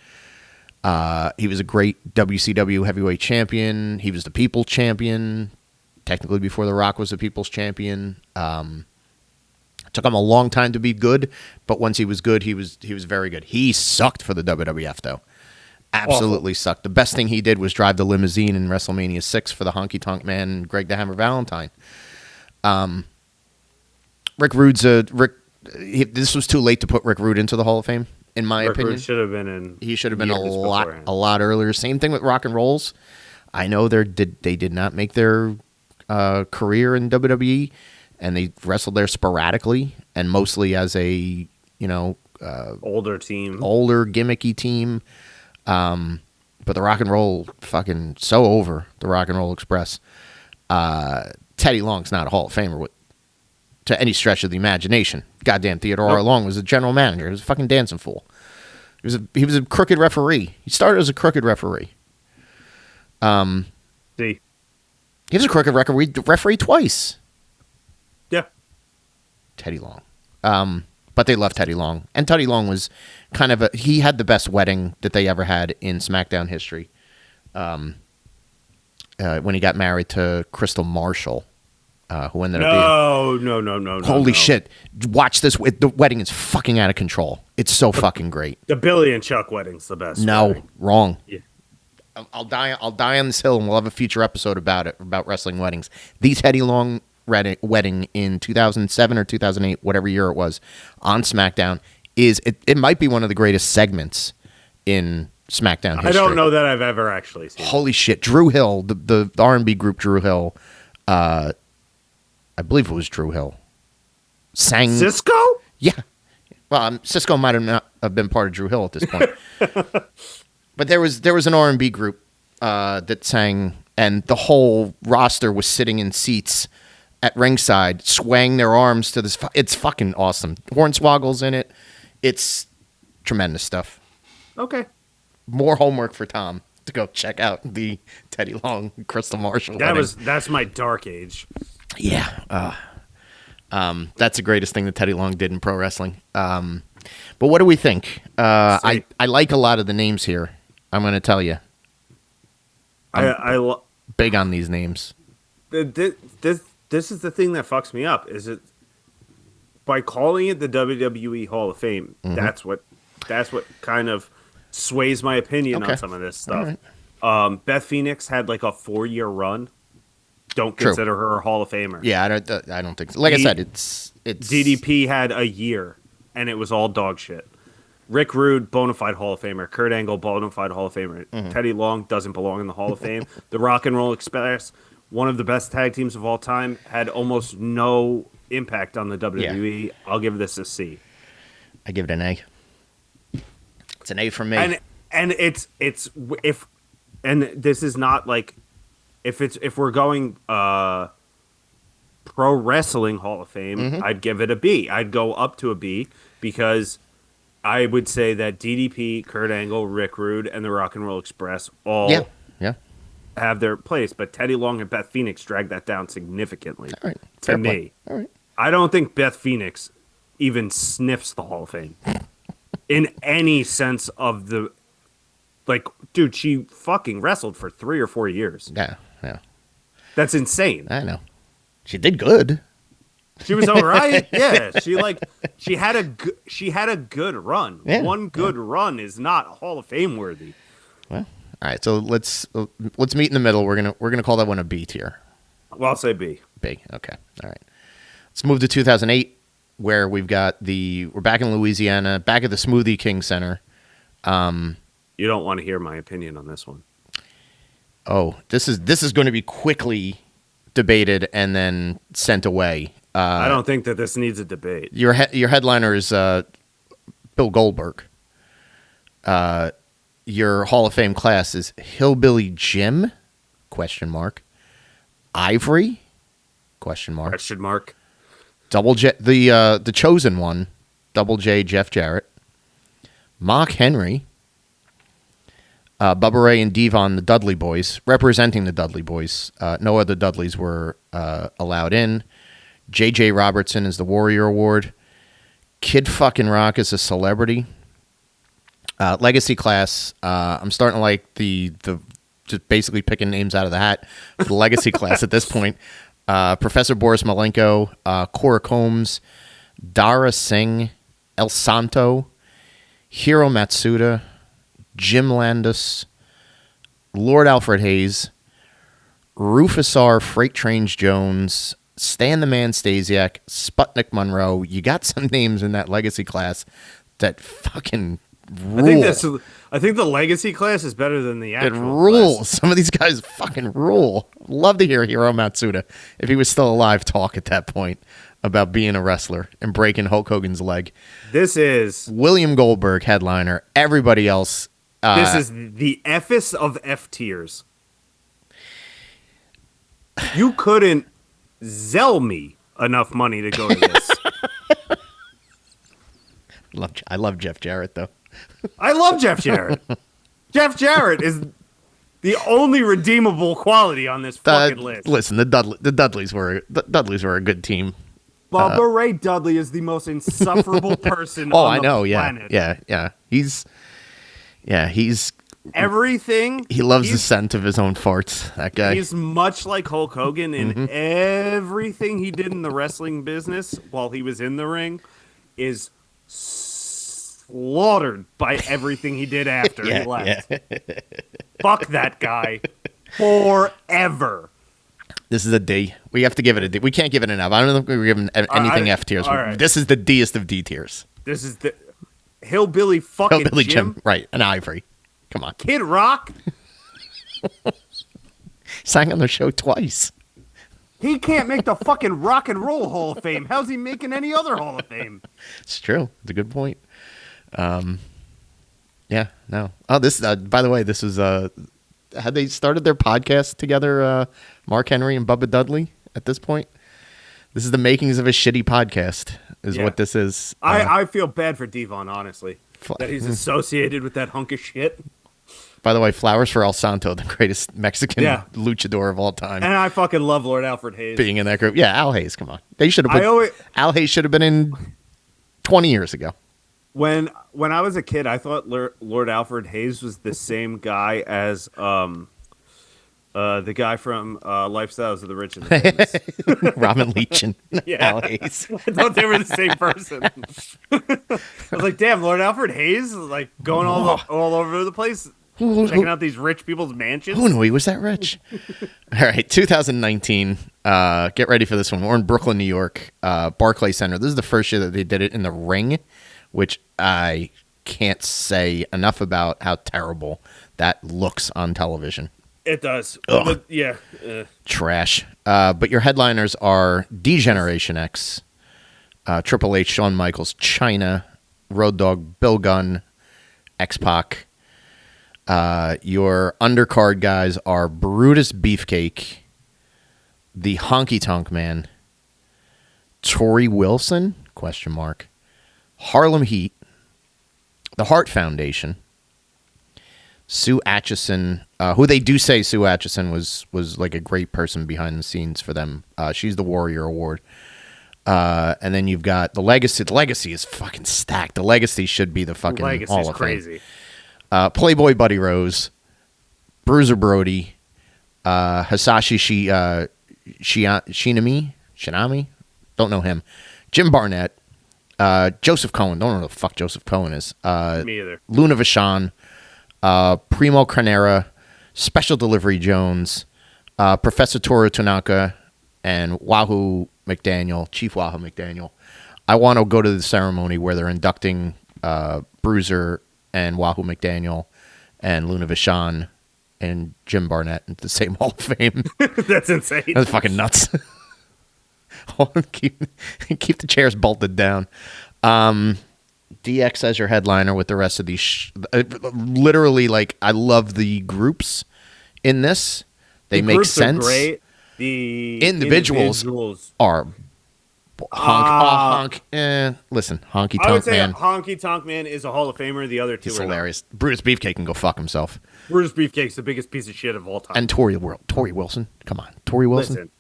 He was a great WCW heavyweight champion. He was the People's champion, technically before The Rock was the People's champion. Took him a long time to be good, but once he was good, he was very good. He sucked for the WWF, though. Absolutely sucked. The best thing he did was drive the limousine in WrestleMania 6 for the Honky Tonk Man, Greg the Hammer Valentine. Rick Rude's this was too late to put Rick Rude into the Hall of Fame, in my opinion. Rude should have been in. He should have been a lot earlier. Same thing with Rock and Rolls. I know they did not make their career in WWE, and they wrestled there sporadically and mostly as a older team, older gimmicky team. But the Rock and Roll, fucking so over, the Rock and Roll Express. Teddy Long's not a Hall of Famer to any stretch of the imagination. Goddamn, Theodore Arlong was a general manager. He was a fucking dancing fool. He was a crooked referee. He started as a crooked referee. See, he was a crooked referee twice. Yeah, Teddy Long. But they loved Teddy Long, and Teddy Long was he had the best wedding that they ever had in SmackDown history. when he got married to Crystal Marshall, who ended up being... No. Holy shit. Watch this. The wedding is fucking out of control. It's so fucking great. The Billy and Chuck wedding's the best. No, wedding. Wrong. Yeah. I'll die on this hill, and we'll have a future episode about wrestling weddings. The Teddy Long wedding in 2007 or 2008, whatever year it was, on SmackDown, it might be one of the greatest segments in SmackDown history. I don't know that I've ever actually seen Holy shit. Drew Hill, the R&B group Drew Hill, I believe it was Drew Hill, sang... Cisco? Yeah. Well, Cisco might not have been part of Drew Hill at this point. But there was an R&B group that sang, and the whole roster was sitting in seats at ringside, swaying their arms to this. It's fucking awesome. Hornswoggle's in it. It's tremendous stuff. Okay. More homework for Tom to go check out the Teddy Long, Crystal Marshall wedding. That's my dark age. Yeah. That's the greatest thing that Teddy Long did in pro wrestling. But what do we think? I like a lot of the names here. I'm going to tell you. I'm big on these names. This is the thing that fucks me up. Is it by calling it the WWE Hall of Fame? Mm-hmm. That's what kind of sways my opinion on some of this stuff. Right. Beth Phoenix had like a 4-year run. Don't consider her a Hall of Famer. Yeah, I don't think so. Like I said, it's DDP had a year, and it was all dog shit. Rick Rude, bona fide Hall of Famer. Kurt Angle, bona fide Hall of Famer. Mm-hmm. Teddy Long doesn't belong in the Hall of Fame. The Rock and Roll Express, one of the best tag teams of all time, had almost no impact on the WWE. Yeah. I'll give this a C. I give it an A. It's an A from me. And this is not like if we're going pro wrestling Hall of Fame, mm-hmm. I'd give it a B. I'd go up to a B because I would say that DDP, Kurt Angle, Rick Rude, and the Rock and Roll Express all have their place, but Teddy Long and Beth Phoenix drag that down significantly to me. All right. I don't think Beth Phoenix even sniffs the Hall of Fame in any sense of the... Like, dude, she fucking wrestled for 3 or 4 years. Yeah. That's insane. I know. She did good. She was all right. Yeah, she had a good run. Yeah, One good run is not Hall of Fame worthy. Well, all right. So let's meet in the middle. We're gonna call that one a B tier. Well, I'll say B. B. Okay. All right. Let's move to 2008, where we're back in Louisiana, back at the Smoothie King Center. You don't want to hear my opinion on this one. Oh, this is going to be quickly debated and then sent away. I don't think that this needs a debate. Your headliner is Bill Goldberg. Your Hall of Fame class is Hillbilly Jim? ? Ivory? ? Double J, the chosen one, Double J, Jeff Jarrett. Mark Henry. Bubba Ray and Devon, the Dudley Boys, representing the Dudley Boys. No other Dudleys were allowed in. J.J. Robertson is the Warrior Award. Kid fucking Rock is a celebrity. Legacy class. I'm starting to like the just basically picking names out of the hat for the legacy class at this point. Professor Boris Malenko, Cora Combs, Dara Singh, El Santo, Hiro Matsuda, Jim Landis, Lord Alfred Hayes, Rufus R. Freight Trains Jones, Stan the Man Stasiak, Sputnik Monroe. You got some names in that legacy class that fucking rule. I think the legacy class is better than the actual It rules. class. Some of these guys fucking rule. Love to hear Hiro Matsuda, if he was still alive, talk at that point about being a wrestler and breaking Hulk Hogan's leg. This is William Goldberg, headliner. Everybody else. This is the F's of F tiers. You couldn't Zell me enough money to go to this. I love Jeff Jarrett, though. I love Jeff Jarrett. Jeff Jarrett is the only redeemable quality on this fucking list. Listen, the Dudleys were a good team. Bubba Ray Dudley is the most insufferable person on the planet. Yeah. He's everything. He loves the scent of his own farts, that guy. He's much like Hulk Hogan in everything he did in the wrestling business while he was in the ring is slaughtered by everything he did after he left. Yeah. Fuck that guy forever. This is a D. We have to give it a D. We can't give it an F. I don't know if we're giving anything F tiers. Right. This is the D'est of D tiers. This is the hillbilly fucking hillbilly Jim. Right, and Ivory. Come on. Kid Rock. Sang on the show twice. He can't make the fucking Rock and Roll Hall of Fame. How's he making any other Hall of Fame? It's true. It's a good point. Yeah, no. Oh, this, by the way, this was, had they started their podcast together, Mark Henry and Bubba Dudley at this point? This is the makings of a shitty podcast, is what this is. I feel bad for Devon, honestly, that he's associated with that hunk of shit. By the way, flowers for El Santo, the greatest Mexican luchador of all time. And I fucking love Lord Alfred Hayes. Being in that group. Yeah, Al Hayes, come on. They should have put, Al Hayes should have been in 20 years ago. When I was a kid, I thought Lord Alfred Hayes was the same guy as the guy from Lifestyles of the Rich and the Famous. Robin Leach and Al Hayes. I thought they were the same person. I was like, damn, Lord Alfred Hayes is like going all over the place. Checking out these rich people's mansions. Who knew he was that rich? All right, 2019. Get ready for this one. We're in Brooklyn, New York, Barclays Center. This is the first year that they did it in the ring, which I can't say enough about how terrible that looks on television. It does. But, yeah. Trash. But your headliners are D-Generation X, Triple H, Shawn Michaels, Chyna, Road Dogg, Bill Gunn, X-Pac. Your undercard guys are Brutus Beefcake, the Honky Tonk Man, Tori Wilson, ? Harlem Heat, the Hart Foundation, Sue Atchison, who they do say Sue Atchison was like a great person behind the scenes for them. She's the Warrior Award. And then you've got the Legacy. The Legacy is fucking stacked. The Legacy should be the fucking Hall of Fame. Playboy Buddy Rose, Bruiser Brody, Hisashi Shinami, don't know him, Jim Barnett, Joseph Cohen, don't know who the fuck Joseph Cohen is. Me either. Luna Vachon, Primo Carnera, Special Delivery Jones, Professor Toru Tanaka, and Wahoo McDaniel, Chief Wahoo McDaniel. I want to go to the ceremony where they're inducting Bruiser and Wahoo McDaniel and Luna Vachon and Jim Barnett into the same Hall of Fame. That's insane. That's fucking nuts. keep the chairs bolted down. DX as your headliner with the rest of these. Literally, like, I love the groups in this. They make sense. Are great. The individuals are honk. Listen, Honky Tonk Man. I would say Honky Tonk Man is a Hall of Famer. The other two are hilarious. Not. Brutus Beefcake can go fuck himself. Brutus Beefcake's the biggest piece of shit of all time. And Tori Wilson. Come on, Tori Wilson. Listen,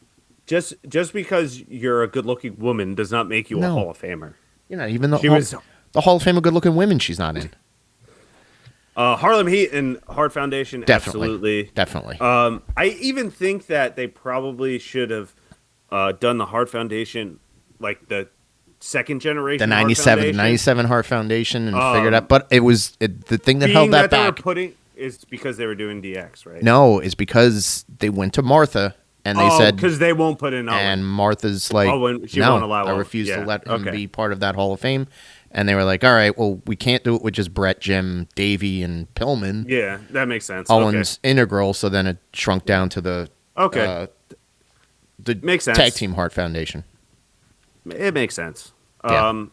just because you're a good-looking woman does not make you a Hall of Famer. You're not even the Hall of Fame of good-looking women. She's not in. Harlem Heat and Hart Foundation, definitely. I even think that they probably should have done the Hart Foundation, like the second generation, the 97 Hart Foundation, and figured out. But it was the thing that held that back. Is because they were doing DX, right? No, it's because they went to Martha and they said because they won't put in. And Martha's like, she won't allow. I refuse to let him be part of that Hall of Fame. And they were like, all right, well, we can't do it with just Brett, Jim, Davey, and Pillman. Yeah, that makes sense. Owens integral, so then it shrunk down to the makes sense. Tag Team Hart Foundation. It makes sense. Yeah.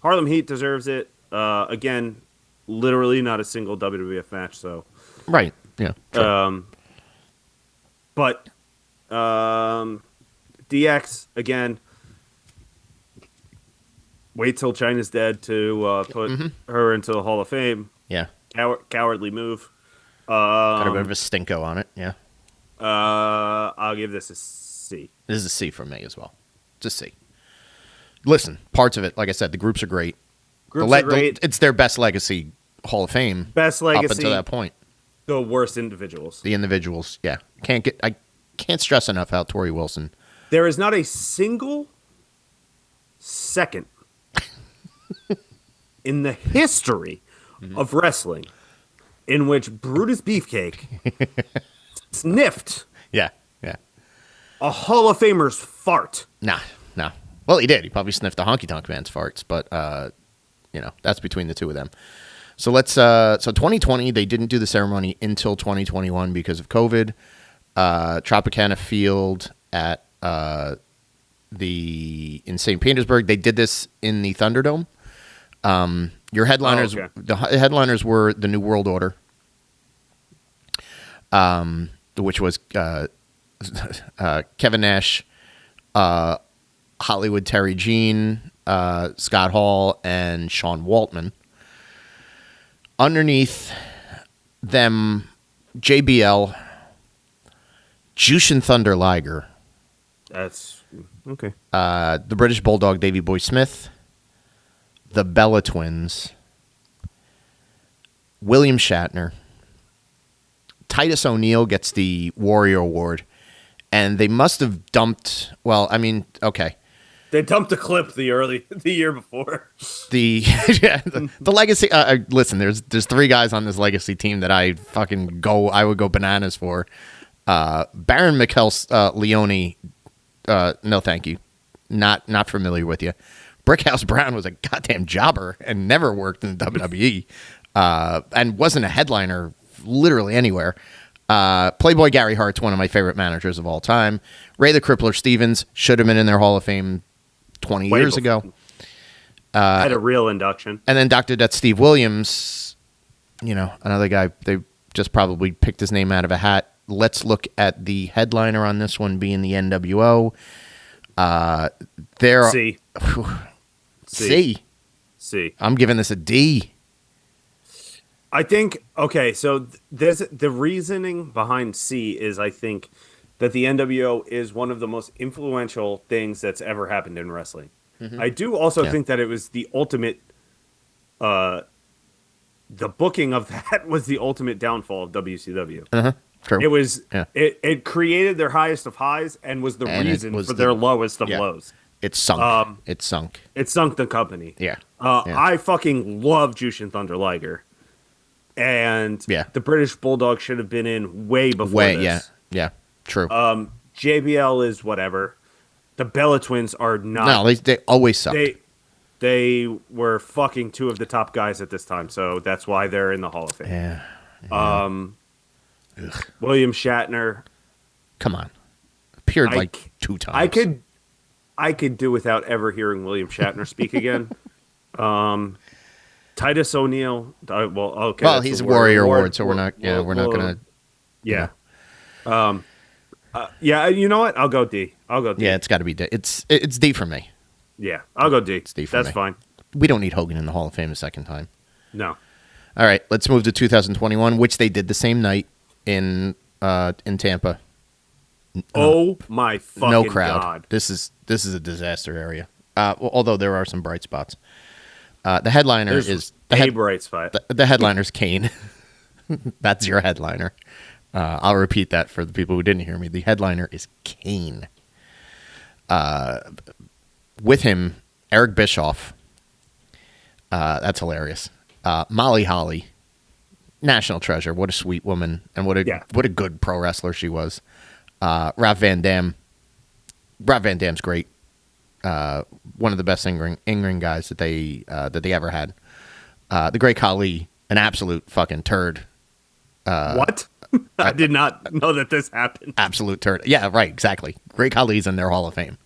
Harlem Heat deserves it. Again, literally not a single WWF match. So right, yeah. Sure. But DX again. Wait till Chyna's dead to put her into the Hall of Fame. Yeah. Cowardly move. Got a bit of a stinko on it, yeah. I'll give this a C. This is a C for me as well. It's a C. Listen, parts of it, like I said, the groups are great. Are great. It's their best legacy Hall of Fame. Best legacy. Up until that point. the worst individuals. The individuals, yeah. I can't stress enough how Tori Wilson. There is not a single second in the history of wrestling in which Brutus Beefcake sniffed a Hall of Famer's fart. Nah. Well, he did. He probably sniffed the Honky Tonk Man's farts, but that's between the two of them. So so 2020, they didn't do the ceremony until 2021 because of COVID. Tropicana Field in St. Petersburg, they did this in the Thunderdome. Your headliners, the headliners were the New World Order, which was Kevin Nash, Hollywood Terry Jean, Scott Hall, and Sean Waltman. Underneath them, JBL, Jushin Thunder Liger. That's okay. The British Bulldog Davey Boy Smith, the Bella Twins, William Shatner, Titus O'Neil gets the Warrior Award, and they must have dumped. Well, I mean, okay. They dumped a clip the year before. The legacy. Listen, there's 3 guys on this legacy team that I would go bananas for. Baron Mikel Leone. No, thank you. Not familiar with you. Brickhouse Brown was a goddamn jobber and never worked in the WWE, and wasn't a headliner literally anywhere. Playboy Gary Hart's one of my favorite managers of all time. Ray the Crippler Stevens should have been in their Hall of Fame 20 years ago. Had a real induction. And then Dr. Death Steve Williams, another guy, they just probably picked his name out of a hat. Let's look at the headliner on this one being the NWO. C. I'm giving this a D. I think, okay, so the reasoning behind C is I think that the NWO is one of the most influential things that's ever happened in wrestling. Mm-hmm. I do also think that it was the ultimate, the booking of that was the ultimate downfall of WCW. Uh-huh. True. It was, it created their highest of highs and was the reason for their lowest of lows. It sunk. It sunk the company. Yeah. I fucking love Jushin Thunder Liger. And the British Bulldog should have been in way before this. Yeah. True. JBL is whatever. The Bella Twins are not. No, they always sucked. They were fucking 2 of the top guys at this time, so that's why they're in the Hall of Fame. Yeah. William Shatner. Come on. Appeared 2 times. I could do without ever hearing William Shatner speak again. Titus O'Neil. Okay. Well, he's a Warrior Award, so we're not gonna. Yeah. You know what? I'll go D. Yeah, it's got to be D. It's D for me. Yeah, I'll go D. It's D for me. That's fine. We don't need Hogan in the Hall of Fame a second time. No. All right, let's move to 2021, which they did the same night in Tampa. Oh my fucking no crowd. God. This is a disaster area. Although there are some bright spots. The headliner is bright spot. The headliner's Kane. That's your headliner. I'll repeat that for the people who didn't hear me. The headliner is Kane. With him, Eric Bischoff. That's hilarious. Molly Holly, national treasure. What a sweet woman, and what a good pro wrestler she was. Rob Van Dam. Rob Van Dam's great. One of the best in-ring guys that they ever had. The Great Khali, an absolute fucking turd. What? I did not know that this happened. Absolute turd. Yeah, right, exactly. Great Khali's in their Hall of Fame.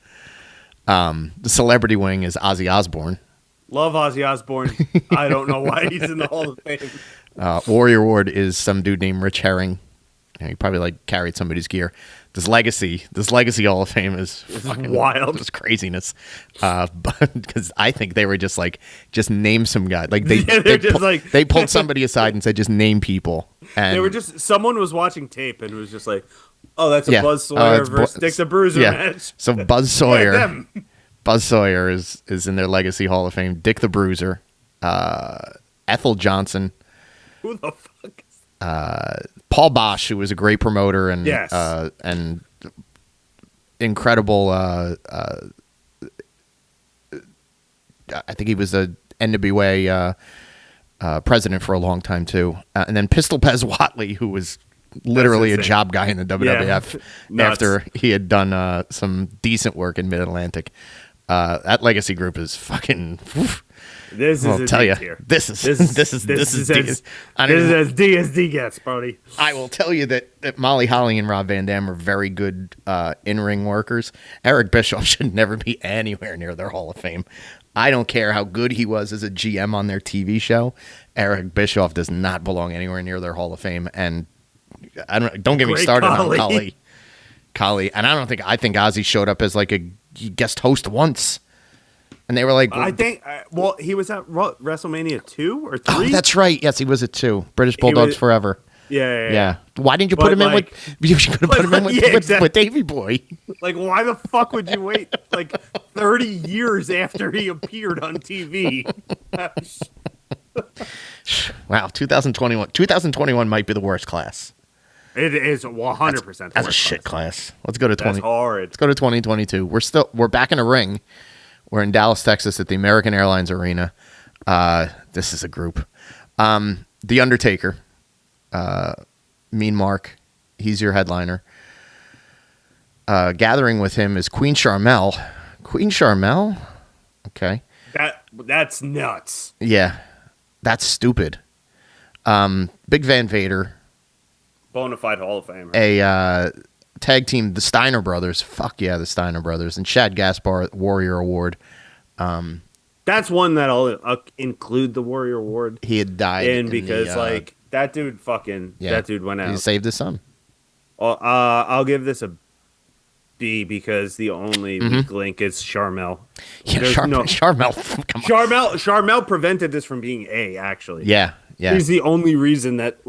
The celebrity wing is Ozzy Osbourne. Love Ozzy Osbourne. I don't know why he's in the Hall of Fame. Warrior Award is some dude named Rich Herring. He probably carried somebody's gear. This legacy Hall of Fame is fucking wild. It's craziness. But because I think they were just name some guy. They pulled somebody aside and said, just name people. And they were someone was watching tape and was just like, oh, that's a Buzz Sawyer versus Dick the Bruiser match. So Buzz Sawyer, Buzz Sawyer is in their legacy Hall of Fame. Dick the Bruiser, Ethel Johnson. Who the fuck? Paul Bosch, who was a great promoter and incredible. I think he was the NWA president for a long time too, and then Pistol Pez Watley, who was literally a job guy in the WWF after he had done some decent work in Mid Atlantic. That legacy group is fucking. This is This is as D as D gets, buddy. I will tell you that Molly Holly and Rob Van Dam are very good in-ring workers. Eric Bischoff should never be anywhere near their Hall of Fame. I don't care how good he was as a GM on their TV show. Eric Bischoff does not belong anywhere near their Hall of Fame. And don't get me started on Khali. And I think Ozzy showed up as like a guest host once. And they were like, I think, he was at WrestleMania 2 or 3. Oh, that's right. Yes, he was at 2. British Bulldogs Forever. Yeah. Why didn't you put him in with? You could have put him in with Davey Boy. Like, why the fuck would you wait like 30 years after he appeared on TV? Wow, 2021. 2021 might be the worst class. It is 100%. That's a shit class. Let's go to 20. That's hard. Let's go to 2022. We're back in a ring. We're in Dallas, Texas, at the American Airlines Arena. This is a group. The Undertaker. Mean Mark, he's your headliner. Gathering with him is Queen Sharmell. Queen Sharmell? Okay. That's nuts. Yeah. That's stupid. Big Van Vader. Bonafide Hall of Famer. A tag team, the Steiner Brothers. Fuck yeah, the Steiner Brothers. And Shad Gaspar, Warrior Award. That's one that I'll include the Warrior Award. He had died in because that dude that dude went out. He saved his son. I'll give this a B because the only weak link is Sharmell. Yeah, Sharmell. Come on. Sharmell prevented this from being A, actually. Yeah. He's the only reason that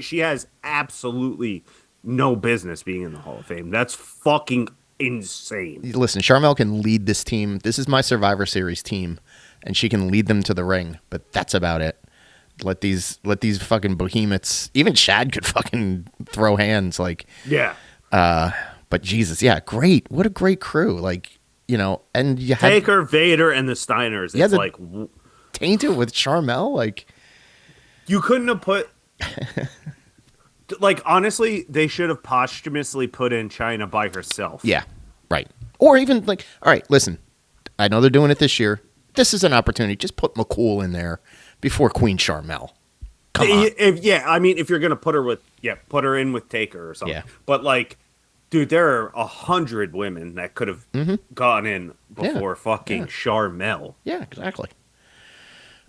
she has absolutely no business being in the Hall of Fame. That's fucking insane. Listen, Sharmell can lead this team. This is my Survivor Series team, and she can lead them to the ring, but that's about it. Let these fucking behemoths. Even Shad could fucking throw hands. But Jesus, yeah, great. What a great crew. And you had Taker, Vader, and the Steiners. It's tainted with Sharmell. You couldn't have put. Honestly, they should have posthumously put in China by herself. Yeah, right. Or even all right, listen, I know they're doing it this year. This is an opportunity. Just put McCool in there before Queen Sharmell. Come on. If you're going to put her in with Taker or something. Yeah. But dude, there are 100 women that could have gone in before fucking Sharmell. Yeah, exactly.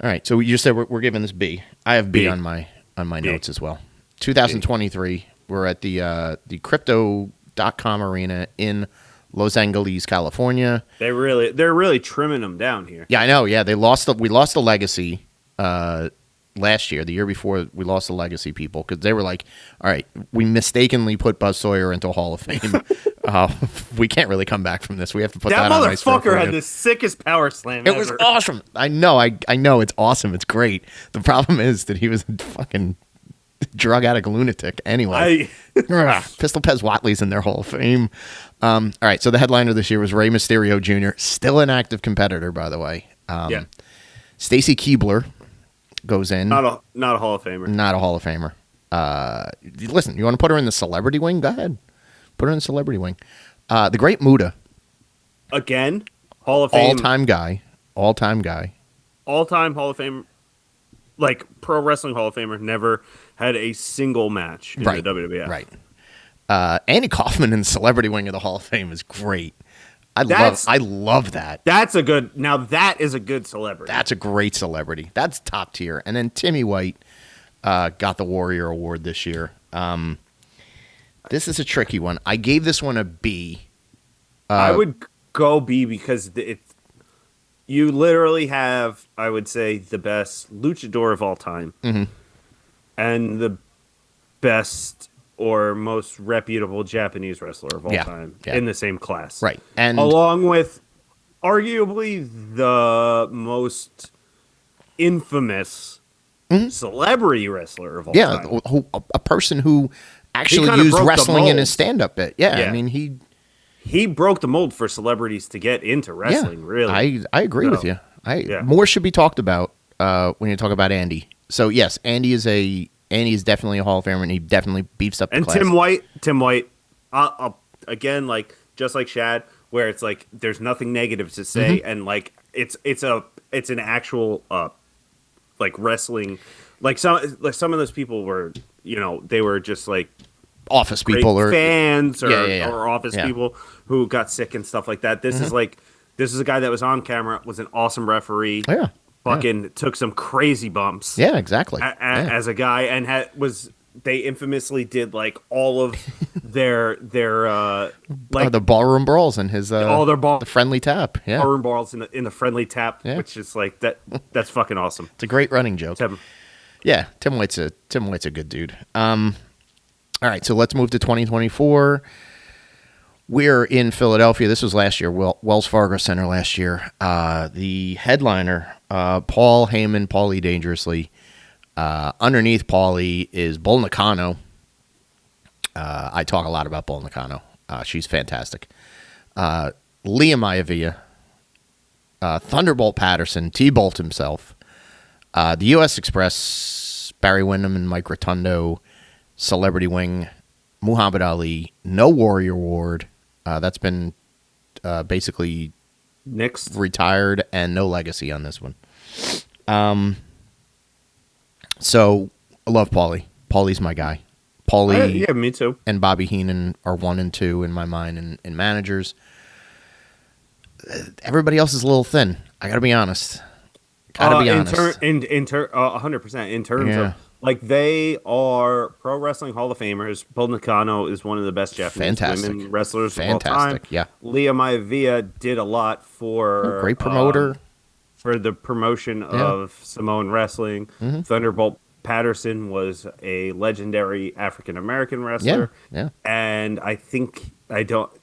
All right, so you said we're giving this B. I have B on my notes as well. 2023, we're at the Crypto.com arena in Los Angeles, California. They're really trimming them down here. Yeah, I know. Yeah, we lost the legacy last year. The year before, we lost the legacy people because they were like, all right, we mistakenly put Buzz Sawyer into Hall of Fame. We can't really come back from this. We have to put that on ice. That motherfucker had the sickest power slam ever. It was awesome. I know. It's awesome. It's great. The problem is that he was a fucking drug addict lunatic. Anyway, Pistol Pez Watley's in their Hall of Fame. All right, so the headliner this year was Rey Mysterio Jr., still an active competitor, by the way. Stacy Keibler goes in. Not a Hall of Famer. Not a Hall of Famer. Listen, you want to put her in the celebrity wing? Go ahead. Put her in the celebrity wing. The Great Muta. Again, Hall of Fame. All-time guy. All-time Hall of Fame. Pro Wrestling Hall of Famer. Never had a single match in the WWF. Right. Andy Kaufman in the celebrity wing of the Hall of Fame is great. I love that. That is a good celebrity. That's a great celebrity. That's top tier. And then Timmy White got the Warrior Award this year. This is a tricky one. I gave this one a B. I would go B because you literally have, I would say, the best luchador of all time. Mm-hmm. And the best or most reputable Japanese wrestler of all time in the same class. Right. And along with arguably the most infamous celebrity wrestler of all time. A person who actually used wrestling in his stand-up bit. Yeah, I mean, he broke the mold for celebrities to get into wrestling, really. I agree with you. More should be talked about when you talk about Andy. So, yes, Andy is definitely a Hall of Famer, and he definitely beefs up the class. And Tim White, again, like, just like Shad, where it's like there's nothing negative to say, and like it's an actual like wrestling, like some of those people were, they were just like office people or fans or office people who got sick and stuff like that. This is a guy that was on camera, was an awesome referee. Fucking took some crazy bumps. Yeah, exactly. As a guy, and they infamously did like all of their like the ballroom brawls and his all their the friendly tap. Yeah, ballroom brawls in the friendly tap, which is like that's fucking awesome. It's a great running joke. Tim White's a good dude. All right, so let's move to 2024. We're in Philadelphia. This was last year, Wells Fargo Center last year. The headliner, Paul Heyman, Paulie Dangerously. Underneath Paulie is Bull Nakano. I talk a lot about Bull Nakano. She's fantastic. Leah Maivia, Thunderbolt Patterson, T-Bolt himself, the U.S. Express, Barry Windham and Mike Rotundo, Celebrity Wing, Muhammad Ali, no Warrior Ward. That's been basically nixed, retired, and no legacy on this one. So I love Paulie. Paulie's my guy. Paulie, me too. And Bobby Heenan are 1 and 2 in my mind in managers. Everybody else is a little thin. I got to be honest. Honest. 100%. In terms of, like, they are Pro Wrestling Hall of Famers. Bull Nakano is one of the best Japanese women wrestlers of all time. Yeah. Leah Maivia did a lot for great promoter. For the promotion of Samoan wrestling. Thunderbolt Patterson was a legendary African American wrestler. And I think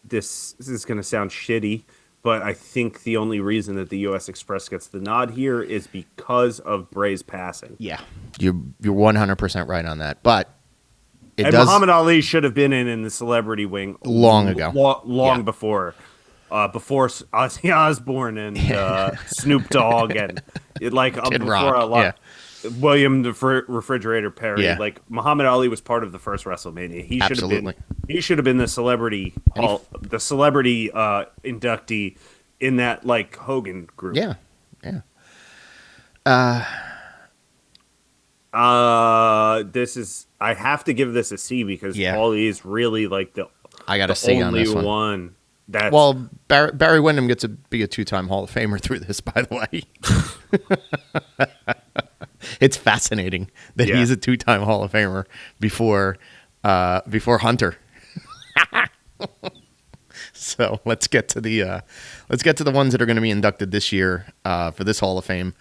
this is going to sound shitty, but I think the only reason that the U.S. Express gets the nod here is because of Bray's passing. Yeah, you're 100% right on that. But Muhammad Ali should have been in the celebrity wing long ago, before Ozzy Osbourne and Snoop Dogg and before William the Refrigerator Perry. Yeah. Like, Muhammad Ali was part of the first WrestleMania. He should have been the celebrity inductee in that, like, Hogan group. Yeah. I have to give this a C because Paulie is really like the only one. Barry Windham gets to be a 2-time Hall of Famer through this, by the way. It's fascinating that he's a 2-time Hall of Famer before Hunter. So let's get to the ones that are going to be inducted this year for this Hall of Fame.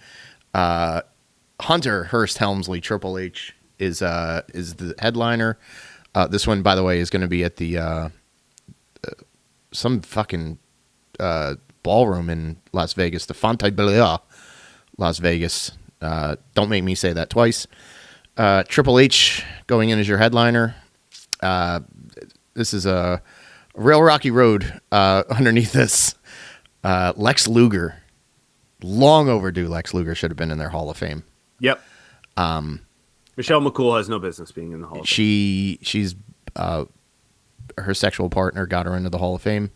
Hunter Hearst Helmsley, Triple H is the headliner. This one, by the way, is going to be at the some fucking ballroom in Las Vegas, the Fontainebleau, Las Vegas. Don't make me say that twice. Triple H going in as your headliner. This is a real rocky road underneath this. Lex Luger, long overdue. Lex Luger should have been in their Hall of Fame. Yep. Michelle McCool has no business being in the Hall of Fame. She's her sexual partner got her into the Hall of Fame.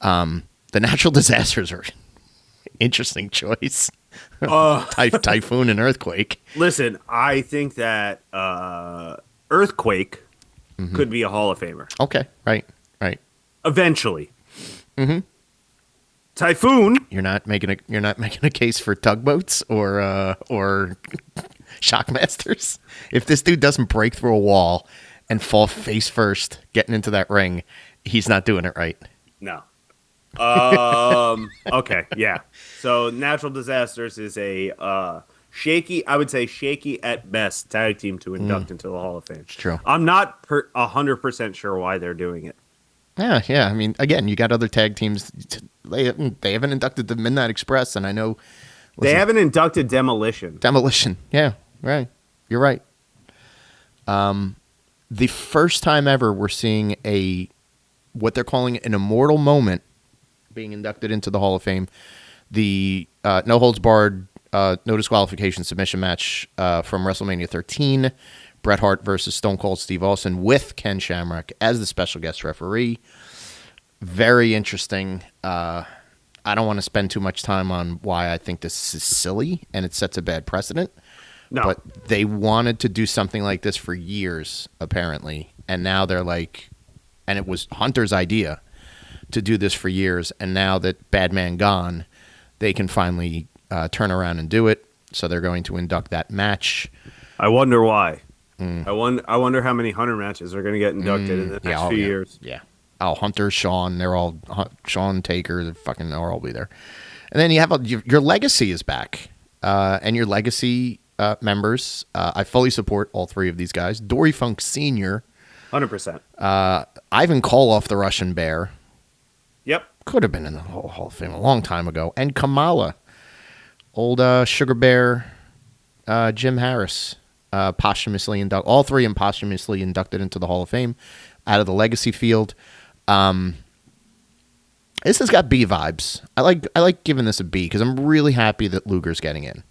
The natural disasters are interesting choice. Typhoon and earthquake. Listen, I think that earthquake could be a Hall of Famer. Okay, right. Eventually. Typhoon. You're not making a case for tugboats or Shockmasters. If this dude doesn't break through a wall and fall face first getting into that ring, he's not doing it right. No. Okay, yeah. So natural disasters is a shaky at best tag team to induct into the Hall of Fame. It's true. I'm not 100% sure why they're doing it. Yeah. I mean, again, you got other tag teams. They haven't inducted the Midnight Express, and I know they haven't inducted Demolition. Yeah, right. You're right. The first time ever we're seeing what they're calling an immortal moment being inducted into the Hall of Fame. The no holds barred, no disqualification submission match from WrestleMania 13. Bret Hart versus Stone Cold Steve Austin with Ken Shamrock as the special guest referee. Very interesting. I don't want to spend too much time on why I think this is silly and it sets a bad precedent. No. But they wanted to do something like this for years, apparently. And now they're like, and it was Hunter's idea to do this for years. And now that Bad Man gone, they can finally turn around and do it. So they're going to induct that match. I wonder why. I wonder how many Hunter matches are going to get inducted in the next few years. Yeah. Oh, Hunter, Sean, they're all Sean Taker, they'll all be there. And then you have your legacy is back, and your legacy members. I fully support all three of these guys. Dory Funk Sr., 100%. Ivan Koloff, the Russian Bear. Yep, could have been in the Hall of Fame a long time ago. And Kamala, old Sugar Bear, Jim Harris, posthumously inducted. All three posthumously inducted into the Hall of Fame out of the legacy field. This has got B vibes. I like giving this a B because I'm really happy that Luger's getting in.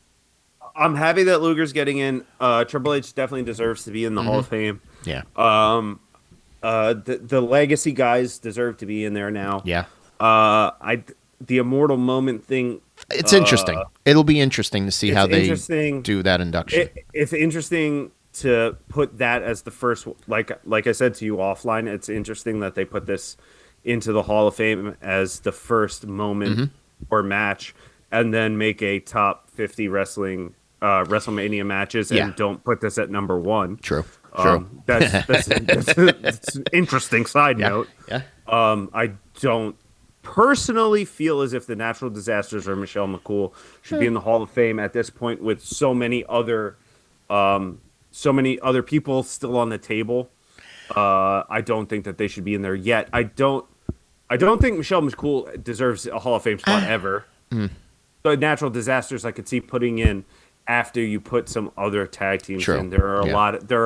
I'm happy that Luger's getting in. Triple H definitely deserves to be in the Hall of Fame. Yeah. The legacy guys deserve to be in there now. Yeah. The immortal moment thing. It's interesting. It'll be interesting to see how they do that induction. It's interesting to put that as the first, like I said to you offline, it's interesting that they put this into the Hall of Fame as the first moment or match, and then make a top 50 wrestling WrestleMania matches and don't put this at number 1. True. That's an interesting side note. Yeah. I don't personally feel as if the Natural Disasters or Michelle McCool should be in the Hall of Fame at this point with so many other people still on the table. I don't think that they should be in there yet. I don't think Michelle McCool deserves a Hall of Fame spot ever. The Natural Disasters I could see putting in after you put some other tag teams in. There are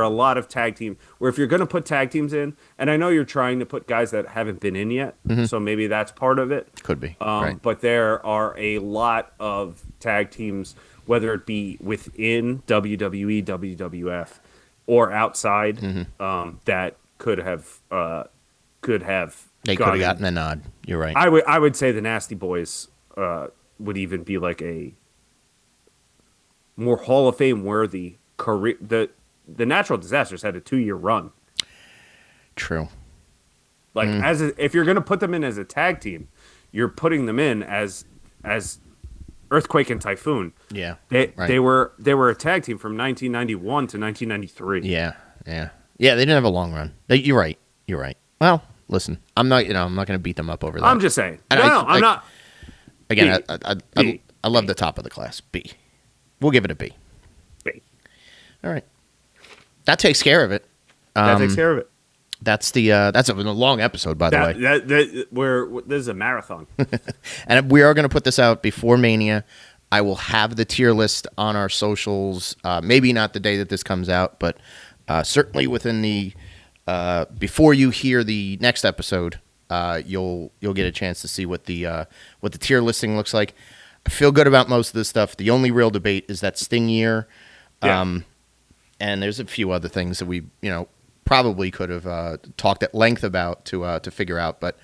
a lot of tag teams where if you're going to put tag teams in, and I know you're trying to put guys that haven't been in yet, so maybe that's part of it. Could be. But there are a lot of tag teams, whether it be within WWE, WWF, or outside, that could have they could have gotten a nod. You're right. I would say the Nasty Boys would even be like a more Hall of Fame worthy career. The Natural Disasters had a 2-year run. True. Like if you're going to put them in as a tag team, you're putting them in as Earthquake and Typhoon. Yeah. They were a tag team from 1991 to 1993. Yeah. They didn't have a long run. You're right. Well, listen, I'm not going to beat them up over that. I'm just saying. I'm not. Again, I love the top of the class. B. We'll give it a B. B. All right. That takes care of it. That's a long episode, by the way. This is a marathon. And we are going to put this out before Mania. I will have the tier list on our socials. Maybe not the day that this comes out, but certainly within the before you hear the next episode, you'll get a chance to see what the tier listing looks like. I feel good about most of this stuff. The only real debate is that Sting year. And there's a few other things that we, probably could have talked at length about to figure out. But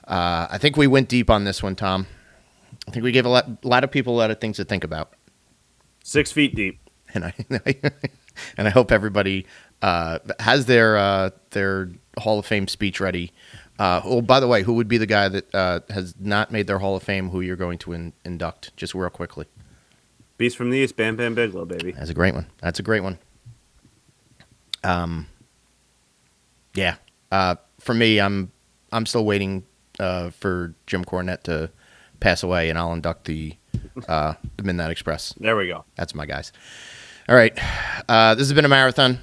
I think we went deep on this one, Tom. I think we gave a lot of people a lot of things to think about. 6 feet deep. And I hope everybody has their Hall of Fame speech ready. By the way, who would be the guy that has not made their Hall of Fame who you're going to induct? Just real quickly. Beast from the East, Bam Bam Bigelow, baby. That's a great one. For me, I'm still waiting for Jim Cornette to pass away, and I'll induct the Midnight Express. There we go. That's my guys. All right. This has been a marathon.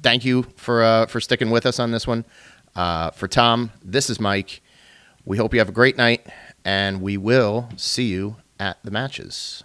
Thank you for sticking with us on this one. For Tom, this is Mike. We hope you have a great night, and we will see you at the matches.